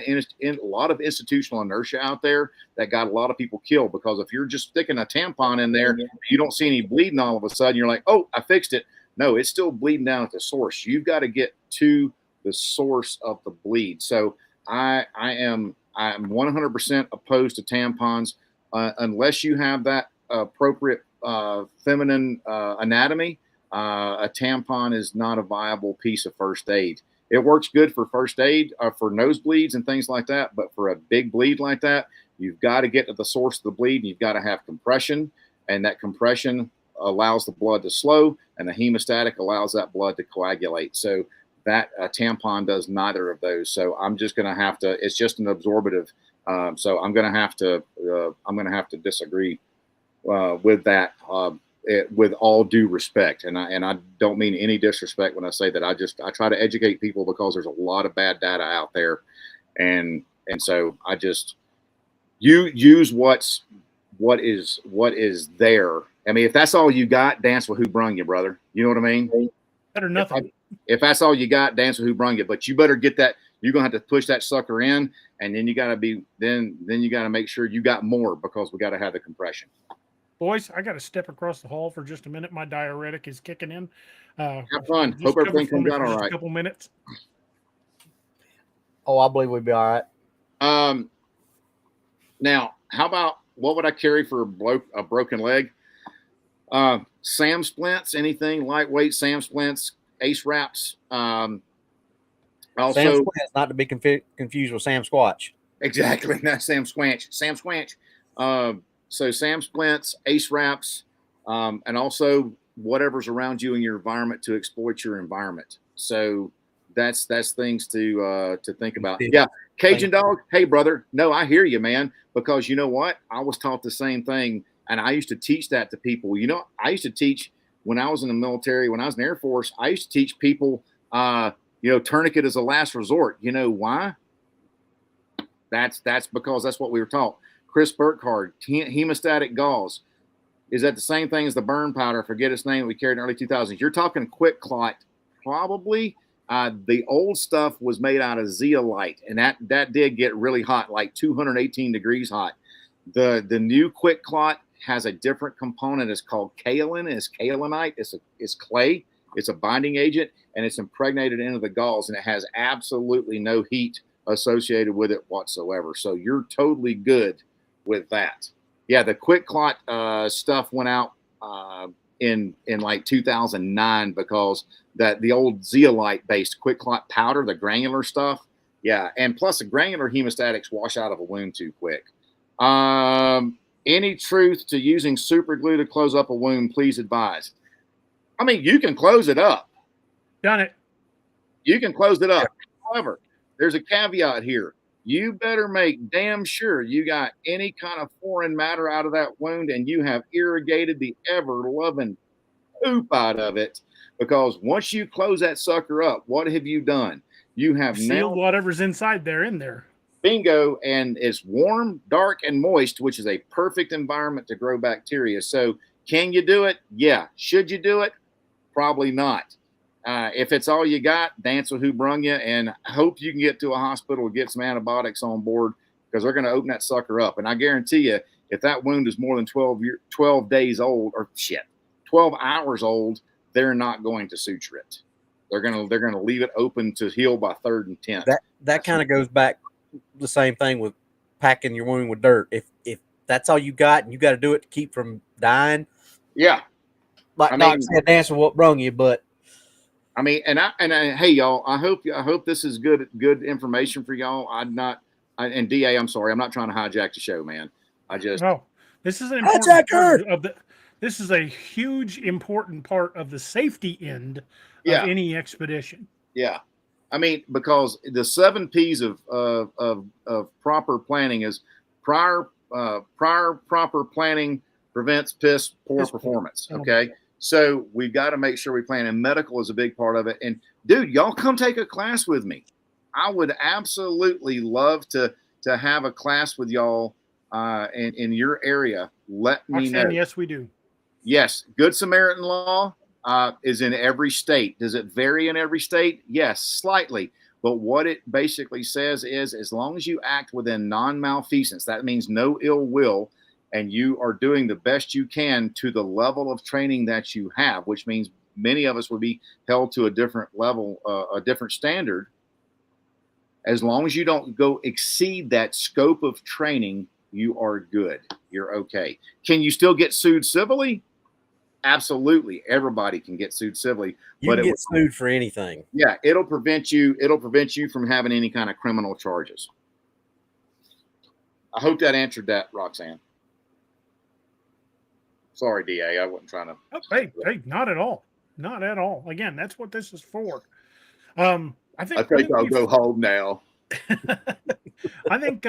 of institutional inertia out there that got a lot of people killed, because if you're just sticking a tampon in there, you don't see any bleeding all of a sudden, you're like, oh, I fixed it. No, it's still bleeding down at the source. You've got to get to the source of the bleed. So I'm 100% opposed to tampons unless you have that appropriate feminine anatomy. A tampon is not a viable piece of first aid. It works good for first aid for nosebleeds and things like that, but for a big bleed like that, you've got to get to the source of the bleed, and you've got to have compression, and that compression allows the blood to slow, and the hemostatic allows that blood to coagulate. So that tampon does neither of those. So I'm just going to have to. It's just an absorbative. So I'm going to have to. I'm going to have to disagree with that. with all due respect, and I don't mean any disrespect when I say that. I try to educate people because there's a lot of bad data out there, and so I just use what is there. I mean, if that's all you got, dance with who brung you, brother. You know what I mean? Better nothing. If that's all you got, dance with who brung you. But you better get that. You're gonna have to push that sucker in, and then you gotta make sure you got more, because we gotta have the compression. Boys, I got to step across the hall for just a minute. My diuretic is kicking in. Have fun. Just Hope everything cover for me comes out for all just right. a couple minutes. Oh, I believe we'd be all right. Now, how about, what would I carry for a broken leg? SAM splints, anything lightweight, SAM splints, ace wraps. Also, Sam Squinch, not to be confused with Sam Squatch. Exactly, not Sam Squanch. Sam Squanch. So SAM splints, ace wraps, and also whatever's around you in your environment to exploit your environment. So that's things to think about. Yeah, Cajun dog. Hey, brother. No, I hear you, man. Because you know what? I was taught the same thing, and I used to teach that to people. You know, I used to teach when I was in the military, when I was in the Air Force. I used to teach people, tourniquet is a last resort. You know why? That's because that's what we were taught. Chris Burkhardt, hemostatic gauze. Is that the same thing as the burn powder? I forget its name. We carried in the early 2000s. You're talking quick clot, probably. The old stuff was made out of zeolite, and that did get really hot, like 218 degrees hot. The new quick clot has a different component. It's called kaolin. It's kaolinite. It's clay. It's a binding agent, and it's impregnated into the gauze, and it has absolutely no heat associated with it whatsoever. So you're totally good with that. Yeah, the quick clot stuff went out in like 2009, because the old zeolite based quick clot powder, the granular stuff. Yeah, and plus the granular hemostatics wash out of a wound too quick. Any truth to using super glue to close up a wound? Please advise. I mean, you can close it up. Done it. You can close it up. However, there's a caveat here. You better make damn sure you got any kind of foreign matter out of that wound, and you have irrigated the ever-loving poop out of it, because once you close that sucker up, what have you done? You have sealed whatever's inside there in there. Bingo, and it's warm, dark, and moist, which is a perfect environment to grow bacteria. So can you do it? Yeah. Should you do it? Probably not. If it's all you got, dance with who brung you, and hope you can get to a hospital to get some antibiotics on board, because they're going to open that sucker up. And I guarantee you, if that wound is more than 12 days old, or 12 hours old, they're not going to suture it. They're going to leave it open to heal by 3rd and 10th. That kind of goes back the same thing with packing your wound with dirt. If that's all you got and you got to do it to keep from dying. Yeah. Like I said, dance with what brung you, but I mean, and hey, y'all, I hope this is good information for y'all. And DA, I'm sorry, I'm not trying to hijack the show, man. This is an important part of this is a huge important part of the safety end of any expedition. Yeah. I mean, because the 7 P's of proper planning is prior proper planning prevents poor performance. Okay. So we've got to make sure we plan, and medical is a big part of it. And dude, y'all come take a class with me. I would absolutely love to have a class with y'all in your area. Let me know. Yes, we do. Yes. Good Samaritan law is in every state. Does it vary in every state? Yes, slightly. But what it basically says is, as long as you act within non-malfeasance, that means no ill will, and you are doing the best you can to the level of training that you have, which means many of us would be held to a different level, a different standard. As long as you don't go exceed that scope of training, you are good. You're okay. Can you still get sued civilly? Absolutely. Everybody can get sued civilly. You can get sued for anything. Yeah, it'll prevent you from having any kind of criminal charges. I hope that answered that, Roxanne. Sorry, DA. I wasn't trying to. Oh, hey, not at all. Not at all. Again, that's what this is for. I think I'll go home now. I think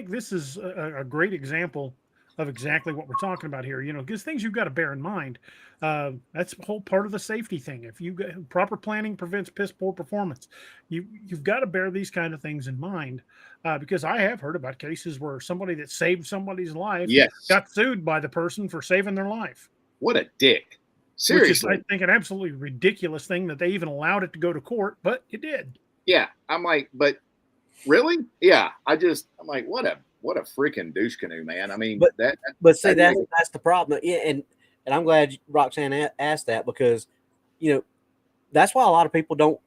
this is a great example of exactly what we're talking about here. Because things you've got to bear in mind. That's a whole part of the safety thing. If you got proper planning prevents piss poor performance. You've got to bear these kind of things in mind, because I have heard about cases where somebody that saved somebody's life Yes. got sued by the person for saving their life. What a dick. Which is, Seriously. I think, an absolutely ridiculous thing that they even allowed it to go to court, but it did. Yeah. I'm like, but really? Yeah. I'm like, what a freaking douche canoe, man. I mean, but see, that's the problem. Yeah, and I'm glad Roxanne asked that, because that's why a lot of people don't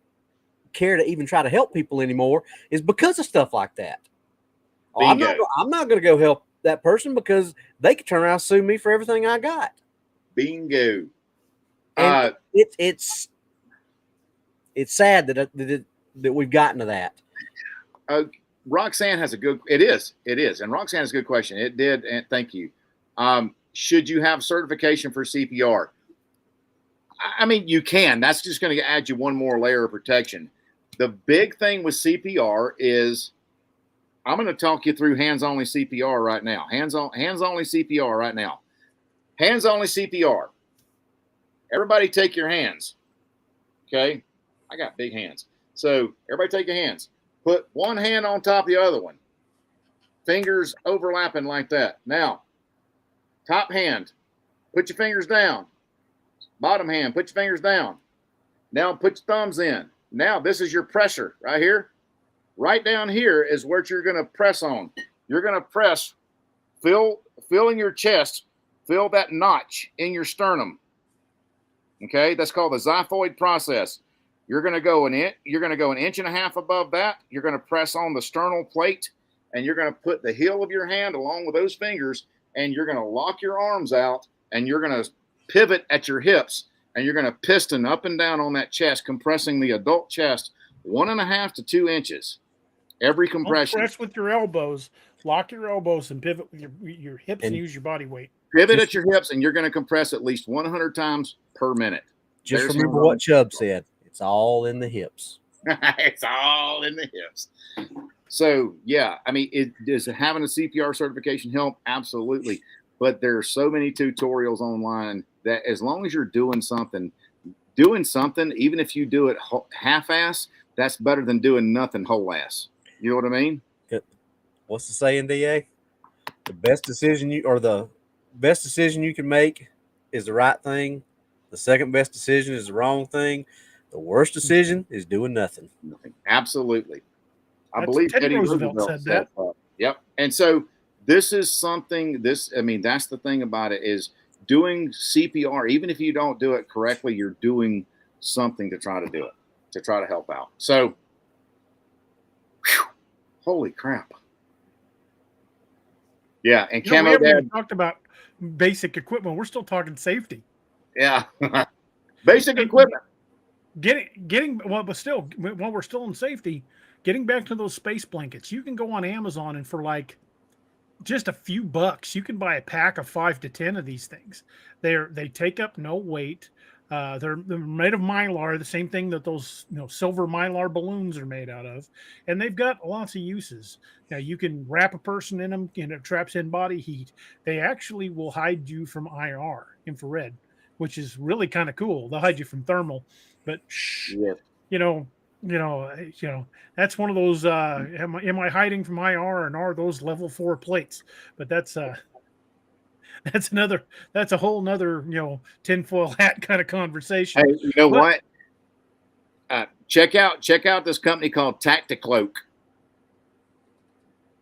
care to even try to help people anymore, is because of stuff like that. I'm not going to go help that person because they could turn around and sue me for everything I got. Bingo. And it's sad that we've gotten to that. Roxanne has a good. It is, and Roxanne has a good question. It did, and thank you. Should you have certification for CPR? I mean, you can. That's just going to add you one more layer of protection. The big thing with CPR is, I'm going to talk you through hands-only CPR right now. Hands-only CPR right now. Hands-only CPR. Everybody take your hands. Okay? I got big hands. So everybody take your hands. Put one hand on top of the other one. Fingers overlapping like that. Now, top hand, put your fingers down. Bottom hand, put your fingers down. Now put your thumbs in. Now this is your pressure right here. Right down here is what you're going to press on. You're going to press, filling your chest, fill that notch in your sternum. Okay, that's called the xiphoid process. You're going to go an inch and a half above that. You're going to press on the sternal plate, and you're going to put the heel of your hand along with those fingers, and you're going to lock your arms out, and you're going to pivot at your hips, and you're going to piston up and down on that chest, compressing the adult chest 1.5 to 2 inches every compression. Don't press with your elbows. Lock your elbows and pivot with your hips and use your body weight. Pivot at your hips, and you're going to compress at least 100 times per minute. Just remember what Chubb said. It's all in the hips. It's all in the hips. So, yeah, I mean, does having a CPR certification help? Absolutely. But there are so many tutorials online that as long as you're doing something, even if you do it half-ass, that's better than doing nothing whole-ass. You know what I mean? What's the saying, DA? The best decision you can make is the right thing. The second best decision is the wrong thing. The worst decision is doing nothing. Absolutely. I believe Teddy Roosevelt said that. Yep. And so this is something, that's the thing about it, is doing CPR. Even if you don't do it correctly, you're doing something to try to do it, to try to help out. So, holy crap. Yeah. And we haven't even talked about basic equipment. We're still talking safety. Yeah. Basic equipment. But still, while we're still in safety, getting back to those space blankets, you can go on Amazon and for like just a few bucks, you can buy a pack of 5 to 10 of these things. They take up no weight. They're made of Mylar, the same thing that those silver Mylar balloons are made out of, and they've got lots of uses. Now you can wrap a person in them, and it traps in body heat. They actually will hide you from IR, infrared, which is really kind of cool. They'll hide you from thermal, but that's one of those. Am I hiding from IR, and are those level 4 plates? But that's a whole nother tinfoil hat kind of conversation. Hey, you know what? Check out this company called Tacticloak.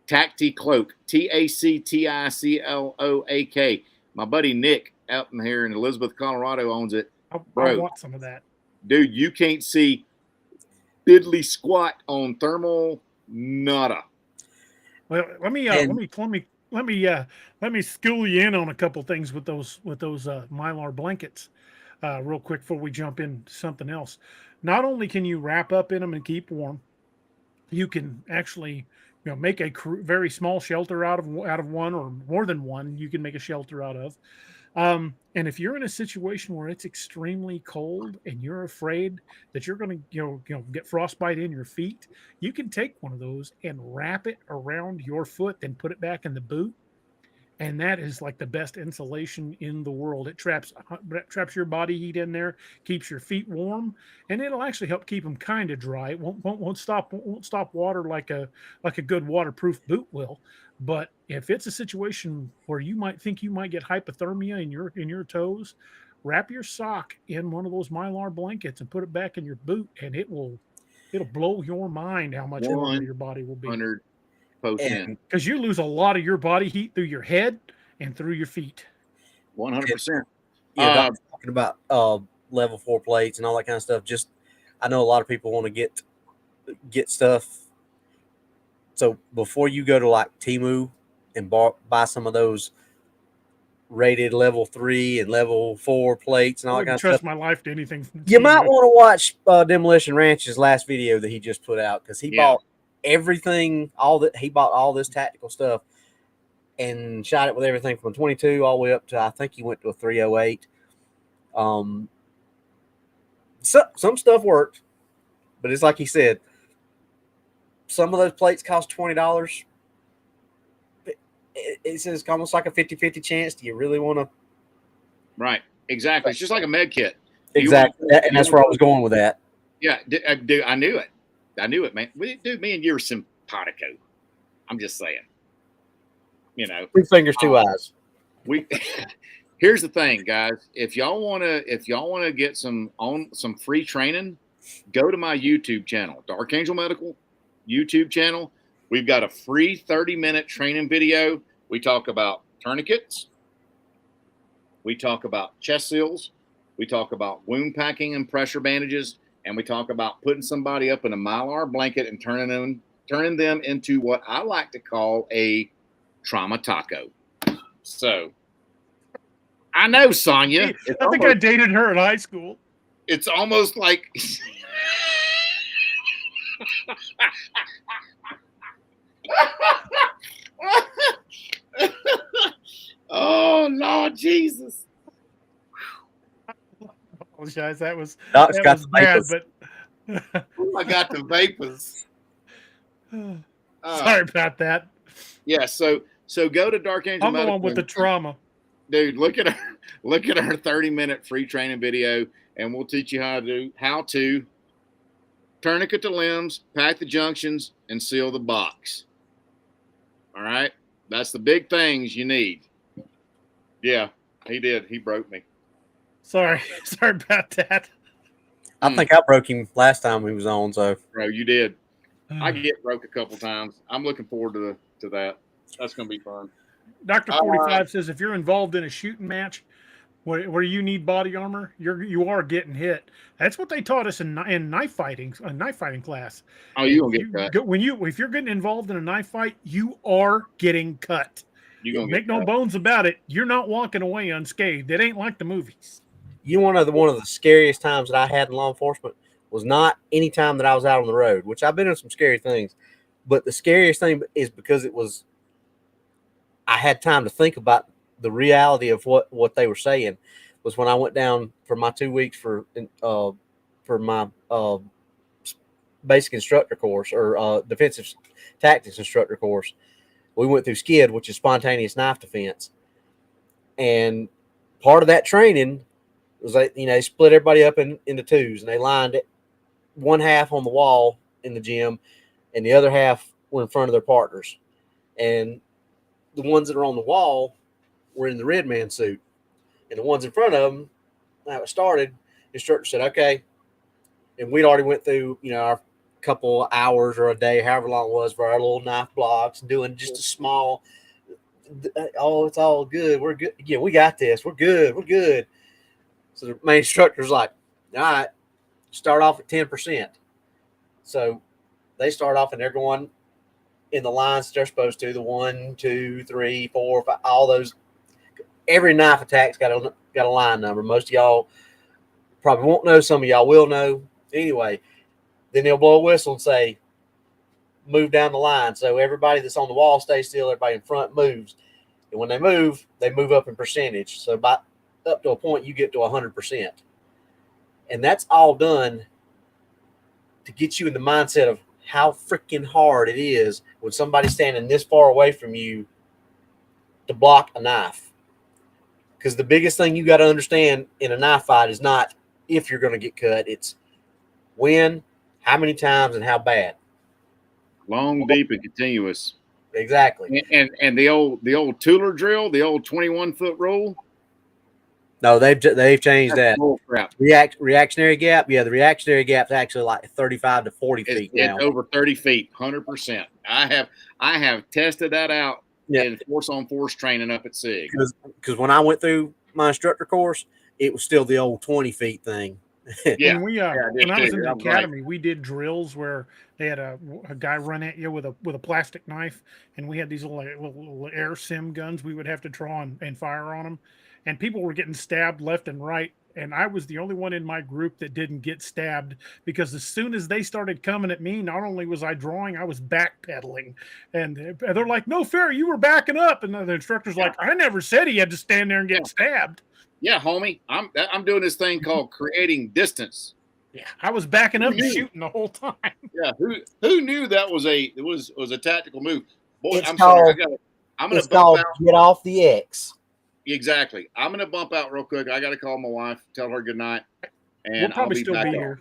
Tacticloak, TACTICLOAK. My buddy Nick out in here in Elizabeth, Colorado owns it. I want some of that, dude. You can't see diddly squat on thermal nada. Well, let me school you in on a couple things with those Mylar blankets real quick before we jump into something else. Not only can you wrap up in them and keep warm, you can actually make a very small shelter out of one, or more than one. You can make a shelter out of. And if you're in a situation where it's extremely cold and you're afraid that you're going to get frostbite in your feet, you can take one of those and wrap it around your foot, then put it back in the boot. and that is like the best insulation in the world. It traps your body heat in there, keeps your feet warm, and it'll actually help keep them kind of dry. It won't stop water like a good waterproof boot will. But if it's a situation where you might think you might get hypothermia in your toes, wrap your sock in one of those Mylar blankets and put it back in your boot, and it'll blow your mind how much warmer your body will be. 100%. Because you lose a lot of your body heat through your head and through your feet. 100%. Yeah, talking about level 4 plates and all that kind of stuff. Just, I know a lot of people want to get stuff. So before you go to like Temu and buy some of those rated level 3 and level 4 plates and all that kind of trust stuff, my life to anything. You might want to watch Demolition Ranch's last video that he just put out, because he bought everything, he bought all this tactical stuff and shot it with everything from a 22 all the way up to, I think he went to a 308. Some stuff worked, but it's like he said, some of those plates cost $20. It's almost like a 50-50 chance. Do you really want to? Right. Exactly. It's just like a med kit. Exactly. And that's where I was going with that. Yeah. Dude, I knew it. Man. Dude, me and you are simpatico. I'm just saying. You know. 2 fingers, 2 eyes. Here's the thing, guys. If y'all wanna get some free training, go to my YouTube channel, Dark Angel Medical YouTube channel. We've got a free 30-minute training video. We talk about tourniquets. We talk about chest seals. We talk about wound packing and pressure bandages. And we talk about putting somebody up in a Mylar blanket and turning them into what I like to call a trauma taco. So, I know, Sonia. I think I dated her in high school. It's almost like... Oh, Lord Jesus. I apologize. That was Doc's got was the bad, vapors. but I got the vapors. Sorry about that. Yeah, so go to Dark Angel I'm the Medical. one with the trauma. Dude, look at our 30-minute free training video, and we'll teach you how to tourniquet the limbs, pack the junctions, and seal the box. All right? That's the big things you need. Yeah, he did. He broke me. Sorry about that. I think I broke him last time he was on. So, bro, you did. I get broke a couple times. I'm looking forward to that. That's going to be fun. Dr. 45 says if you're involved in a shooting match where you need body armor, you are getting hit. That's what they taught us in knife fighting class. Oh, you gonna get cut if you're getting involved in a knife fight, you are getting cut. You gonna make no bones about it. You're not walking away unscathed. It ain't like the movies. You know, one of the scariest times that I had in law enforcement was not any time that I was out on the road, which I've been in some scary things, but the scariest thing is because I had time to think about the reality of what they were saying, was when I went down for my 2 weeks for my basic instructor course, or defensive tactics instructor course. We went through SKID, which is spontaneous knife defense. And part of that training was they split everybody up into twos, and they lined it one half on the wall in the gym, and the other half were in front of their partners. And the ones that are on the wall were in the red man suit, and the ones in front of them, when it started, the instructor said, okay. And we'd already went through, our couple hours or a day, however long it was, for our little knife blocks, and doing just a small, oh, it's all good. We're good. Yeah, we got this. We're good. We're good. So the main instructor's like, all right, start off at 10%. So they start off and they're going in the lines they're supposed to, the 1, 2, 3, 4, 5, all those. Every knife attack's got a line number. Most of y'all probably won't know. Some of y'all will know. Anyway, then they'll blow a whistle and say, move down the line. So everybody that's on the wall stays still. Everybody in front moves. And when they move up in percentage. So up to a point, you get to 100%. And that's all done to get you in the mindset of how freaking hard it is when somebody's standing this far away from you to block a knife. Because the biggest thing you got to understand in a knife fight is not if you're going to get cut. It's when, how many times, and how bad. Long, deep, and continuous. Exactly. And the old Tooler drill, the old 21-foot rule. No, they've changed that. Bull crap. Reactionary gap. Yeah, the reactionary gap's actually like 35 to 40 feet now. It's over 30 feet, 100%. I have tested that out in force-on-force training up at SIG. Because when I went through my instructor course, it was still the old 20 feet thing. Yeah. When I was in the academy, we did drills where they had a guy run at you with a plastic knife, and we had these little air sim guns we would have to draw and fire on them, and people were getting stabbed left and right, and I was the only one in my group that didn't get stabbed, because as soon as they started coming at me, not only was I drawing, I was backpedaling, and they're like, "No fair, you were backing up," and the instructor's like, "I never said he had to stand there and get stabbed." Yeah, homie, I'm doing this thing called creating distance. Yeah, I was backing up and shooting the whole time. Yeah, who knew that was a tactical move? Boy, It's I'm called, sorry. I'm going it's to bump called out. Get Off the X. Exactly. I'm going to bump out real quick. I got to call my wife, tell her good night, and We'll probably I'll still back be on. here.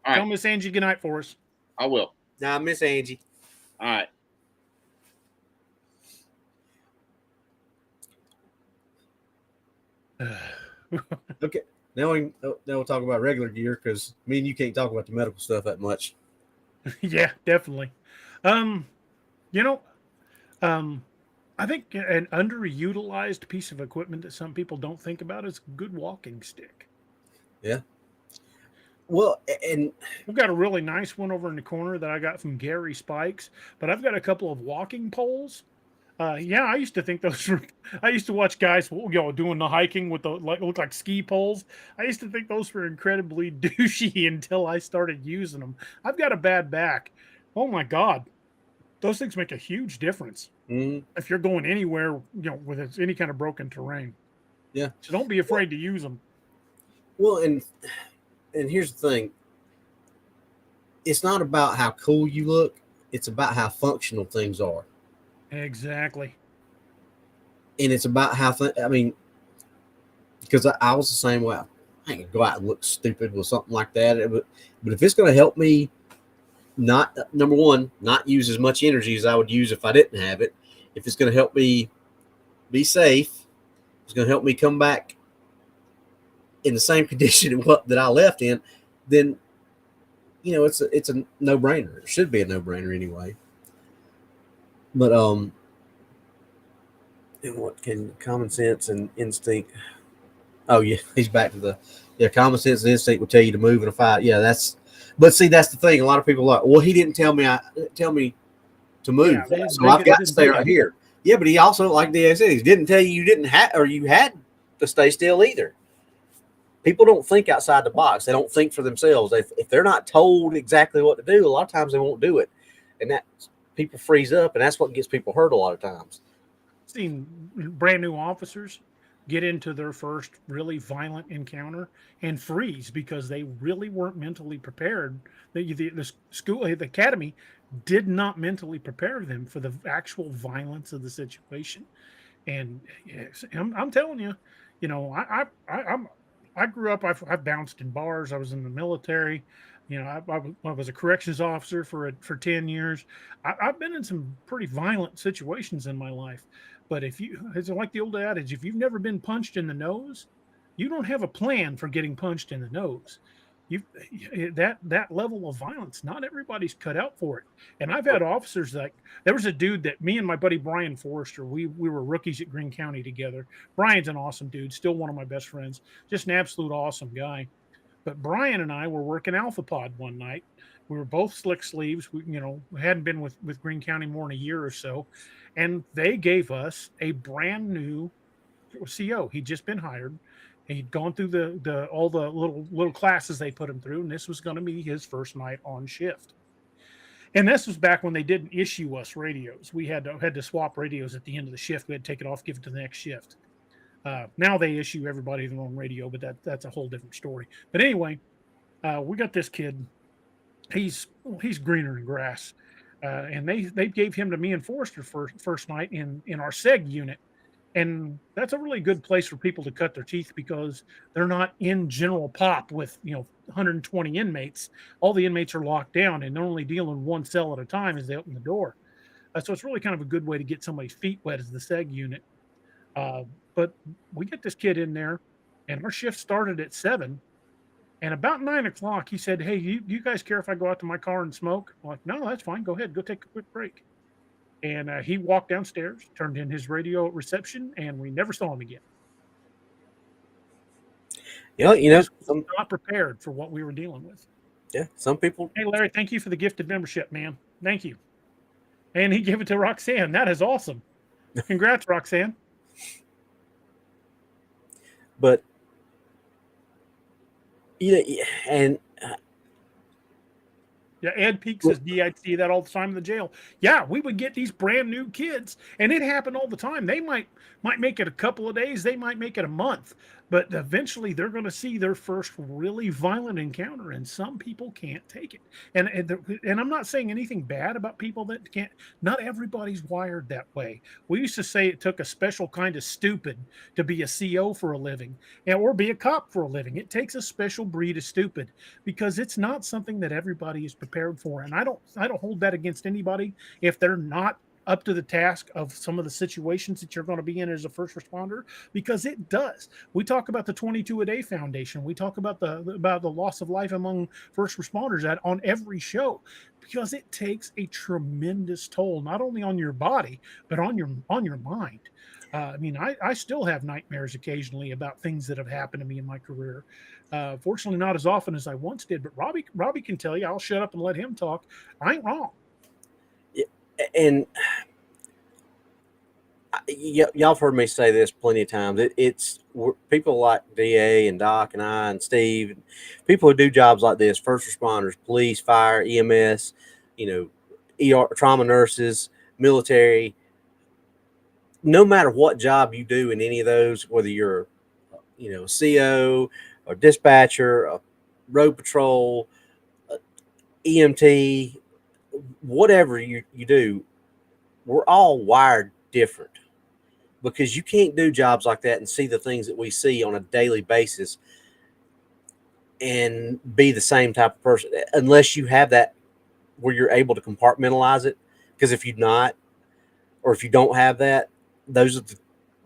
All right. Tell Miss Angie good night for us. I will. Nah, Miss Angie. All right. Okay. Now we'll talk about regular gear, because me and you can't talk about the medical stuff that much. Yeah, definitely. I think an underutilized piece of equipment that some people don't think about is a good walking stick. Yeah. Well, and we've got a really nice one over in the corner that I got from Gary Spikes, but I've got a couple of walking poles. I used to think those were. I used to watch guys, doing the hiking with the look like ski poles. I used to think those were incredibly douchey until I started using them. I've got a bad back. Oh my God, those things make a huge difference if you're going anywhere, with any kind of broken terrain. Yeah, so don't be afraid to use them. Well, and here's the thing: it's not about how cool you look; it's about how functional things are. Exactly. And it's about how, because I was the same way. I ain't gonna go out and look stupid with something like that. But if it's going to help me not, number one, not use as much energy as I would use if I didn't have it, if it's going to help me be safe, it's going to help me come back in the same condition that I left in, then, it's a no-brainer. It should be a no-brainer anyway. But and what can common sense and instinct? Oh yeah, he's back to common sense and instinct will tell you to move in a fight. Yeah, but see, that's the thing. A lot of people are like, well, he didn't tell me to move, so I've got to stay right here. Yeah, but he also, like DA said, he didn't tell you didn't have, or you had to stay still either. People don't think outside the box. They don't think for themselves. If they're not told exactly what to do, a lot of times they won't do it, and that. People freeze up, and that's what gets people hurt a lot of times. Seen brand new officers get into their first really violent encounter and freeze because they really weren't mentally prepared. The school, the academy, did not mentally prepare them for the actual violence of the situation. And I'm telling you, I grew up. I've bounced in bars. I was in the military. I was a corrections officer for 10 years. I've been in some pretty violent situations in my life. But it's like the old adage, if you've never been punched in the nose, you don't have a plan for getting punched in the nose. That level of violence, not everybody's cut out for it. And I've had officers there was a dude that me and my buddy Brian Forrester, we were rookies at Greene County together. Brian's an awesome dude, still one of my best friends, just an absolute awesome guy. But Brian and I were working Alpha Pod one night. We were both slick sleeves. We hadn't been with Greene County more than a year or so. And they gave us a brand new CO. He'd just been hired. He'd gone through all the little classes they put him through. And this was going to be his first night on shift. And this was back when they didn't issue us radios. We had to swap radios at the end of the shift. We had to take it off, give it to the next shift. Now they issue everybody their own radio, but that's a whole different story. But anyway, we got this kid. He's greener than grass, and they gave him to me and Forrester first night in our SEG unit, And that's a really good place for people to cut their teeth because they're not in general pop with 120 inmates. All the inmates are locked down and they're only dealing one cell at a time as they open the door. So it's really kind of a good way to get somebody's feet wet as the seg unit. But we get this kid in there, and our shift started at 7. And about 9 o'clock, he said, "Hey, you guys care if I go out to my car and smoke?" I'm like, "No, that's fine. Go ahead. Go take a quick break." And he walked downstairs, turned in his radio at reception, and we never saw him again. I'm not prepared for what we were dealing with. Yeah, some people. Hey, Larry, thank you for the gifted membership, man. Thank you. And he gave it to Roxanne. That is awesome. Congrats, Roxanne. But and yeah, Ed Peak says, I'd see that all the time in the jail. Yeah, we would get these brand new kids, and it happened all the time. They might make it a couple of days, they might make it a month, but eventually they're going to see their first really violent encounter, and some people can't take it. And I'm not saying anything bad about people that can't. Not everybody's wired that way. We used to say it took a special kind of stupid to be a CO for a living, or be a cop for a living. It takes a special breed of stupid because it's not something that everybody is prepared for. And I don't hold that against anybody if they're not up to the task of some of the situations that you're going to be in as a first responder, because it does. We talk about the 22 a day foundation. We talk about the loss of life among first responders on every show, because it takes a tremendous toll, not only on your body, but on your mind. I mean, I still have nightmares occasionally about things that have happened to me in my career. Fortunately, not as often as I once did, but Robbie can tell you. I'll shut up and let him talk. I ain't wrong. And y'all have heard me say this plenty of times. It's people like DA and Doc and I and Steve, people who do jobs like this, first responders, police, fire, EMS, ER, trauma nurses, military. No matter what job you do in any of those, whether you're, a CO, a dispatcher, a road patrol, EMT, whatever you do, we're all wired different, because you can't do jobs like that and see the things that we see on a daily basis and be the same type of person unless you have that where you're able to compartmentalize it. Because if you're not, or if you don't have that, those are the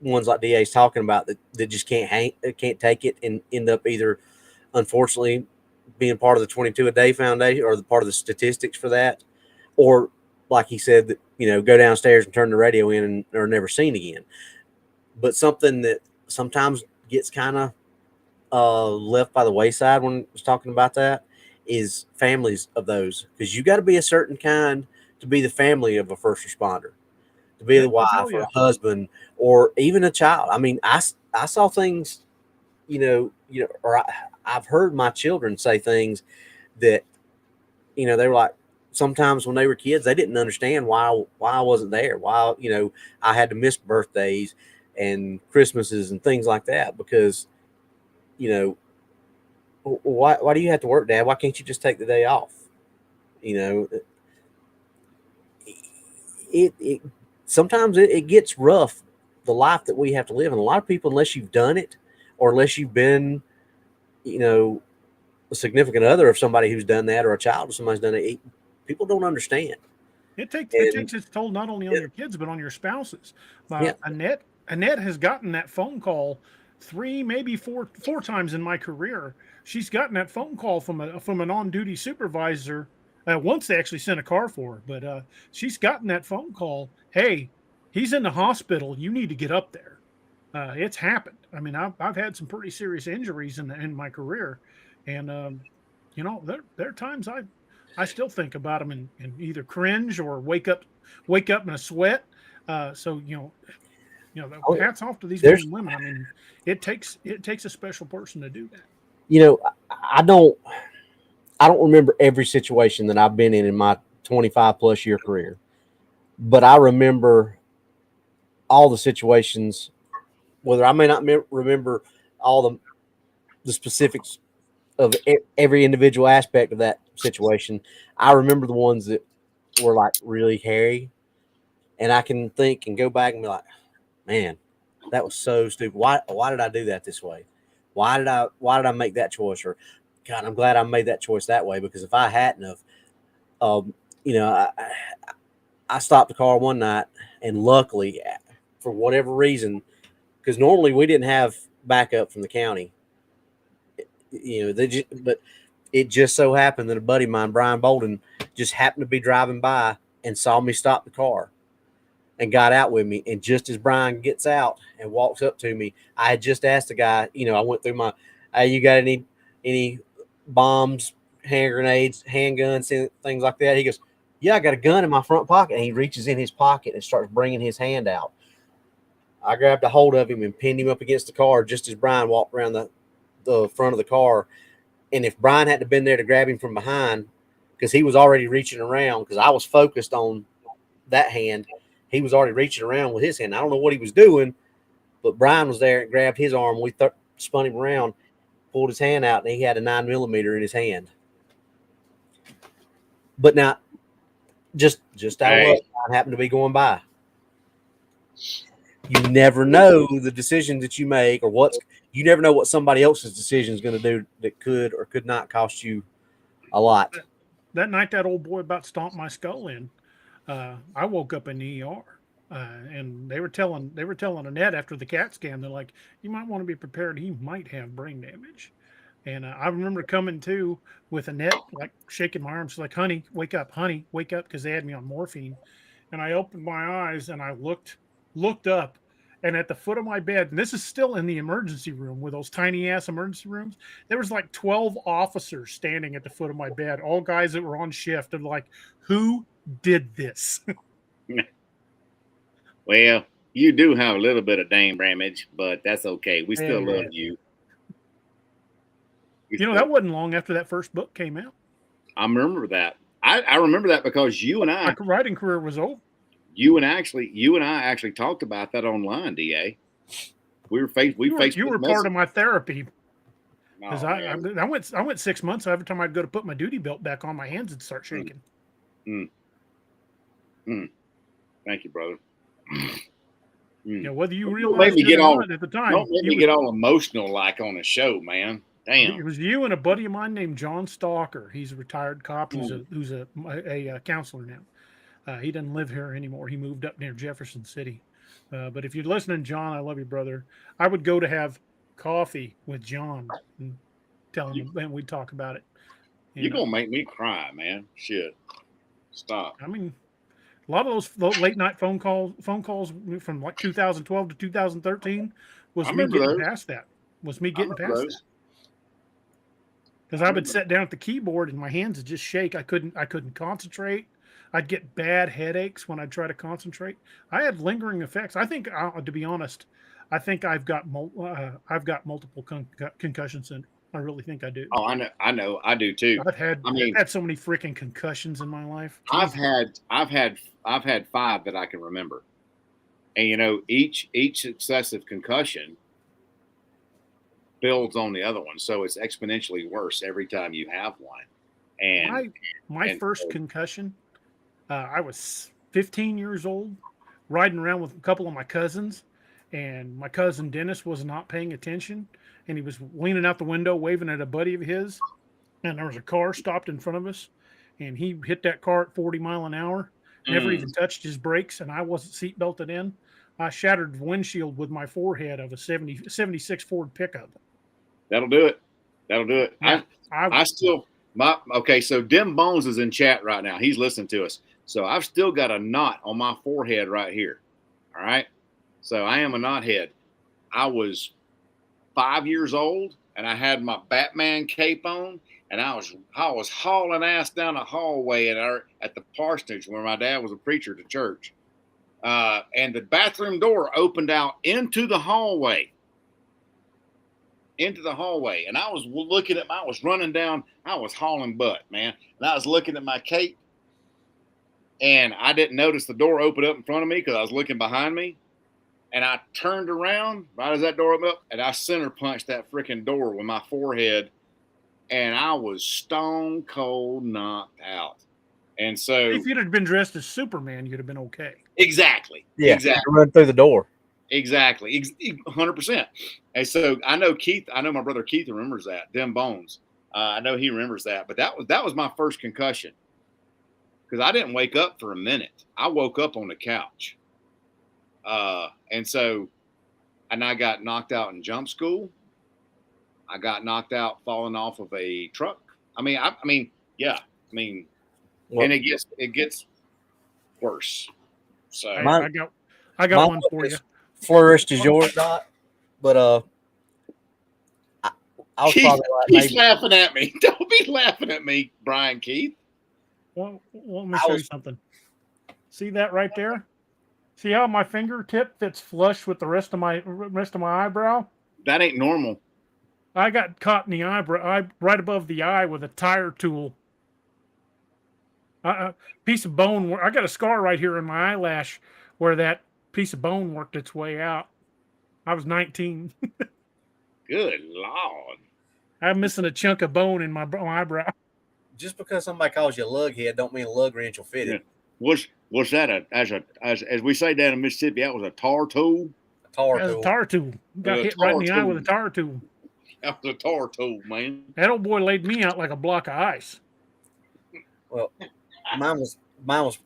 ones like DA's talking about that just can't take it and end up either, unfortunately, being part of the 22 a day foundation or the part of the statistics for that, or like he said, that go downstairs and turn the radio in and are never seen again. But something that sometimes gets kind of left by the wayside when I was talking about that is families of those, because you got to be a certain kind to be the family of a first responder, to be the wife or a husband or even a child. I mean, I saw things, or I've heard my children say things that, they were like, sometimes when they were kids, they didn't understand why I wasn't there, why, I had to miss birthdays and Christmases and things like that, because, why do you have to work, Dad? Why can't you just take the day off? It sometimes it gets rough, the life that we have to live. And a lot of people, unless you've done it, or unless you've been, a significant other of somebody who's done that, or a child of somebody's done it, people don't understand. It takes its toll not only on your kids, but on your spouses. Annette has gotten that phone call 3, maybe four times in my career. She's gotten that phone call from an on-duty supervisor. Once they actually sent a car for her, but she's gotten that phone call. Hey, he's in the hospital. You need to get up there. It's happened. I mean, I've had some pretty serious injuries in my career, and there are times I still think about them and either cringe or wake up in a sweat. Hats off to these men and women. I mean, it takes a special person to do that. I don't remember every situation that I've been in my 25 plus year career, but I remember all the situations, whether I may not remember all the specifics of every individual aspect of that situation. I remember the ones that were like really hairy, and I can think and go back and be like, man, that was so stupid. Why did I do that this way? Why did I make that choice? Or God, I'm glad I made that choice that way, because if I hadn't have, you know, I stopped the car one night, and luckily, for whatever reason, because normally we didn't have backup from the county, you know, but it just so happened that a buddy of mine, Brian Bolden, just happened to be driving by and saw me stop the car and got out with me. And just as Brian gets out and walks up to me, I had just asked the guy, you know, I went through my, hey, you got any bombs, hand grenades, handguns, things like that? He goes, yeah, I got a gun in my front pocket. And he reaches in his pocket and starts bringing his hand out. I grabbed a hold of him and pinned him up against the car just as Brian walked around the front of the car. And if Brian hadn't been there to grab him from behind, because he was already reaching around, because I was focused on that hand, he was already reaching around with his hand. I don't know what he was doing, but Brian was there and grabbed his arm. We spun him around, pulled his hand out, and he had a 9mm in his hand. But now, just I happened to be going by. You never know the decision that you make, or you never know what somebody else's decision is going to do that could or could not cost you a lot. That night that old boy about stomped my skull in, I woke up in the ER, and they were telling Annette after the CAT scan, they're like, you might want to be prepared. He might have brain damage. And I remember coming to with Annette, like shaking my arms, like, honey, wake up, because they had me on morphine. And I opened my eyes and I looked up, and at the foot of my bed, and this is still in the emergency room with those tiny ass emergency rooms, there was like 12 officers standing at the foot of my bed, all guys that were on shift, and like, who did this? Well, you do have a little bit of brain damage, but that's okay. We still love you. You know, that wasn't long after that first book came out. I remember that. I remember that because you and I, my writing career was over. You and I actually talked about that online, DA. We were You were part of my therapy. Because Oh, I went 6 months. Every time I'd go to put my duty belt back on, my hands would start shaking. Thank you, brother. You know, whether you Don't realize make me it get or all not at the time, don't make me get all emotional like on a show, man. Damn. it was you and a buddy of mine named John Stalker. He's a retired cop who's a counselor now. He doesn't live here anymore. He moved up near Jefferson City. But if you're listening, John, I love you, brother. I would go to have coffee with John and tell him, and we'd talk about it. You're going to make me cry, man. Shit. Stop. I mean, a lot of those late night phone calls from like 2012 to 2013 was me getting past that. Because I would sit down at the keyboard and my hands would just shake. I couldn't concentrate. I'd get bad headaches when I'd try to concentrate. I had lingering effects. I think, to be honest, I think I've got multiple concussion syndrome. I really think I do. Oh, I know, I do too. I've had so many freaking concussions in my life. I've had 5 that I can remember, and you know, each successive concussion builds on the other one, so it's exponentially worse every time you have one. And my first concussion, I was 15 years old, riding around with a couple of my cousins, and my cousin Dennis was not paying attention, and he was leaning out the window waving at a buddy of his, and there was a car stopped in front of us, and he hit that car at 40 miles an hour, never even touched his brakes, and I wasn't seat belted in. I shattered the windshield with my forehead of a 76 Ford pickup. That'll do it. Yeah, Okay, so Dim Bones is in chat right now. He's listening to us. So I've still got a knot on my forehead right here. All right. So I am a knothead. I was 5 years old and I had my Batman cape on, and I was hauling ass down a hallway at the parsonage where my dad was a preacher to church. And the bathroom door opened out into the hallway. And I was looking at I was running down, I was hauling butt, man. And I was looking at my cape, and I didn't notice the door open up in front of me because I was looking behind me. And I turned around right as that door opened up, and I center punched that freaking door with my forehead, and I was stone cold knocked out. And so if you'd have been dressed as Superman, you'd have been okay. Exactly. Yeah. Exactly. Run through the door. Exactly. 100%. And so I know my brother Keith remembers that. Dem Bones. I know he remembers that. But that was my first concussion. Because I didn't wake up for a minute. I woke up on the couch. And I got knocked out in jump school. I got knocked out falling off of a truck. Yeah. Well, And it gets worse. So I got one for you. Flourished as yours, Doc. But I was Keith, probably like he's maybe, laughing at me. Don't be laughing at me, Brian Keith. Well, let me show you something. See that right there? See how my fingertip fits flush with the rest of my eyebrow? That ain't normal. I got caught in the eyebrow, right above the eye, with a tire tool. A piece of bone. I got a scar right here in my eyelash where that piece of bone worked its way out. I was 19. Good Lord. I'm missing a chunk of bone in my eyebrow. just because somebody calls you a lug head, don't mean a lug wrench will fit it. Was that as we say down in Mississippi? That was a tar tool. A tar That's tool. a tar tool. Got hit right in the eye with a tar tool. That was a tar tool, man. That old boy laid me out like a block of ice. Well, mine was I was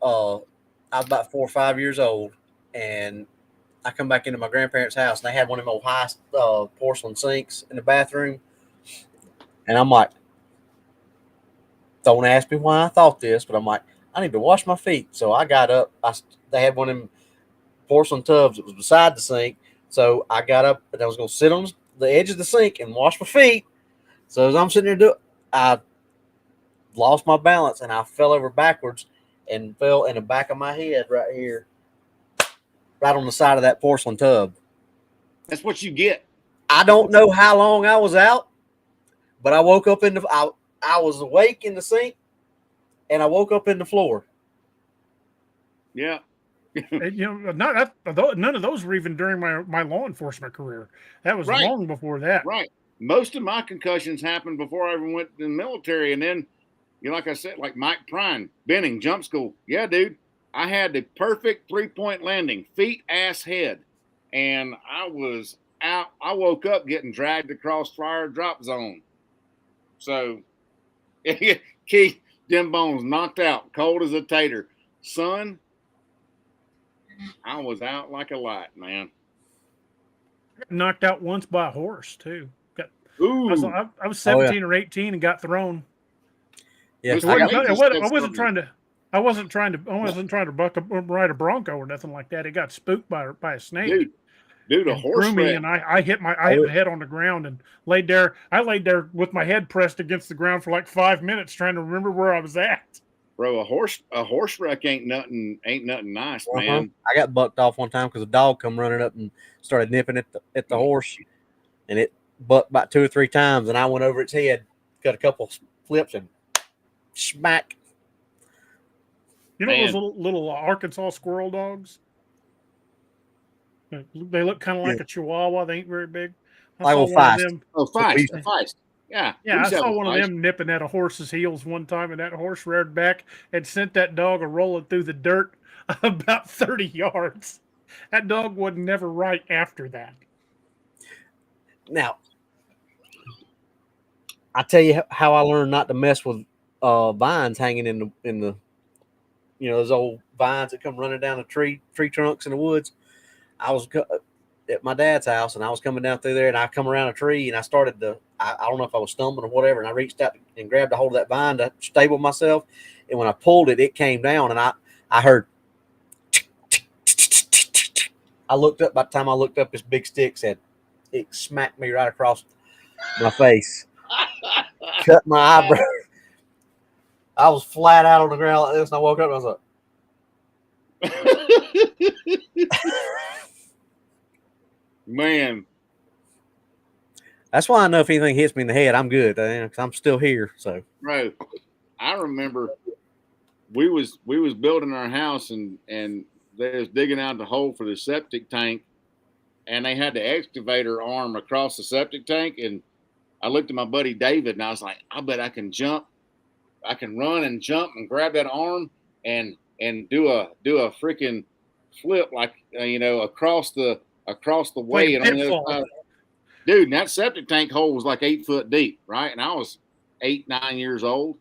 about 4 or 5 years old, and I come back into my grandparents' house, and they had one of them old high porcelain sinks in the bathroom, and I'm like, don't ask me why I thought this, but I'm like, I need to wash my feet. So I got up. They had one of them porcelain tubs that was beside the sink, so I got up and I was going to sit on the edge of the sink and wash my feet. So as I'm sitting there I lost my balance and I fell over backwards and fell in the back of my head right here, right on the side of that porcelain tub. That's what you get. I don't know how long I was out, but I woke up I was awake in the sink, and I woke up in the floor. Yeah. And, none of those were even during my law enforcement career. That was long before that. Right. Most of my concussions happened before I ever went to the military. And then, like I said, like Mike Prine, Benning, jump school. Yeah, dude. I had the perfect 3-point landing, feet, ass, head. And I was out. I woke up getting dragged across fire drop zone. So, Keith, Dem Bones knocked out, cold as a tater. Son, I was out like a light, man. Knocked out once by a horse too. Ooh. I was 17 or 18 and got thrown. Yeah, I wasn't trying to ride a bronco or nothing like that. It got spooked by a snake. Dude, a horse threw me, and I hit my head on the ground and laid there. I laid there with my head pressed against the ground for like 5 minutes, trying to remember where I was at. Bro, a horse wreck ain't nothing nice, man. I got bucked off one time because a dog come running up and started nipping at the horse, and it bucked about 2 or 3 times, and I went over its head, got a couple flips, and smack. You know those little Arkansas squirrel dogs? They look kind of like a Chihuahua. They ain't very big. I saw one of them. Oh, Feist. Yeah. I saw one of them nipping at a horse's heels one time, and that horse reared back and sent that dog rolling through the dirt about 30 yards. That dog would never right after that. Now, I tell you how I learned not to mess with vines hanging in the those old vines that come running down the tree trunks in the woods. I was at my dad's house, and I was coming down through there, and I come around a tree, and I started I don't know if I was stumbling or whatever, and I reached out and grabbed a hold of that vine to stable myself, and when I pulled it, it came down, and I heard. I looked up. By the time I looked up, this big stick it smacked me right across my face, cut my eyebrow. I was flat out on the ground like this, and I woke up and I was like. Man, that's why I know if anything hits me in the head, I'm good. Because I'm still here. So, bro, I remember we was building our house and they was digging out the hole for the septic tank, and they had the excavator arm across the septic tank. And I looked at my buddy David, and I was like, I bet I can jump, I can run and jump and grab that arm and do a freaking flip like across the across the way, Like and on the other pitfall. side, dude, and that septic tank hole was like 8 foot deep, right? And I was 8 years old.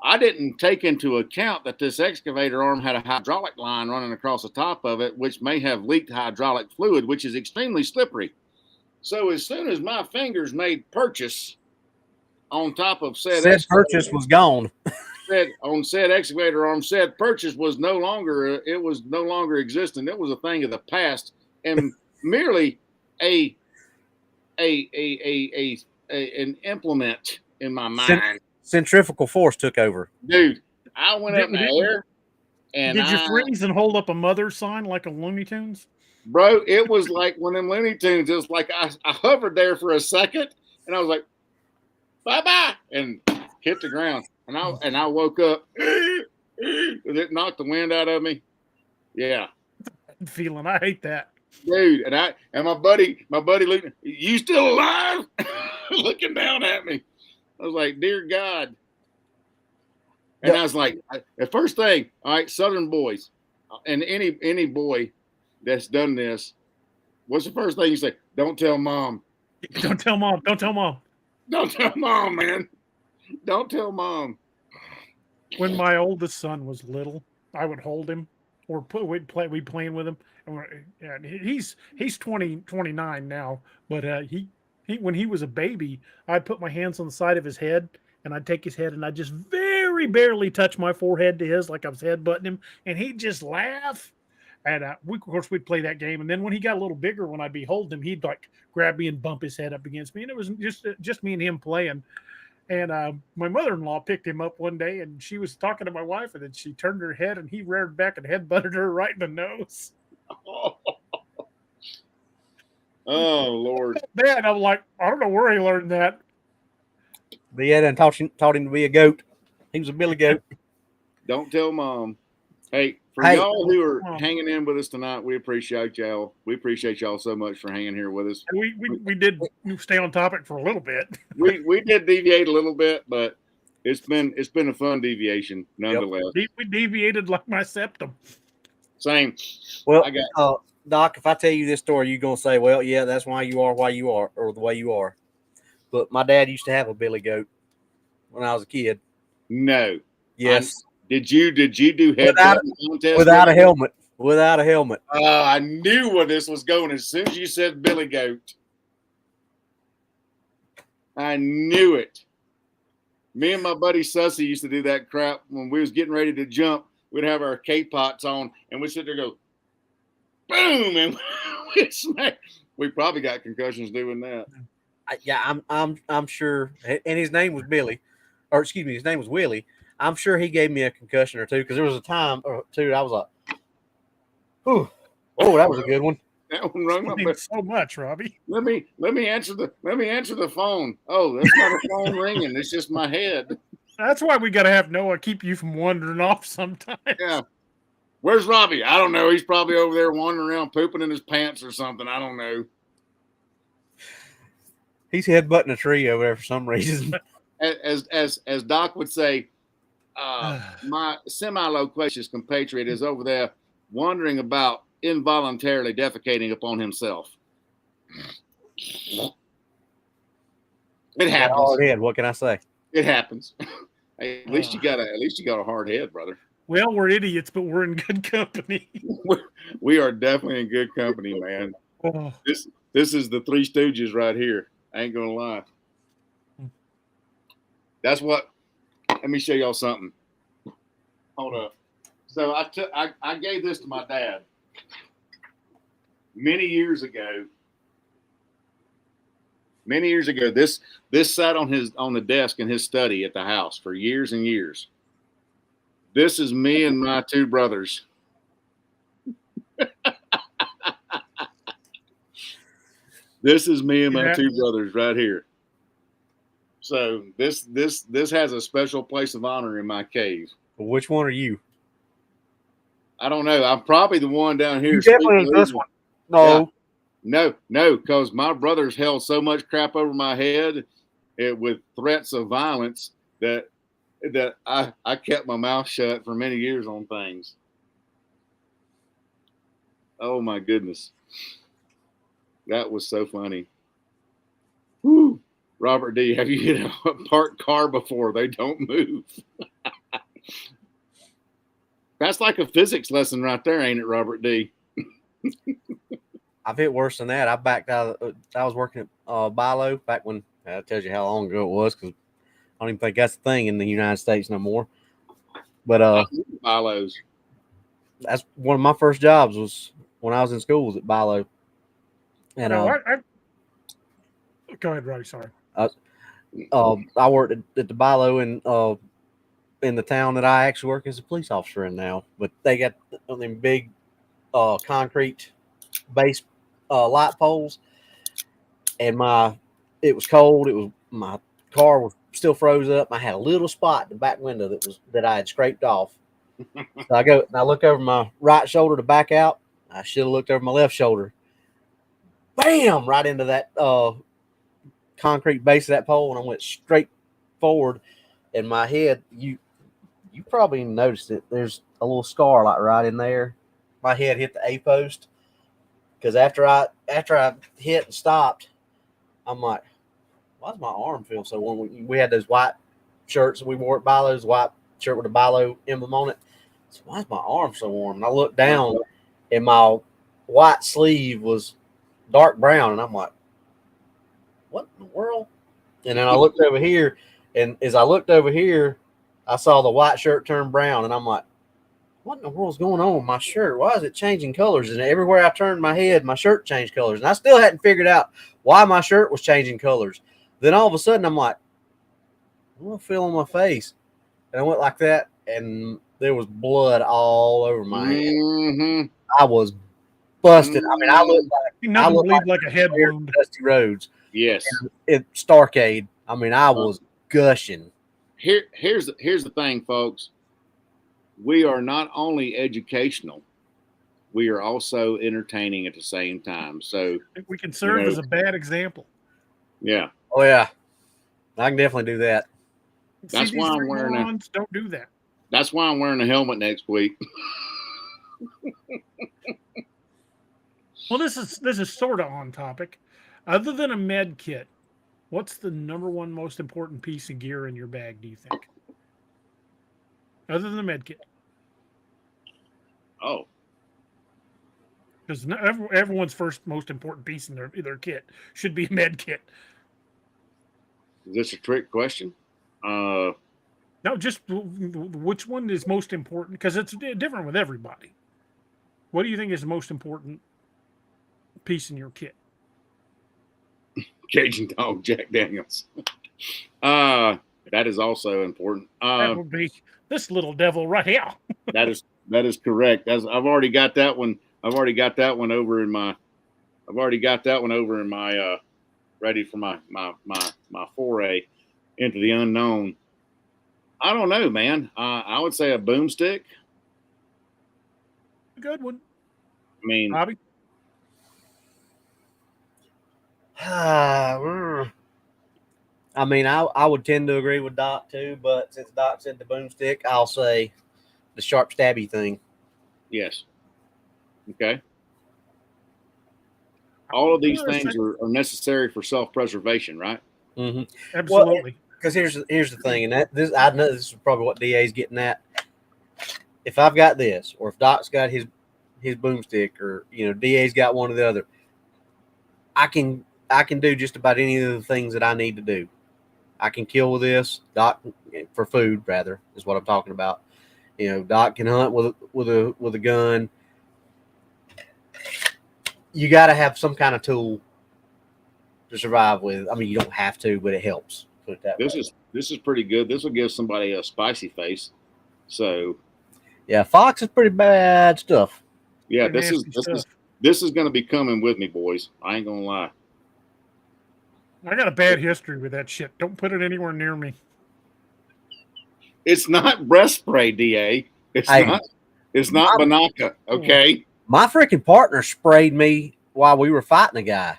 I didn't take into account that this excavator arm had a hydraulic line running across the top of it, which may have leaked hydraulic fluid, which is extremely slippery. So as soon as my fingers made purchase on top of said purchase was gone. said excavator arm, said purchase was no longer existent. It was a thing of the past and merely an implement in my mind. Centrifugal force took over. Dude, I went up in the air and Did you freeze and hold up a mother sign like a Looney Tunes? Bro, it was like one of them Looney Tunes. It was like I hovered there for a second and I was like, bye-bye, and hit the ground. And I woke up. It knocked the wind out of me. Yeah. Feeling. I hate that. Dude, and my buddy looking, you still alive? Looking down at me. I was like, dear God. And I was like, the first thing, all right, Southern boys, and any boy that's done this, what's the first thing you say? Don't tell mom. Don't tell mom. Don't tell mom. Don't tell mom, man. Don't tell mom. When my oldest son was little, I would hold him or we'd playing with him. And he's 29 now, but he when he was a baby, I'd put my hands on the side of his head and I'd take his head and I'd just very barely touch my forehead to his, like I was headbutting him, and he'd just laugh. And of course, we'd play that game. And then when he got a little bigger, when I'd be holding him, he'd like grab me and bump his head up against me. And it was just me and him playing. And my mother-in-law picked him up one day, and she was talking to my wife, and then she turned her head, and he reared back and headbutted her right in the nose. Oh, Lord. Man, I'm like, I don't know where he learned that. But yeah, then taught him to be a goat. He was a billy goat. Don't tell mom. Hey, for Hey. y'all who are hanging in with us tonight, we appreciate y'all. We appreciate y'all so much for hanging here with us. And we did stay on topic for a little bit. We did deviate a little bit, but it's been a fun deviation nonetheless. We deviated like my septum. Same. Well, I got Doc, if I tell you this story, you're gonna say, "Well, yeah, that's why you are or the way you are." But my dad used to have a billy goat when I was a kid. no. Yes, Did you do head contest without a helmet. Without a helmet. I knew where this was going as soon as you said billy goat. I knew it. Me and my buddy Sussy used to do that crap when we was getting ready to jump. We'd have our K-pots on, and we'd sit there and go, boom, and we'd smack. We probably got concussions doing that. I'm sure. And his name was Billy, or excuse me, his name was Willie. I'm sure he gave me a concussion or two because there was a time or two I was like, "Oh, that was a good one." That one rung my bell. So much, Robbie. Let me answer the phone. Oh, that's not a phone ringing. It's just my head. That's why we got to have Noah keep you from wandering off sometimes. Yeah. Where's Robbie? I don't know. He's probably over there wandering around pooping in his pants or something. I don't know. He's headbutting a tree over there for some reason. As Doc would say, my semi-loquacious compatriot is over there wondering about involuntarily defecating upon himself. It happens. Hard head. What can I say? It happens. Hey, at least you got a hard head, brother. Well, we're idiots, but we're in good company. We are definitely in good company, man. Oh. This is the Three Stooges right here. I ain't gonna lie. That's what. Let me show y'all something. Hold up. So I gave this to my dad many years ago. Many years ago, this sat on the desk in his study at the house for years and years. This is me and my two brothers. This is me and my two brothers right here. So this has a special place of honor in my cave. Well, which one are you? I don't know. I'm probably the one down here. You definitely ain't this one. No. Yeah. No, because my brothers held so much crap over my head with threats of violence that I kept my mouth shut for many years on things. Oh my goodness. That was so funny. Woo. Robert D, have you hit a parked car before? They don't move. That's like a physics lesson right there, ain't it, Robert D? I've hit worse than that. I backed out. I was working at Bilo back when, that tells you how long ago it was, because I don't even think that's a thing in the United States no more. But Bilos. that's one of my first jobs was when I was in school was at Bilo. And No, go ahead, Roddy. Sorry. I worked at the Bilo in the town that I actually work as a police officer in now. But they got them big concrete base light poles, and it was cold. It was my car was still froze up. I had a little spot in the back window that I had scraped off. So I go and I look over my right shoulder to back out. I should have looked over my left shoulder. Bam! Right into that concrete base of that pole, and I went straight forward. And my head, you probably noticed it. There's a little scar like right in there. My head hit the A post, because after I hit and stopped, I'm like, why does my arm feel so warm? We had those white shirts that we wore at Bilo's, white shirt with a Bilo emblem on it. So why is my arm so warm? And I looked down, and my white sleeve was dark brown, and I'm like, what in the world? And then I looked over here, and as I looked over here, I saw the white shirt turn brown, and I'm like, what in the world's going on with my shirt? Why is it changing colors? And everywhere I turned my head, my shirt changed colors. And I still hadn't figured out why my shirt was changing colors. Then all of a sudden, I'm like, what do I feel on my face? And I went like that, and there was blood all over my hand. I was busted. I mean, I looked like a head wound. Dusty Roads. Yes. At Starcade. I mean, I was gushing. Here's the thing, folks. We are not only educational, we are also entertaining at the same time. So we can serve as a bad example. Yeah. Oh yeah, I can definitely do that. That's why I'm wearing don't do that. That's why I'm wearing a helmet next week. Well, this is sort of on topic. Other than a med kit, what's the number one most important piece of gear in your bag, do you think? Other than the med kit. Oh. Because everyone's first most important piece in their kit should be a med kit. Is this a trick question? No, just which one is most important? Because it's different with everybody. What do you think is the most important piece in your kit? Cajun Dog Jack Daniels. That is also important. That would be this little devil right here. that is correct. I've already got that one. I've already got that one over in my. Ready for my foray into the unknown. I don't know, man. I would say a boomstick. Good one. I mean, Bobby. I mean, I would tend to agree with Doc too, but since Doc said the boomstick, I'll say the sharp stabby thing. Yes. Okay. All of these things are necessary for self-preservation, right? Mm-hmm. Absolutely. Because here's the thing, and I know this is probably what DA's getting at. If I've got this, or if Doc's got his boomstick, or DA's got one or the other, I can do just about any of the things that I need to do. I can kill with this. Doc, for food rather, is what I'm talking about. Doc can hunt with a gun. You got to have some kind of tool to survive with. I mean, you don't have to, but it helps. Put it that way. This is pretty good. This will give somebody a spicy face. So, yeah, Fox is pretty bad stuff. Yeah, this is going to be coming with me, boys. I ain't gonna lie. I got a bad history with that shit. Don't put it anywhere near me. It's not breast spray, DA. It's not Banaka. Okay. My freaking partner sprayed me while we were fighting a guy.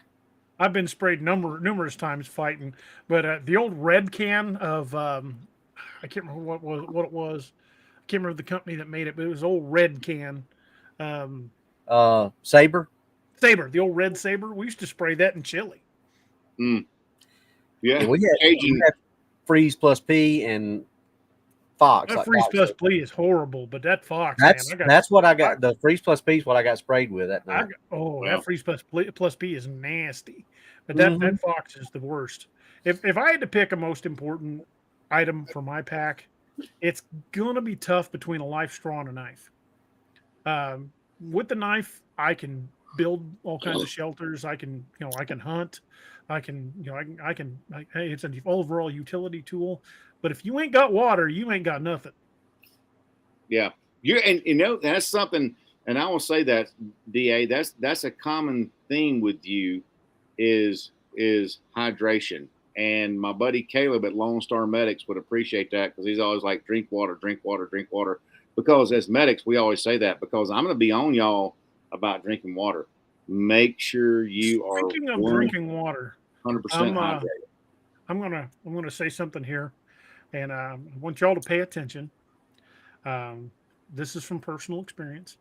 I've been sprayed numerous times fighting, but the old red can of I can't remember what it was. I can't remember the company that made it, but it was old red can. Saber. Saber, the old red Saber. We used to spray that in chili. Yeah, Yeah, we Cajun. had Freeze Plus P and Fox. That Like Freeze Doc Plus said. P is horrible, but that Fox, man, That's what I got. The Freeze Plus P is what I got sprayed with that night. That Freeze Plus P is nasty, but Mhm. that Fox is the worst. If I had to pick a most important item for my pack, it's gonna be tough between a life straw and a knife. With the knife, I can build all kinds of shelters. I can hunt. I can, hey, it's an overall utility tool. But if you ain't got water, you ain't got nothing. Yeah, and that's something, and I will say that Da, that's a common theme with you, is hydration. And my buddy Caleb at Lone Star Medics would appreciate that, because he's always like, drink water, drink water, drink water. Because as medics, we always say that, because I'm going to be on y'all about drinking water. Make sure you are Speaking of drinking water, 100% hydrated. I'm gonna say something here, and I want y'all to pay attention. This is from personal experience.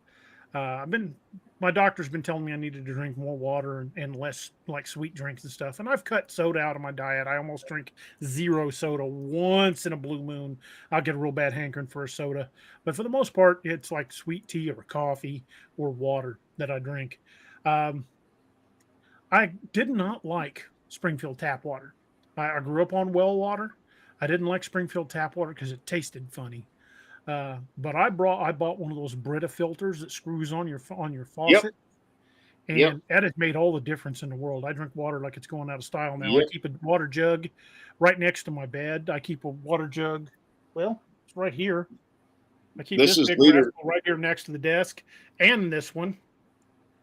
My doctor's been telling me I needed to drink more water and less like sweet drinks and stuff. And I've cut soda out of my diet. I almost drink zero soda. Once in a blue moon, I'll get a real bad hankering for a soda. But for the most part, it's like sweet tea or coffee or water that I drink. Um, I did not like Springfield tap water. I grew up on well water. I didn't like Springfield tap water because it tasted funny. But I bought one of those Brita filters that screws on your faucet, and that has made all the difference in the world. I drink water like it's going out of style now. I keep a water jug right next to my bed. I keep a water jug. Well, it's right here. I keep this big rascal right here next to the desk, and this one,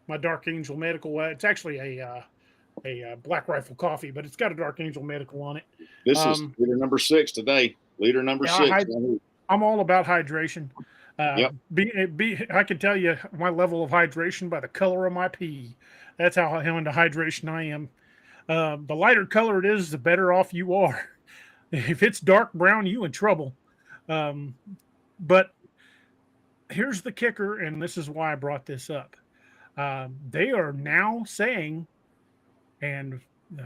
my Dark Angel Medical. It's actually a Black Rifle coffee, but it's got a Dark Angel Medical on it. This is liter number 6 today. Liter number 6. I'm all about hydration. I can tell you my level of hydration by the color of my pee. That's how into hydration I am. The lighter color it is, the better off you are. If it's dark brown, you in trouble. But here's the kicker, and this is why I brought this up. They are now saying, and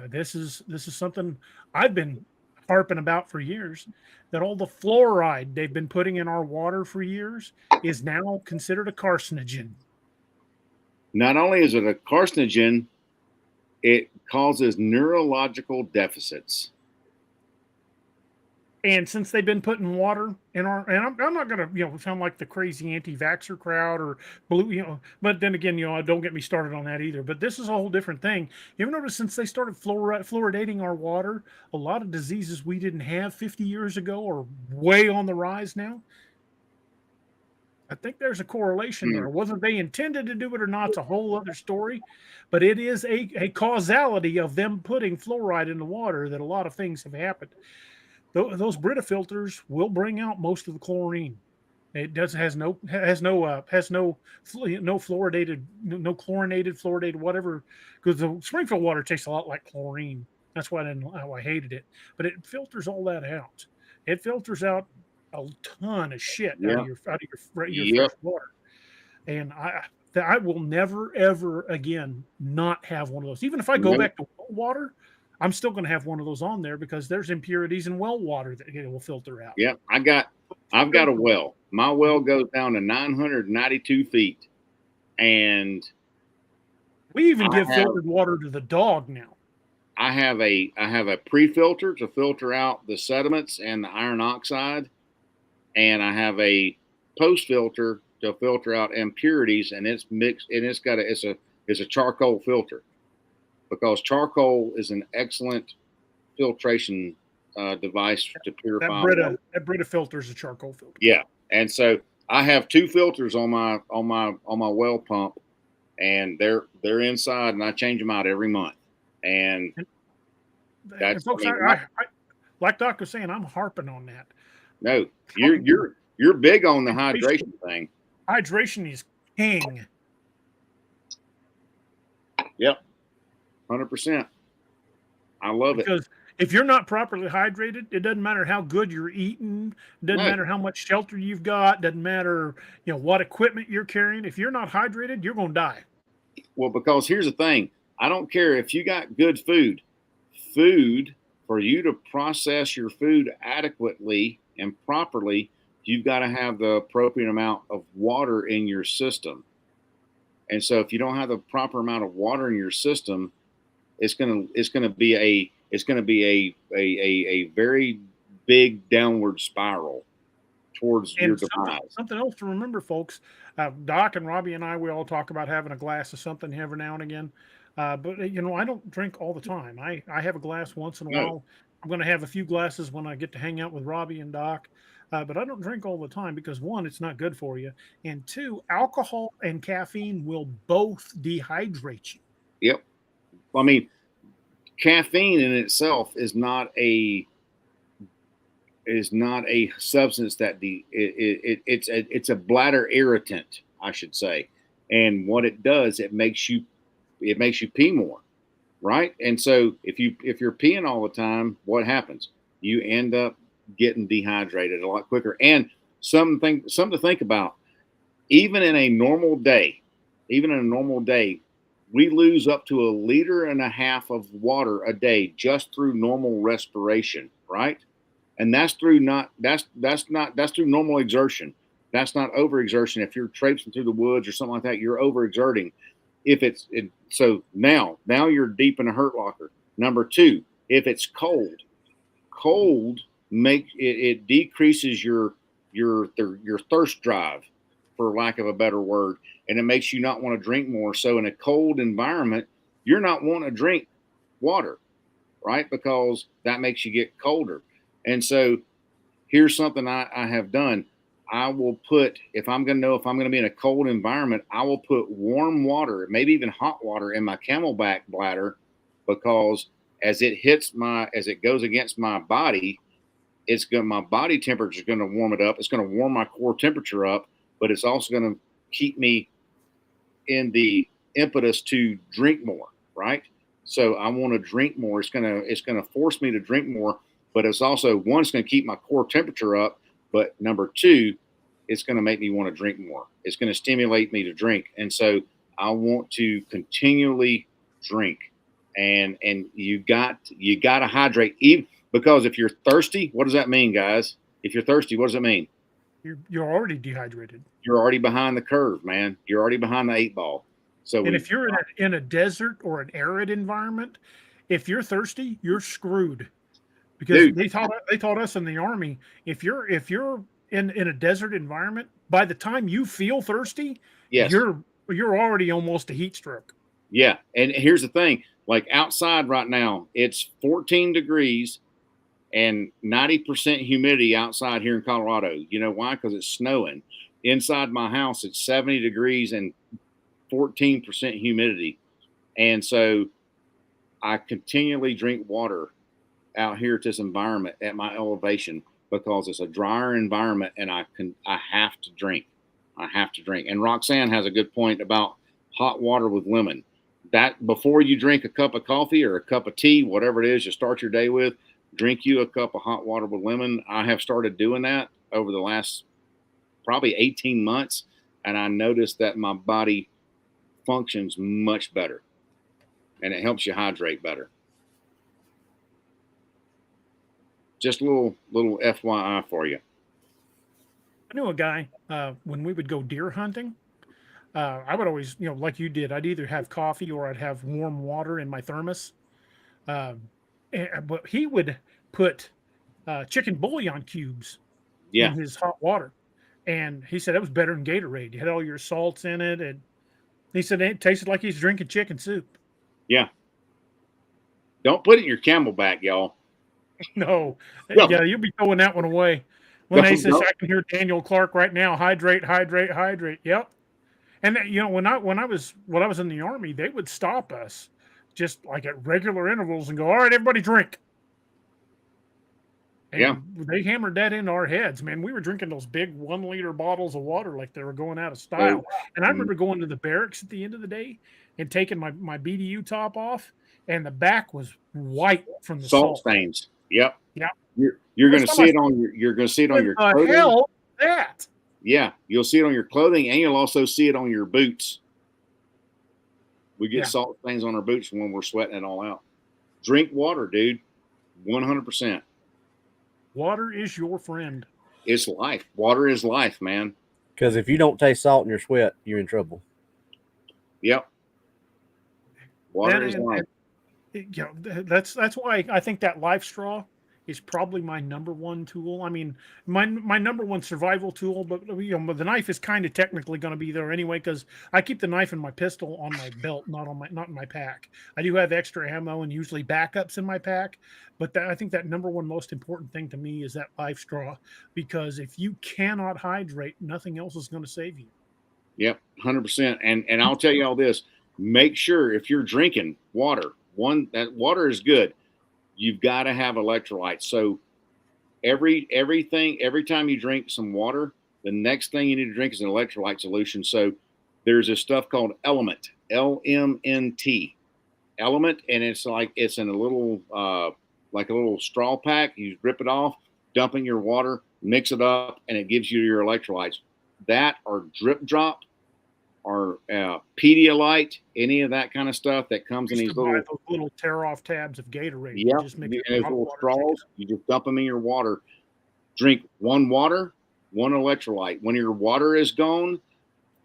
this is something I've been harping about for years, that all the fluoride they've been putting in our water for years is now considered a carcinogen. Not only is it a carcinogen, it causes neurological deficits. And since they've been putting water in our, and I'm not going to, sound like the crazy anti-vaxxer crowd or blue, but then again, don't get me started on that either. But this is a whole different thing. You ever notice since they started fluoridating our water, a lot of diseases we didn't have 50 years ago are way on the rise now? I think there's a correlation there. Whether they intended to do it or not, it's a whole other story. But it is a causality of them putting fluoride in the water that a lot of things have happened. Those Brita filters will bring out most of the chlorine. It has no fluoridated, no chlorinated, fluoridated, whatever. Because the Springfield water tastes a lot like chlorine. That's why I hated it. But it filters all that out. It filters out a ton of shit out of your fresh water. And I will never ever again not have one of those. Even if I go back to water, I'm still going to have one of those on there because there's impurities in well water that it will filter out. Yeah, I've got a well. My well goes down to 992 feet, and we even give filtered water to the dog now. I have a pre-filter to filter out the sediments and the iron oxide, and I have a post filter to filter out impurities, and it's mixed, and it's a charcoal filter. Because charcoal is an excellent filtration device to purify. That Brita filter is a charcoal filter. Yeah, and so I have 2 filters on my well pump, and they're inside, and I change them out every month. And that's folks, like Doc was saying, I'm harping on that. No, you're big on the hydration thing. Hydration is king. Yep. 100%. I love it. Because If you're not properly hydrated, it doesn't matter how good you're eating, it doesn't No. matter how much shelter you've got, doesn't matter, what equipment you're carrying. If you're not hydrated, you're going to die. Well, because here's the thing. I don't care if you got good food for you to process your food adequately and properly, you've got to have the appropriate amount of water in your system. And so if you don't have the proper amount of water in your system, it's going to be a very big downward spiral towards your And demise. something else to remember, folks. Doc and Robbie and I, we all talk about having a glass of something every now and again. But I don't drink all the time. I have a glass once in a No. while. I'm going to have a few glasses when I get to hang out with Robbie and Doc. But I don't drink all the time because, one, it's not good for you, and two, alcohol and caffeine will both dehydrate you. Yep. I mean, caffeine in itself is not a substance that it's a bladder irritant, I should say. And what it does, it makes you pee more, right? And so if you're peeing all the time, what happens? You end up getting dehydrated a lot quicker. And something to think about. Even in a normal day, we lose up to 1.5 liters of water a day just through normal respiration, right? And that's through normal exertion. That's not overexertion. If you're traipsing through the woods or something like that, you're overexerting. So now you're deep in a hurt locker. Number two, if it's cold makes it decreases your thirst drive, for lack of a better word, and it makes you not want to drink more. So in a cold environment, you're not wanting to drink water, right? Because that makes you get colder. And so here's something I have done. I will put, if I'm going to be in a cold environment, I will put warm water, maybe even hot water, in my Camelback bladder, because as it goes against my body, my body temperature is going to warm it up. It's going to warm my core temperature up, but it's also going to keep me in the impetus to drink more, right? So I want to drink more. It's going to force me to drink more, but it's also, one, it's going to keep my core temperature up, but number two, it's going to make me want to drink more. It's going to stimulate me to drink. And so I want to continually drink, and you got to hydrate, even because if you're thirsty, what does that mean, guys? If you're thirsty, what does it mean? You're already dehydrated. You're already behind the curve, man. You're already behind the 8 ball. So And if you're in a desert or an arid environment, if you're thirsty, you're screwed. Because Dude, they taught us in the Army, if you're in a desert environment, by the time you feel thirsty, yes, you're already almost a heat stroke. Yeah, and here's the thing: like outside right now, it's 14 degrees and 90% humidity outside here in Colorado. You know why? Because it's snowing. Inside my house, it's 70 degrees and 14% humidity, and so I continually drink water out here at this environment at my elevation, because it's a drier environment, and I have to drink. And Roxanne has a good point about hot water with lemon. That before you drink a cup of coffee or a cup of tea, whatever it is you start your day with, drink you a cup of hot water with lemon. I have started doing that over the last probably 18 months, and I noticed that my body functions much better, and it helps you hydrate better. Just a little FYI for you. I knew a guy, when we would go deer hunting, I would always, like you did, I'd either have coffee or I'd have warm water in my thermos. But he would put chicken bouillon cubes Yeah. in his hot water. And he said it was better than Gatorade. You had all your salts in it. And he said it tasted like he's drinking chicken soup. Yeah. Don't put it in your Camelback, y'all. No. No. Yeah, you'll be throwing that one away. When No, they says, no. I can hear Daniel Clark right now, hydrate, hydrate, hydrate. Yep. And when I was in the Army, they would stop us just like at regular intervals and go, all right, everybody drink. And Yeah. they hammered that into our heads, man. We were drinking those big 1 liter bottles of water like they were going out of style. And I remember going to the barracks at the end of the day and taking my BDU top off and the back was white from the Salt salt. stains. Yep. Yeah. You're going to see it on your What the clothing. hell is that? Yeah, you'll see it on your clothing, and you'll also see it on your boots. We get salt stains on our boots when we're sweating it all out. Drink water, dude. 100%. Water is your friend. It's life. Water is life, man. Because if you don't taste salt in your sweat, you're in trouble. Yep. Water is life. That's why I think that life straw is probably my number one tool. I mean, my number one survival tool, but the knife is kind of technically going to be there anyway, because I keep the knife and my pistol on my belt, not in my pack. I do have extra ammo and usually backups in my pack, but I think that number one most important thing to me is that life straw, because if you cannot hydrate, nothing else is going to save you. Yep, 100%. And I'll tell you all this: make sure if you're drinking water, that water is good. You've got to have electrolytes. So every time you drink some water, the next thing you need to drink is an electrolyte solution. So there's this stuff called Element, LMNT, Element, and it's in a little like a little straw pack. You rip it off, dump in your water, mix it up, and it gives you your electrolytes. That or Drip Drop or Pedialyte, any of that kind of stuff that comes in these little tear-off tabs of Gatorade. Yeah, just make and those little straws, you just dump them in your water. Drink one water, one electrolyte. When your water is gone,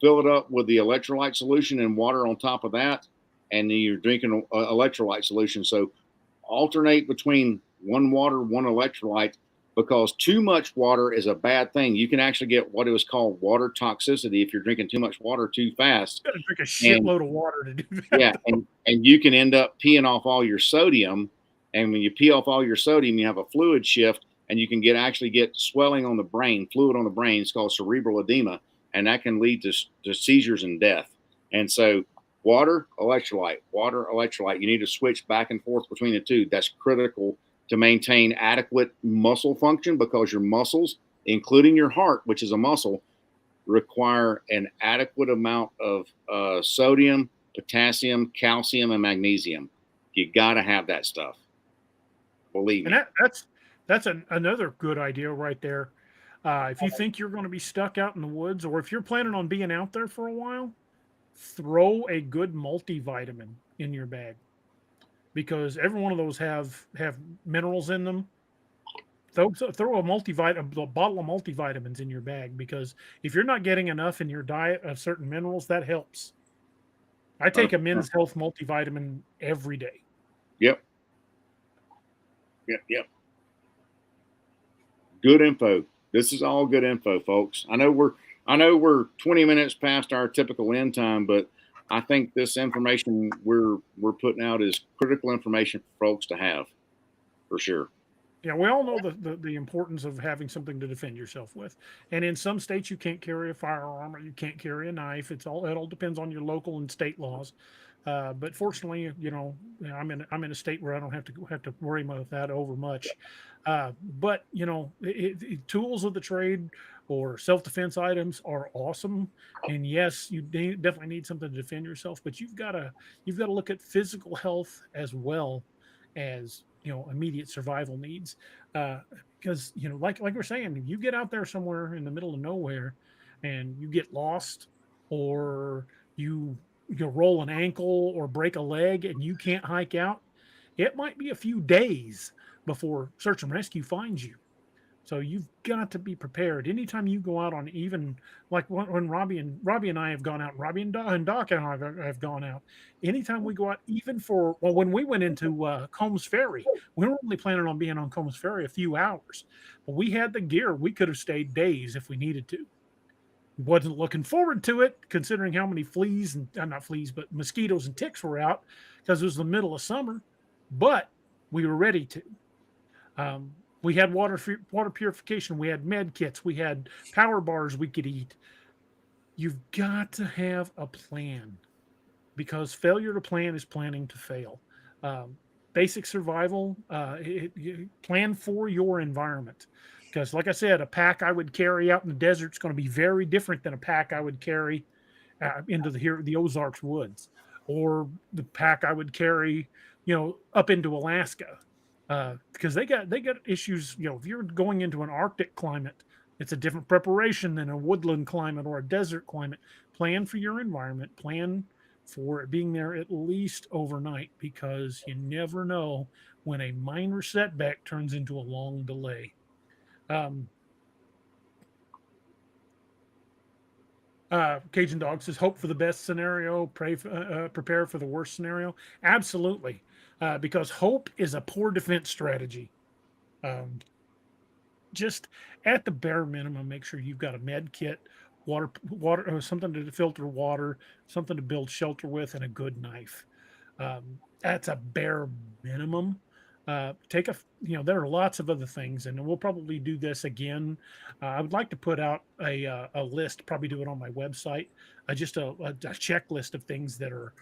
fill it up with the electrolyte solution and water on top of that, and then you're drinking an electrolyte solution. So alternate between one water, one electrolyte, because too much water is a bad thing. You can actually get what is called water toxicity if you're drinking too much water too fast. You gotta drink a shitload of water to do that. Yeah, and you can end up peeing off all your sodium. And when you pee off all your sodium, you have a fluid shift, and you can actually get swelling on the brain, fluid on the brain. It's called cerebral edema, and that can lead to seizures and death. And so water, electrolyte. You need to switch back and forth between the two. That's critical to maintain adequate muscle function, because your muscles, including your heart, which is a muscle, require an adequate amount of sodium, potassium, calcium, and magnesium. You got to have that stuff. Believe me. And that's another good idea right there. If you think you're going to be stuck out in the woods, or if you're planning on being out there for a while, throw a good multivitamin in your bag, because every one of those have minerals in them. Throw a bottle of multivitamins in your bag, because if you're not getting enough in your diet of certain minerals, that helps. I take a Men's Health multivitamin every day. Yep. Good info. This is all good info, folks. I know we're 20 minutes past our typical end time, but I think this information we're putting out is critical information for folks to have, for sure. Yeah, we all know the importance of having something to defend yourself with. And in some states, you can't carry a firearm or you can't carry a knife. It all depends on your local and state laws. But fortunately, I'm in a state where I don't have to worry about that over much. But tools of the trade or self-defense items are awesome. And yes, you definitely need something to defend yourself, but you've got to look at physical health as well as, immediate survival needs. Because, like we're saying, if you get out there somewhere in the middle of nowhere and you get lost, or you roll an ankle or break a leg and you can't hike out, it might be a few days before search and rescue finds you. So you've got to be prepared. Anytime you go out on, even like when Robbie and I have gone out, Robbie and Doc and I have gone out. Anytime we go out, even when we went into Combs Ferry, we were only planning on being on Combs Ferry a few hours, but we had the gear. We could have stayed days if we needed to. Wasn't looking forward to it, considering how many but mosquitoes and ticks were out, because it was the middle of summer, but we were ready to. We had water purification. We had med kits. We had power bars we could eat. You've got to have a plan, because failure to plan is planning to fail. Basic survival, plan for your environment. Because like I said, a pack I would carry out in the desert is going to be very different than a pack I would carry into the Ozarks woods, or the pack I would carry up into Alaska, because they got issues. If you're going into an Arctic climate, it's a different preparation than a woodland climate or a desert climate. Plan for your environment. Plan for it being there at least overnight, because you never know when a minor setback turns into a long delay. Cajun Dog says, hope for the best scenario, prepare for the worst scenario. Absolutely. Because hope is a poor defense strategy. Just at the bare minimum, make sure you've got a med kit, water, something to filter water, something to build shelter with, and a good knife. That's a bare minimum. There are lots of other things, and we'll probably do this again. I would like to put out a list, probably do it on my website, just a checklist of things that are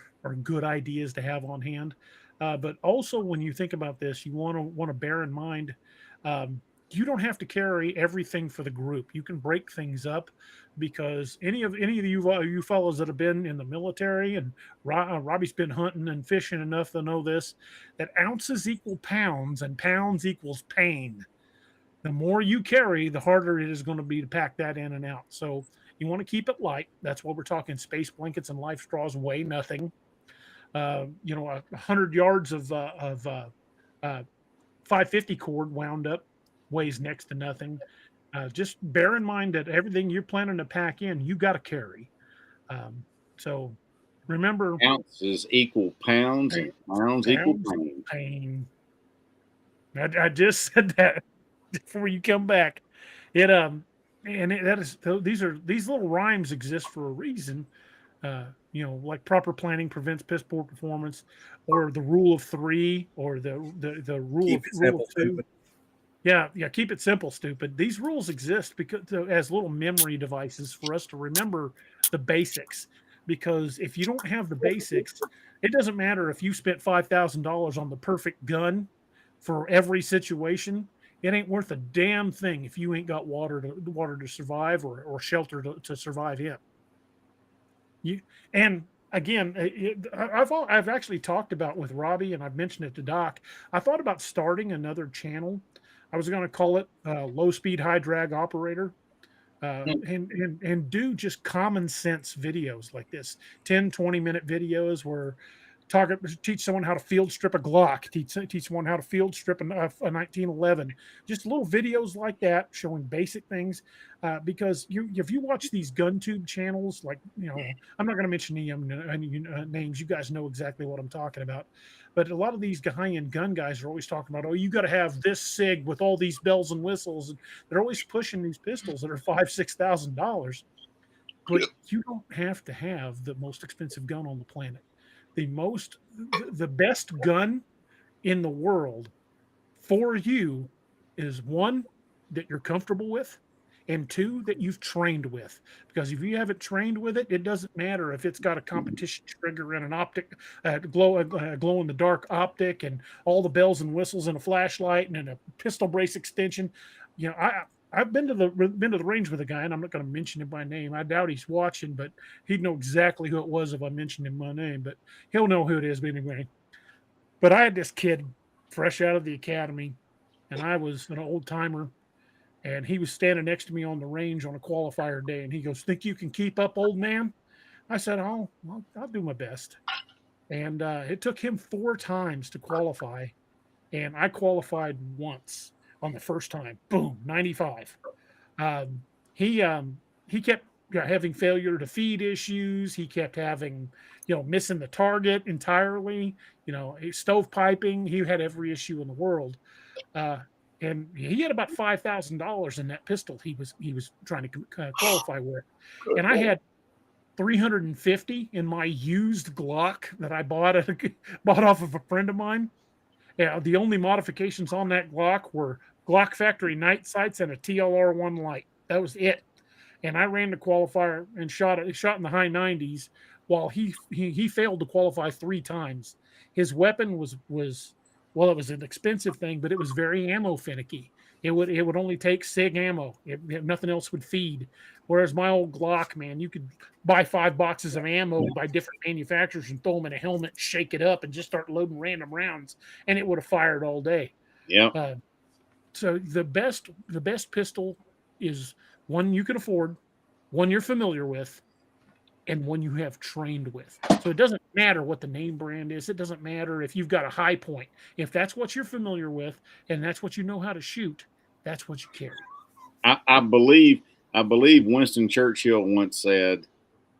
good ideas to have on hand. But also, when you think about this, you want to bear in mind, you don't have to carry everything for the group. You can break things up, because any of you fellows that have been in the military, and Robbie's been hunting and fishing enough to know this, that ounces equal pounds and pounds equals pain. The more you carry, the harder it is going to be to pack that in and out. So you want to keep it light. That's why we're talking space blankets and life straws weigh nothing. 100 yards of 550 cord wound up weighs next to nothing. Just bear in mind that everything you're planning to pack in, you got to carry. So remember, ounces equal pounds and pounds equal pain. I just said that before you come back. These little rhymes exist for a reason. Like proper planning prevents piss poor performance, or the rule of three, or the rule of two. Stupid. Yeah, keep it simple, stupid. These rules exist because as little memory devices for us to remember the basics. Because if you don't have the basics, it doesn't matter if you spent $5,000 on the perfect gun for every situation. It ain't worth a damn thing if you ain't got water to survive, or shelter to survive in. And again, I've actually talked about with Robbie, and I've mentioned it to Doc. I thought about starting another channel. I was going to call it Low Speed High Drag Operator, and do just common sense videos like this, 10, 20-minute videos where teach someone how to field strip a Glock, teach someone how to field strip a 1911, just little videos like that showing basic things. Because if you watch these gun tube channels, like, I'm not going to mention any names. You guys know exactly what I'm talking about. But a lot of these high-end gun guys are always talking about, oh, you got to have this SIG with all these bells and whistles. And they're always pushing these pistols that are $5,000-$6,000. But you don't have to have the most expensive gun on the planet. The best gun in the world for you is, one, that you're comfortable with, and two, that you've trained with. Because if you haven't trained with it, it doesn't matter if it's got a competition trigger and an optic, glow in the dark optic, and all the bells and whistles, and a flashlight, and a pistol brace extension. I've been to the range with a guy, and I'm not going to mention him by name. I doubt he's watching, but he'd know exactly who it was if I mentioned him by name. But he'll know who it is anyway. But I had this kid fresh out of the academy, and I was an old timer, and he was standing next to me on the range on a qualifier day, and he goes, "Think you can keep up, old man?" I said, "Oh, well, I'll do my best." And it took him 4 times to qualify, and I qualified once on the first time. Boom, 95. He kept having failure to feed issues. He kept having, missing the target entirely. Stovepiping. He had every issue in the world. And he had about $5,000 in that pistol he was trying to qualify with, and I had 350 in my used Glock that I bought off of a friend of mine. Yeah, the only modifications on that Glock were Glock factory night sights and a TLR1 light. That was it. And I ran the qualifier and shot in the high 90s, while he failed to qualify 3 times. His weapon was it was an expensive thing, but it was very ammo finicky. It would only take SIG ammo. Nothing else would feed. Whereas my old Glock, man, you could buy 5 boxes of ammo by different manufacturers and throw them in a helmet, shake it up, and just start loading random rounds, and it would have fired all day. Yeah. So the best pistol is one you can afford, one you're familiar with, and one you have trained with. So it doesn't matter what the name brand is. It doesn't matter if you've got a high point. If that's what you're familiar with and that's what you know how to shoot, that's what you carry. I believe Winston Churchill once said,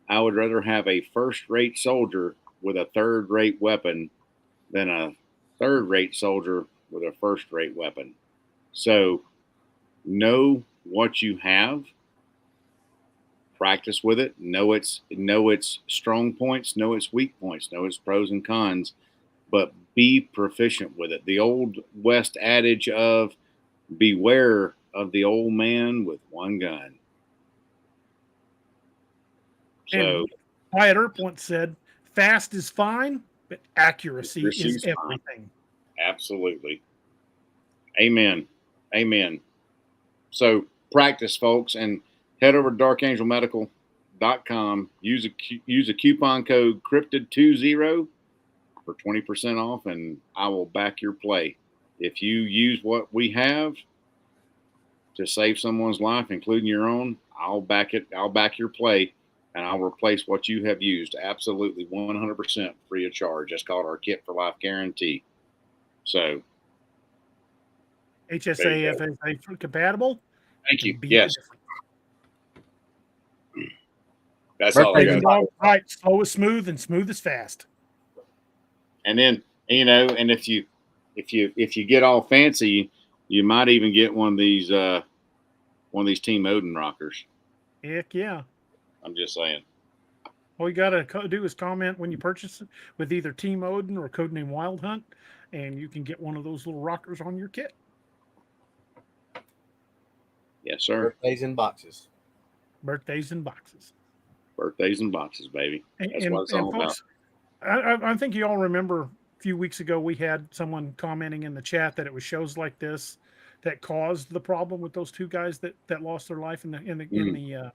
I would rather have a first-rate soldier with a third-rate weapon than a third-rate soldier with a first-rate weapon. So know what you have, practice with it, know its strong points, know its weak points, know its pros and cons, but be proficient with it. The old West adage of beware of the old man with one gun. So And Wyatt Earp once said, fast is fine, but accuracy is everything. Absolutely. Amen. So practice, folks, and head over to darkangelmedical.com. Use a coupon code cryptid20 for 20% off, and I will back your play. If you use what we have to save someone's life, including your own, I'll back it. I'll back your play, and I'll replace what you have used. Absolutely, 100% free of charge. That's called our Kit for Life guarantee. So HSA FSA compatible. Thank you. Yes. That's all I got. Right. Slow is smooth and smooth is fast. And then, and if you get all fancy, you might even get one of these Team Odin rockers. Heck yeah. I'm just saying. All you got to do is comment when you purchase it with either Team Odin or codename Wild Hunt, and you can get one of those little rockers on your kit. Yes, sir. Birthdays in boxes. Birthdays in boxes. Birthdays in boxes, baby. That's what it's all folks, about. I think you all remember a few weeks ago we had someone commenting in the chat that it was shows like this that caused the problem with those two guys that lost their life in the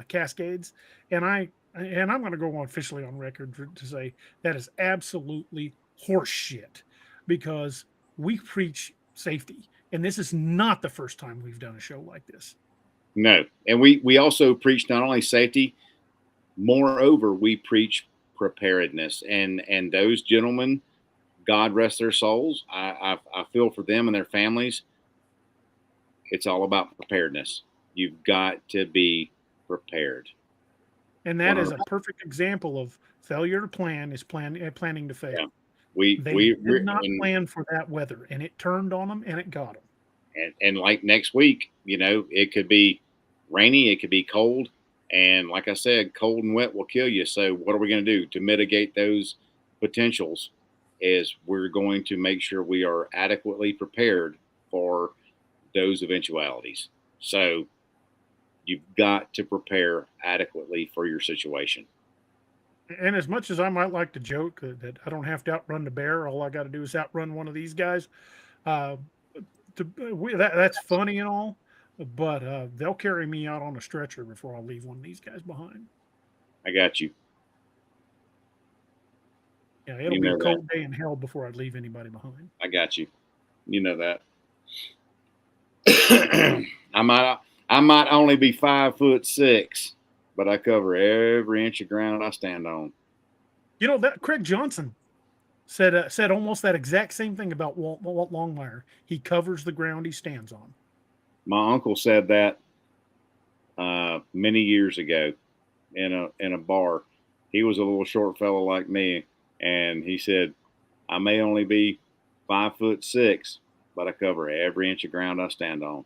Cascades, and I'm going to go officially on record to say that is absolutely horseshit, because we preach safety, and this is not the first time we've done a show like this. No, and we also preach not only safety, moreover we preach preparedness, and those gentlemen, God rest their souls. I feel for them and their families. It's all about preparedness. You've got to be prepared. And that is a perfect example of failure to plan is planning to fail. Yeah. They did not plan for that weather, and it turned on them, and it got them. And like next week, it could be rainy, it could be cold, and like I said, cold and wet will kill you. So what are we going to do to mitigate those potentials? Is we're going to make sure we are adequately prepared for those eventualities. So you've got to prepare adequately for your situation. And as much as I might like to joke that I don't have to outrun the bear, all I got to do is outrun one of these guys. That's funny and all, but they'll carry me out on a stretcher before I'll leave one of these guys behind. I got you. Yeah, it'll be a cold day in hell before I leave anybody behind. I got you. You know that. I might only be 5'6", but I cover every inch of ground I stand on. That Craig Johnson said almost that exact same thing about Walt Longmire. He covers the ground he stands on. My uncle said that many years ago in a bar. He was a little short fellow like me, and he said, I may only be 5'6", but I cover every inch of ground I stand on.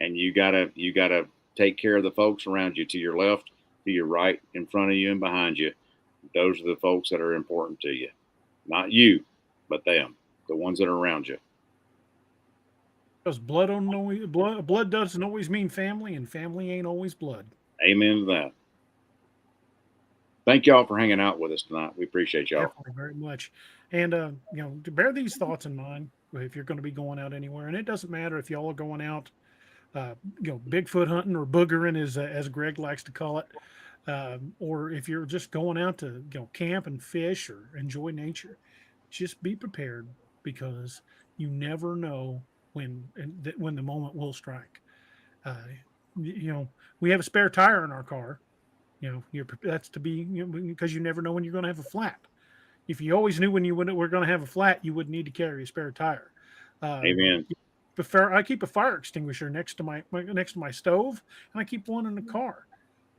And you gotta take care of the folks around you, to your left, to your right, in front of you, and behind you. Those are the folks that are important to you. Not you, but them, the ones that are around you. Because blood doesn't always mean family, and family ain't always blood. Amen to that. Thank y'all for hanging out with us tonight. We appreciate y'all. Definitely very much. And, to bear these thoughts in mind if you're going to be going out anywhere. And it doesn't matter if y'all are going out Bigfoot hunting or boogering, as Greg likes to call it, or if you're just going out to camp and fish or enjoy nature, just be prepared because you never know when the moment will strike. Uh, we have a spare tire in our car. That's to be because you never know when you're going to have a flat. If you always knew when you were going to have a flat, you wouldn't need to carry a spare tire. Amen. I keep a fire extinguisher next to my stove, and I keep one in the car.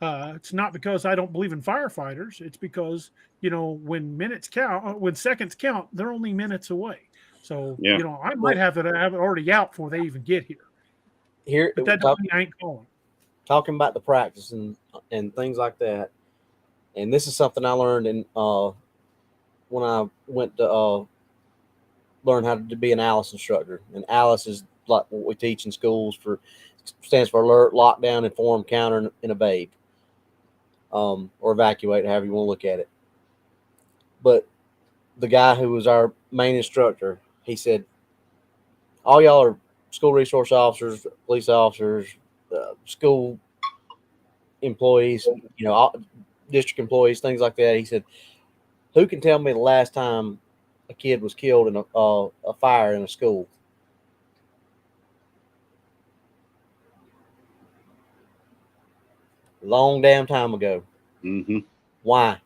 It's not because I don't believe in firefighters. It's because when seconds count, they're only minutes away. So Yeah. I might have it already out before they even get here. But that doesn't mean I ain't calling. Talking about the practice and things like that, and this is something I learned when I went to learn how to be an ALICE instructor. And ALICE is like what we teach in schools stands for alert, lockdown, inform, counter, and evade, or evacuate, however you want to look at it. But the guy who was our main instructor, he said, all y'all are school resource officers, police officers, school employees, district employees, things like that. He said, who can tell me the last time a kid was killed in a fire in a school? Long damn time ago. Mm-hmm. Why?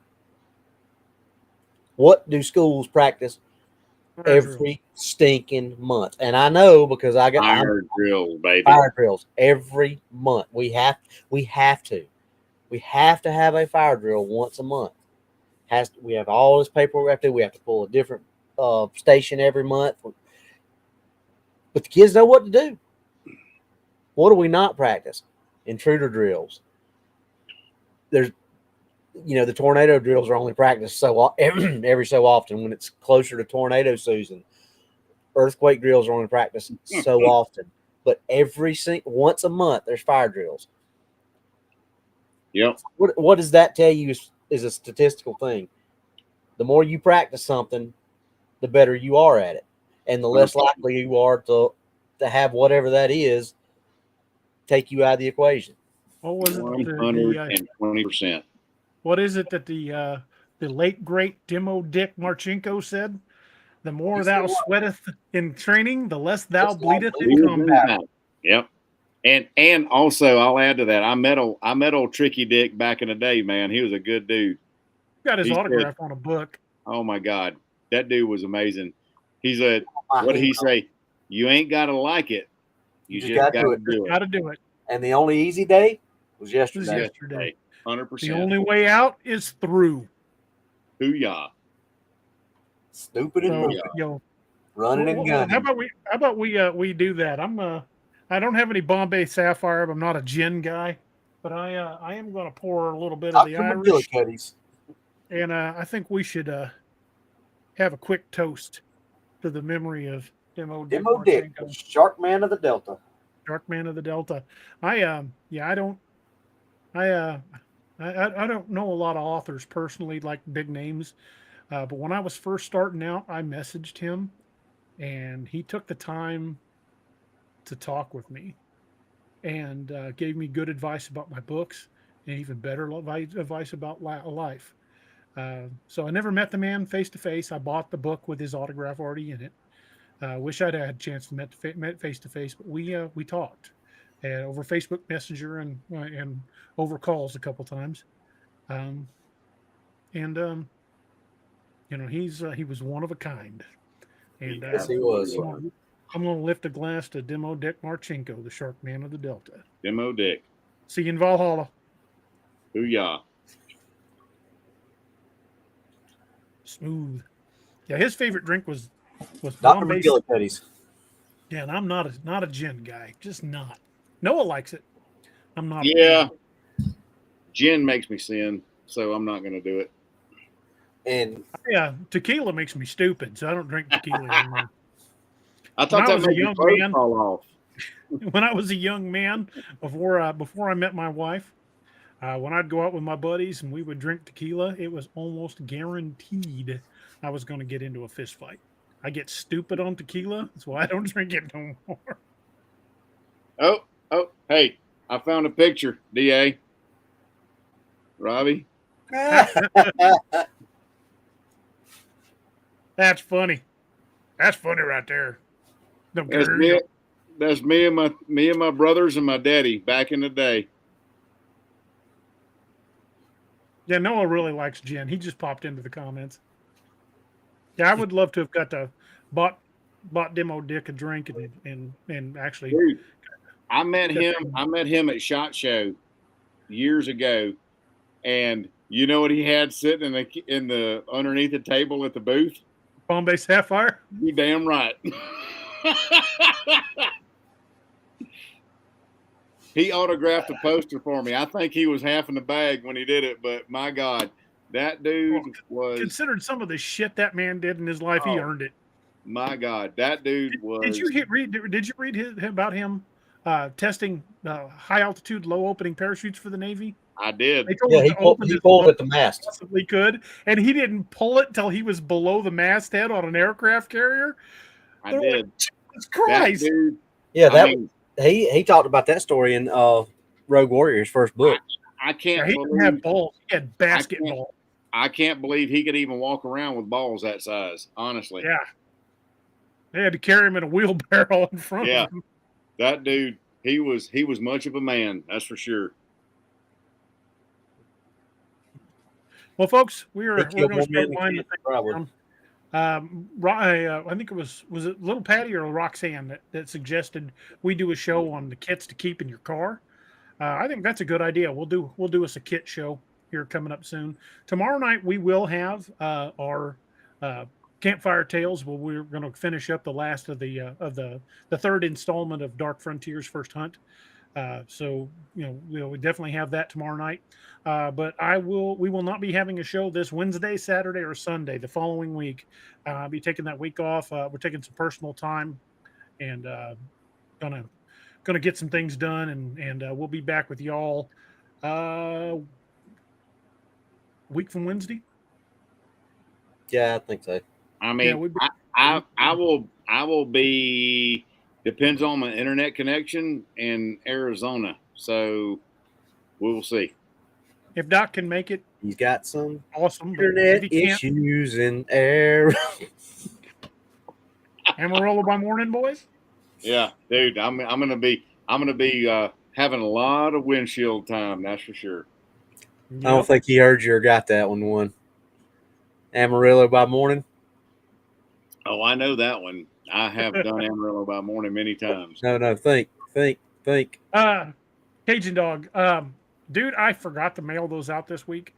What do schools practice every stinking month? And I know because I got fire drills, baby. Fire drills every month. We have to have a fire drill once a month. We have all this paperwork we have to do. We have to pull a different station every month. But the kids know what to do. What do we not practice? Intruder drills. There's, the tornado drills are only practiced every so often when it's closer to tornado season. Earthquake drills are only practiced so often. But once a month, there's fire drills. Yep. What does that tell you is a statistical thing? The more you practice something, the better you are at it. And the less likely you are to have whatever that is take you out of the equation. What was it? 120%. What is it that the late great Demo Dick Marcinko said? The more thou sweateth in training, the less thou bleedeth in combat. Yep. And also, I'll add to that. I met old Tricky Dick back in the day, man. He was a good dude. Got his autograph on a book. Oh my God, that dude was amazing. What did he say? You ain't got to like it. You just got to do it. Got to do it. And the only easy day was yesterday. 100%. The only way out is through. Hoo-yah. Stupid and running and gunning. How about we do that? I don't have any Bombay Sapphire. I'm not a gin guy, but I am going to pour a little bit of the Irish. And I think we should have a quick toast to the memory of Demo Dick, Shark Man of the Delta. Shark Man of the Delta. I don't know a lot of authors personally, like big names. But when I was first starting out, I messaged him, and he took the time to talk with me and gave me good advice about my books and even better advice about life. So I never met the man face to face. I bought the book with his autograph already in it. Wish I'd had a chance to met face to face, but we talked over Facebook Messenger and over calls a couple times. He was one of a kind. And yes, he was. I'm going to lift a glass to Demo Dick Marcinko, the Shark Man of the Delta. Demo Dick. See you in Valhalla. Booyah. Smooth. Yeah, his favorite drink was Dr. McGillicuddy's. Yeah, and I'm not a gin guy. Just not. Noah likes it. I'm not. Yeah. Gin makes me sin, so I'm not going to do it. And tequila makes me stupid, so I don't drink tequila anymore. I thought that made your throat fall off. When I was a young man, before I met my wife, when I'd go out with my buddies and we would drink tequila, it was almost guaranteed I was going to get into a fist fight. I get stupid on tequila, that's why I don't drink it no more. Oh, Oh, hey, I found a picture, DA. Robbie. That's funny. That's funny right there. Them That's girls. me. That's me and my brothers and my daddy back in the day. Yeah, Noah really likes gin. He just popped into the comments. Yeah, I would love to have got to bought Demo Dick a drink and actually Dude, I met him at SHOT Show years ago, and you know what he had sitting in the underneath the table at the booth? Bombay Sapphire. You damn right. He autographed a poster for me. I think he was half in the bag when he did it, but my God, that dude was Considered some of the shit that man did in his life. He earned it. My God, that dude was. Did you read about him testing high altitude, low opening parachutes for the Navy? I did. They told Yeah, him to open he as pulled low at the as mast. possibly could, and he didn't pull it until he was below the masthead on an aircraft carrier. I They're did. Like, Jesus Christ! That dude, Yeah, I mean, he talked about that story in Rogue Warrior's first book. I can't he believe didn't have balls. He had basketball. I can't believe he could even walk around with balls that size. Honestly, Yeah. They had to carry him in a wheelbarrow in front of him. That dude, he was much of a man. That's for sure. Well, folks, we're going to start winding the thing down. I think it was it Little Patty or Roxanne that suggested we do a show on the kits to keep in your car. I think that's a good idea. We'll do us a kit show here coming up soon. Tomorrow night we will have our Campfire Tales. Well, we're going to finish up the last of the third installment of Dark Frontiers First Hunt. So we definitely have that tomorrow night. But we will not be having a show this Wednesday, Saturday, or Sunday. The following week, I'll be taking that week off. We're taking some personal time, and gonna get some things done, and we'll be back with y'all week from Wednesday. Yeah, I think so. I mean, I will be. Depends on my internet connection in Arizona, so we will see. If Doc can make it, he's got some awesome internet issues in Arizona. Amarillo by morning, boys. Yeah, dude, I'm gonna be having a lot of windshield time. That's for sure. Yep. I don't think he heard you or got that one. Amarillo by morning. Oh, I know that one. I have done Amarillo by morning many times. No, think. Cajun Dog, dude, I forgot to mail those out this week.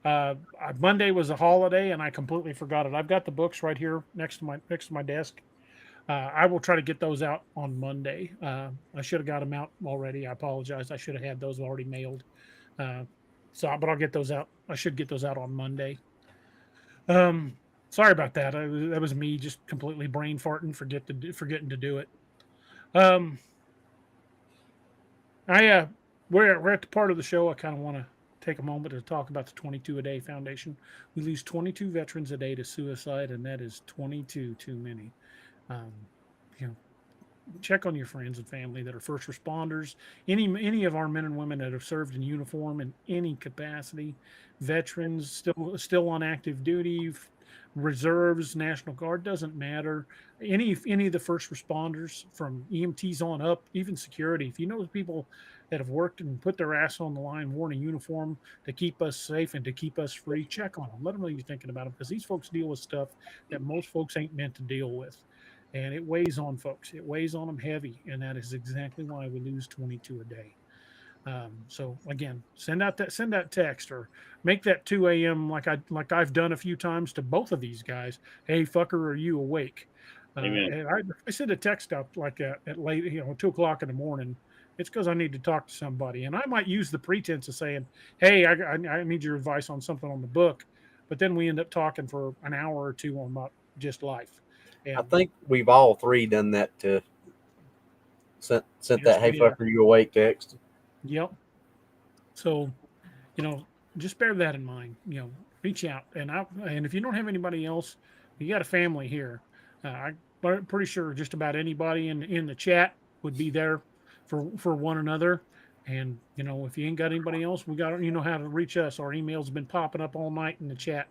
Monday was a holiday, and I completely forgot it. I've got the books right here next to my desk. I will try to get those out on Monday. I should have got them out already. I apologize. I should have had those already mailed. But I'll get those out. I should get those out on Monday. Sorry about that. That was me just completely brain farting, forgetting to do it. We're at the part of the show I kind of want to take a moment to talk about the 22 a Day Foundation. We lose 22 veterans a day to suicide, and that is 22 too many. Check on your friends and family that are first responders, any of our men and women that have served in uniform in any capacity, veterans still on active duty, reserves, National Guard, doesn't matter. Any of the first responders from EMTs on up, even security. If you know people that have worked and put their ass on the line, worn a uniform to keep us safe and to keep us free, check on them. Let them know you're thinking about them, because these folks deal with stuff that most folks ain't meant to deal with. And it weighs on folks. It weighs on them heavy. And that is exactly why we lose 22 a day. So again, send out that text or make that 2 a.m. like I've done a few times to both of these guys. Hey, fucker, are you awake? And I send a text out like at late, 2:00 in the morning. It's because I need to talk to somebody, and I might use the pretense of saying, "Hey, I need your advice on something on the book," but then we end up talking for an hour or two on about just life. And I think we've all three done that to sent that "Hey, fucker, you awake" text. Yep. So, just bear that in mind. Reach out, and if you don't have anybody else, you got a family here. I'm pretty sure just about anybody in the chat would be there for one another. And if you ain't got anybody else, we got how to reach us. Our email's been popping up all night in the chat.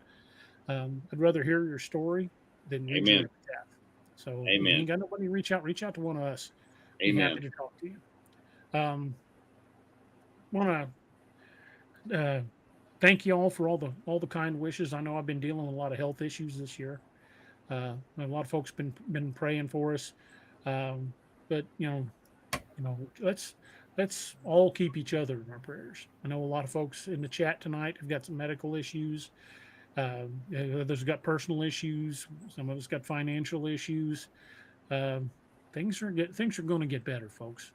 I'd rather hear your story than read your epitaph. So if you ain't got nobody to reach out to one of us. Be happy to talk to you. Want to thank you all for all the kind wishes. I know I've been dealing with a lot of health issues this year. A lot of folks been praying for us, but let's all keep each other in our prayers. I know a lot of folks in the chat tonight have got some medical issues. Others got personal issues. Some of us got financial issues. Things are going to get better, folks.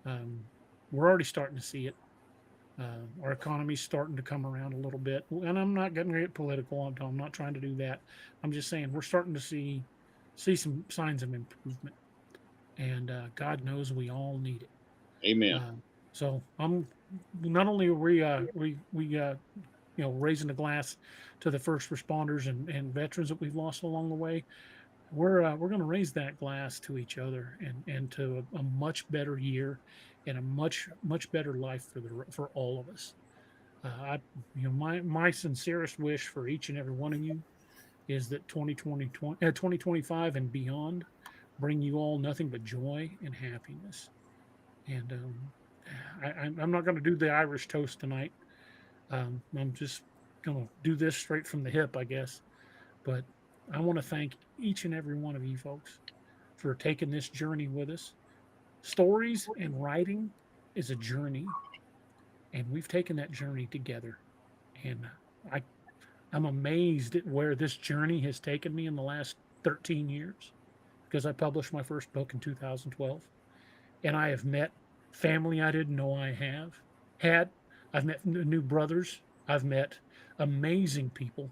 We're already starting to see it. Our economy's starting to come around a little bit, and I'm not going to get political. I'm not trying to do that. I'm just saying we're starting to see some signs of improvement, and God knows we all need it. Amen. So I'm not only are we raising the glass to the first responders and veterans that we've lost along the way. We're going to raise that glass to each other and to a much better year and a much better life for all of us. My sincerest wish for each and every one of you is that 2025 and beyond bring you all nothing but joy and happiness. And I'm not going to do the Irish toast tonight. I'm just going to do this straight from the hip, I guess. But I want to thank each and every one of you folks for taking this journey with us. Stories and writing is a journey, and we've taken that journey together. And I'm amazed at where this journey has taken me in the last 13 years, because I published my first book in 2012, and I have met family I didn't know I had. I've met new brothers. I've met amazing people,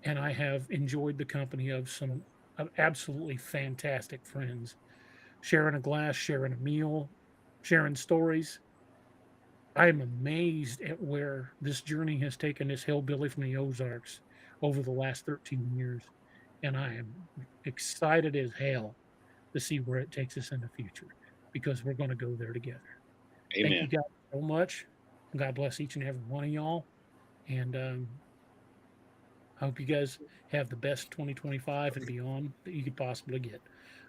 and I have enjoyed the company of some absolutely fantastic friends, sharing a glass, sharing a meal, sharing stories. I am amazed at where this journey has taken this hillbilly from the Ozarks over the last 13 years, and I am excited as hell to see where it takes us in the future, because we're going to go there together. Amen. Thank you guys so much. God bless each and every one of y'all. And I hope you guys have the best 2025 and beyond that you could possibly get.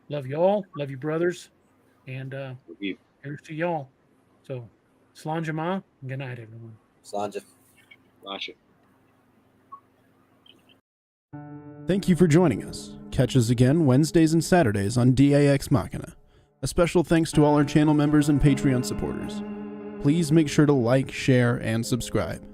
Love you all. Love you, brothers. And here's to y'all. So, Slán Ma. Good night, everyone. Slán. Gotcha. Thank you for joining us. Catch us again Wednesdays and Saturdays on DAX Machina. A special thanks to all our channel members and Patreon supporters. Please make sure to like, share, and subscribe.